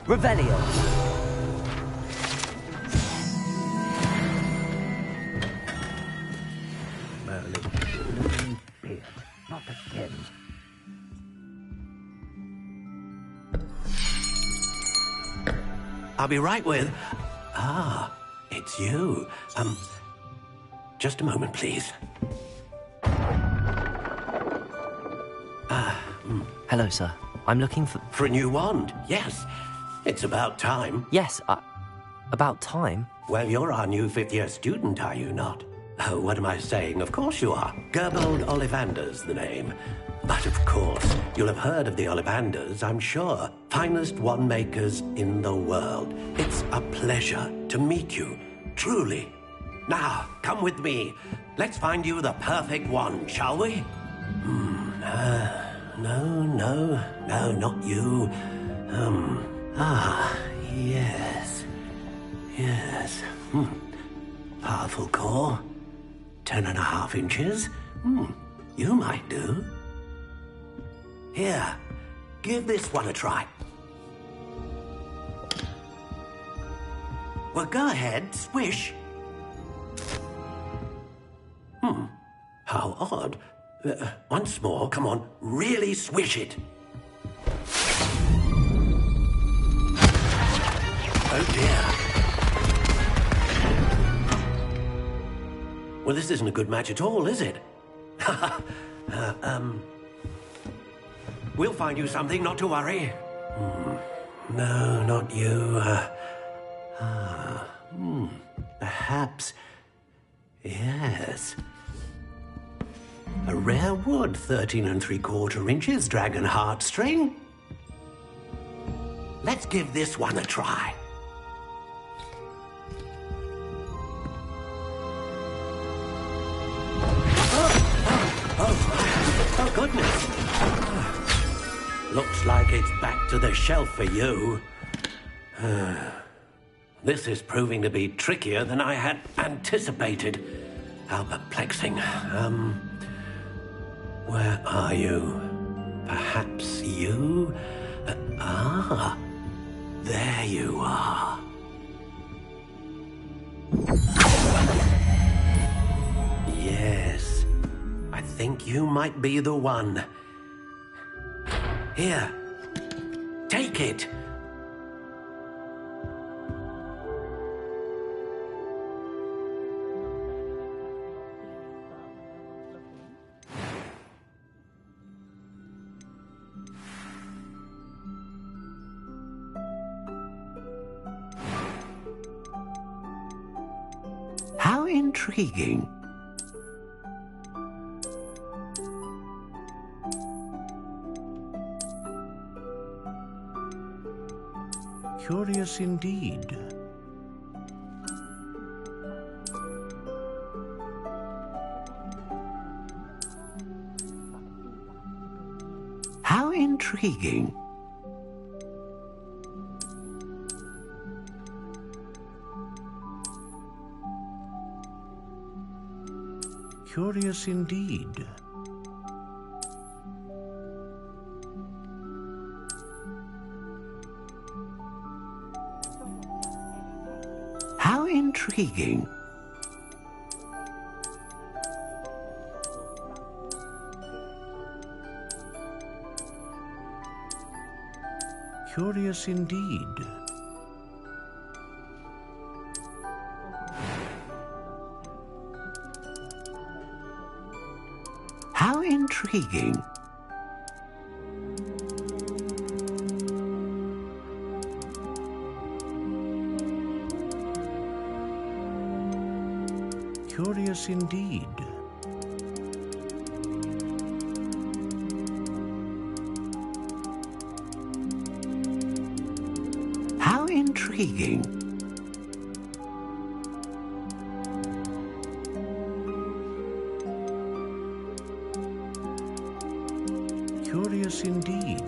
Revelio. Merlin. Not again. I'll be right with... Ah, it's you. Just a moment, please. Hello, sir. I'm looking for... For a new wand, yes. It's about time. Yes, about time? Well, you're our new fifth-year student, are you not? Oh, what am I saying? Of course you are. Gerbold Ollivander's the name. But of course, you'll have heard of the Ollivanders, I'm sure. Finest wand makers in the world. It's a pleasure to meet you, truly. Now, come with me. Let's find you the perfect wand, shall we? No, not you. Yes. Yes. Powerful core. 10.5 inches. You might do. Here, give this one a try. Well, go ahead, swish. How odd. Once more, come on, really swish it. Oh dear. Well, this isn't a good match at all, is it? We'll find you something, not to worry. No, not you. Perhaps. Yes. A rare wood, 13 3/4 inches, dragon heartstring. Let's give this one a try. Oh, goodness. Looks like it's back to the shelf for you. This is proving to be trickier than I had anticipated. How perplexing. Where are you? Perhaps you? There you are. Yes, I think you might be the one. Here, take it. How intriguing. Curious indeed. How intriguing. Curious indeed. How intriguing. Curious indeed. How intriguing. Curious indeed. How intriguing. Curious indeed.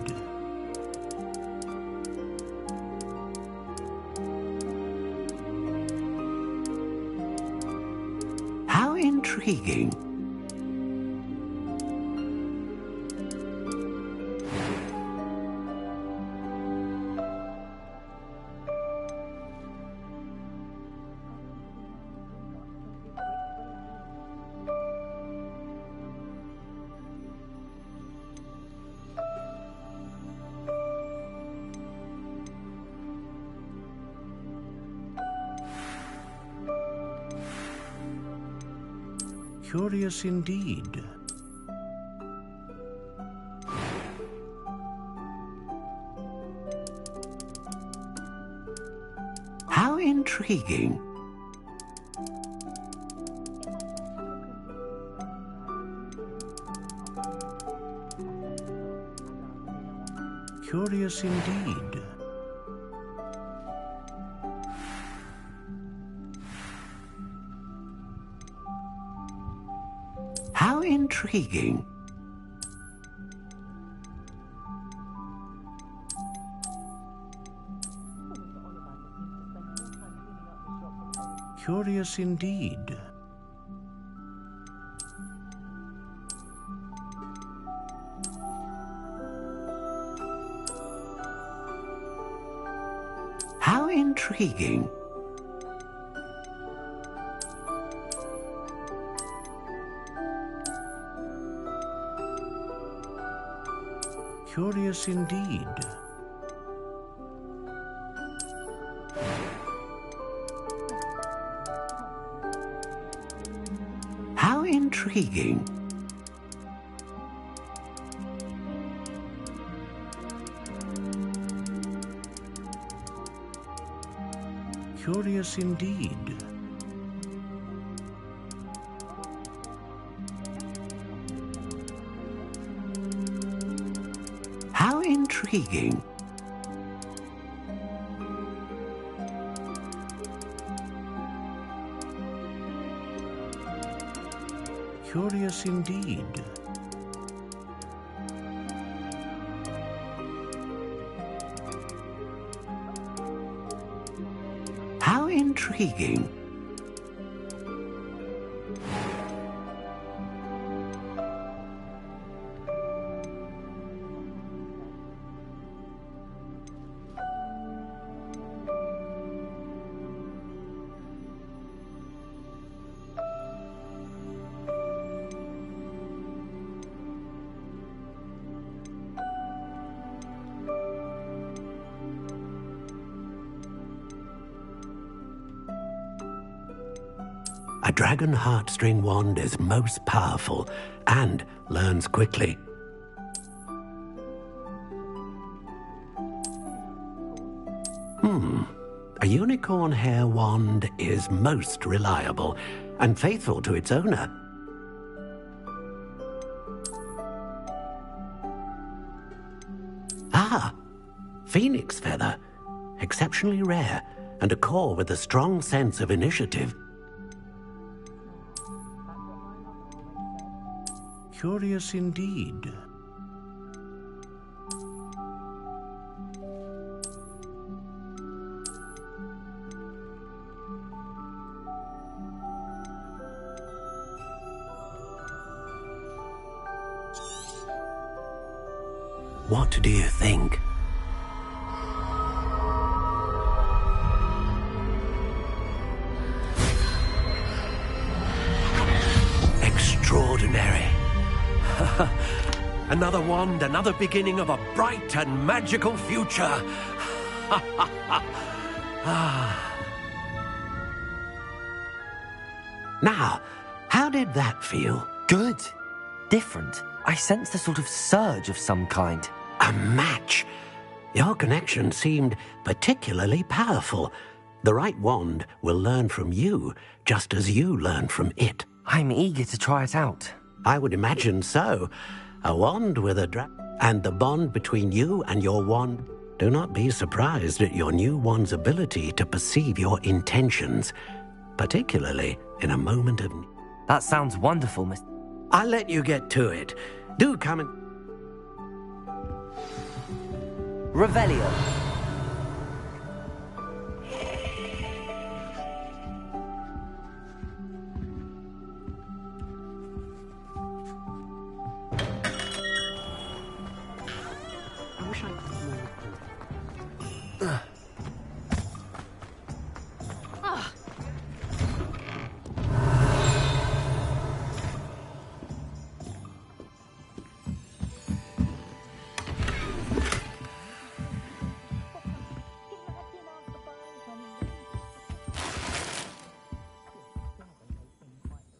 How intriguing. Curious indeed. How intriguing. Curious indeed. How intriguing. Curious indeed. How intriguing. Curious indeed. How intriguing. Curious indeed. How intriguing. Curious indeed. How intriguing. A dragon heartstring wand is most powerful and learns quickly. A unicorn hair wand is most reliable and faithful to its owner. Ah, phoenix feather. Exceptionally rare, and a core with a strong sense of initiative. Curious indeed. What do you think? Extraordinary. Another wand, another beginning of a bright and magical future. Now, how did that feel? Good. Different. I sensed a sort of surge of some kind. A match. Your connection seemed particularly powerful. The right wand will learn from you, just as you learn from it. I'm eager to try it out. I would imagine so. A wand with a and the bond between you and your wand. Do not be surprised at your new wand's ability to perceive your intentions, particularly in a moment of... That sounds wonderful, Miss... I'll let you get to it. Do come and... Revelio.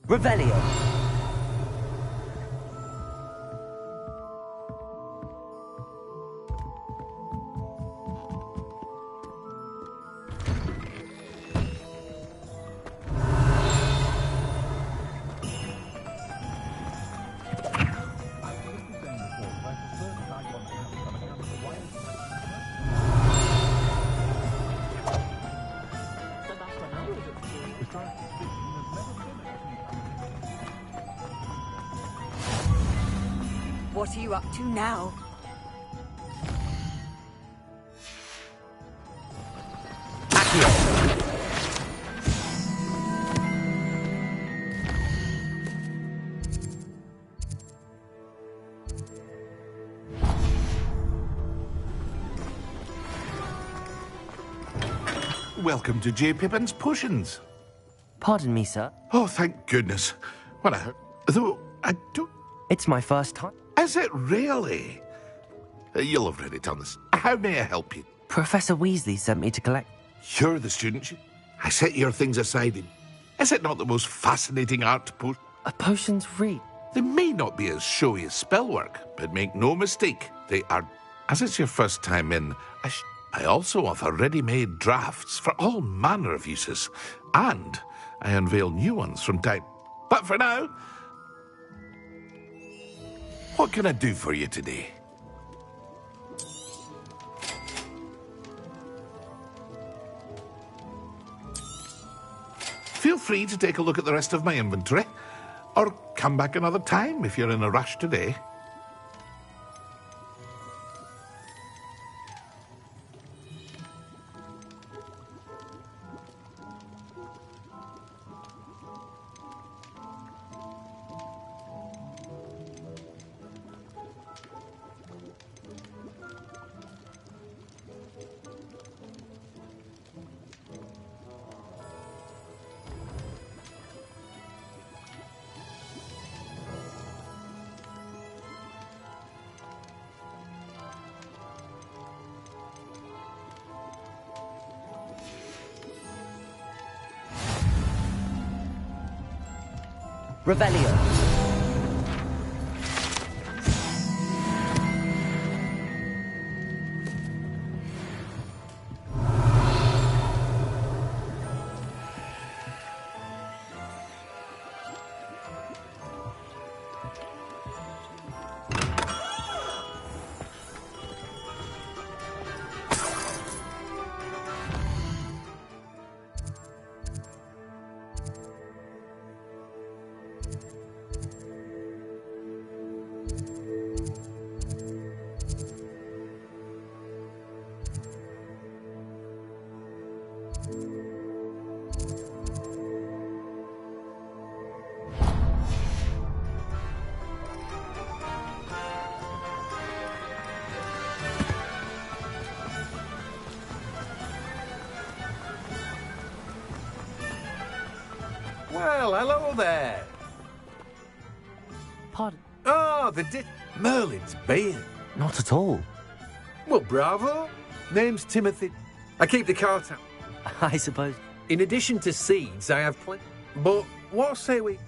Revelio. What are you up to now? Welcome to J. Pippin's Potions. Pardon me, sir. Oh, thank goodness. Well, though, I don't... It's my first time. Is it really? You'll have already done this. How may I help you? Professor Weasley sent me to collect... You're the student. I set your things aside. Is it not the most fascinating art potion? Potions read. They may not be as showy as spellwork, but make no mistake, they are... As it's your first time in, I also offer ready-made drafts for all manner of uses, and I unveil new ones from time. But for now, what can I do for you today? Feel free to take a look at the rest of my inventory, or come back another time if you're in a rush today. Revelio. Well, hello there. Pardon? Oh, Merlin's beard. Not at all. Well, bravo. Name's Timothy. I keep the cart out. I suppose. In addition to seeds, I have plenty. But what say we...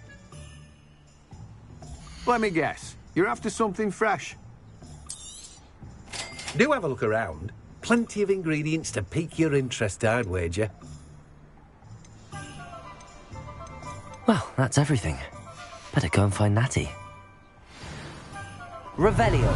Let me guess. You're after something fresh. Do have a look around. Plenty of ingredients to pique your interest, I'd wager. Well, that's everything. Better go and find Natty. Revelio.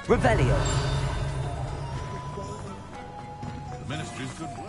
Revelio. The Ministry's good work.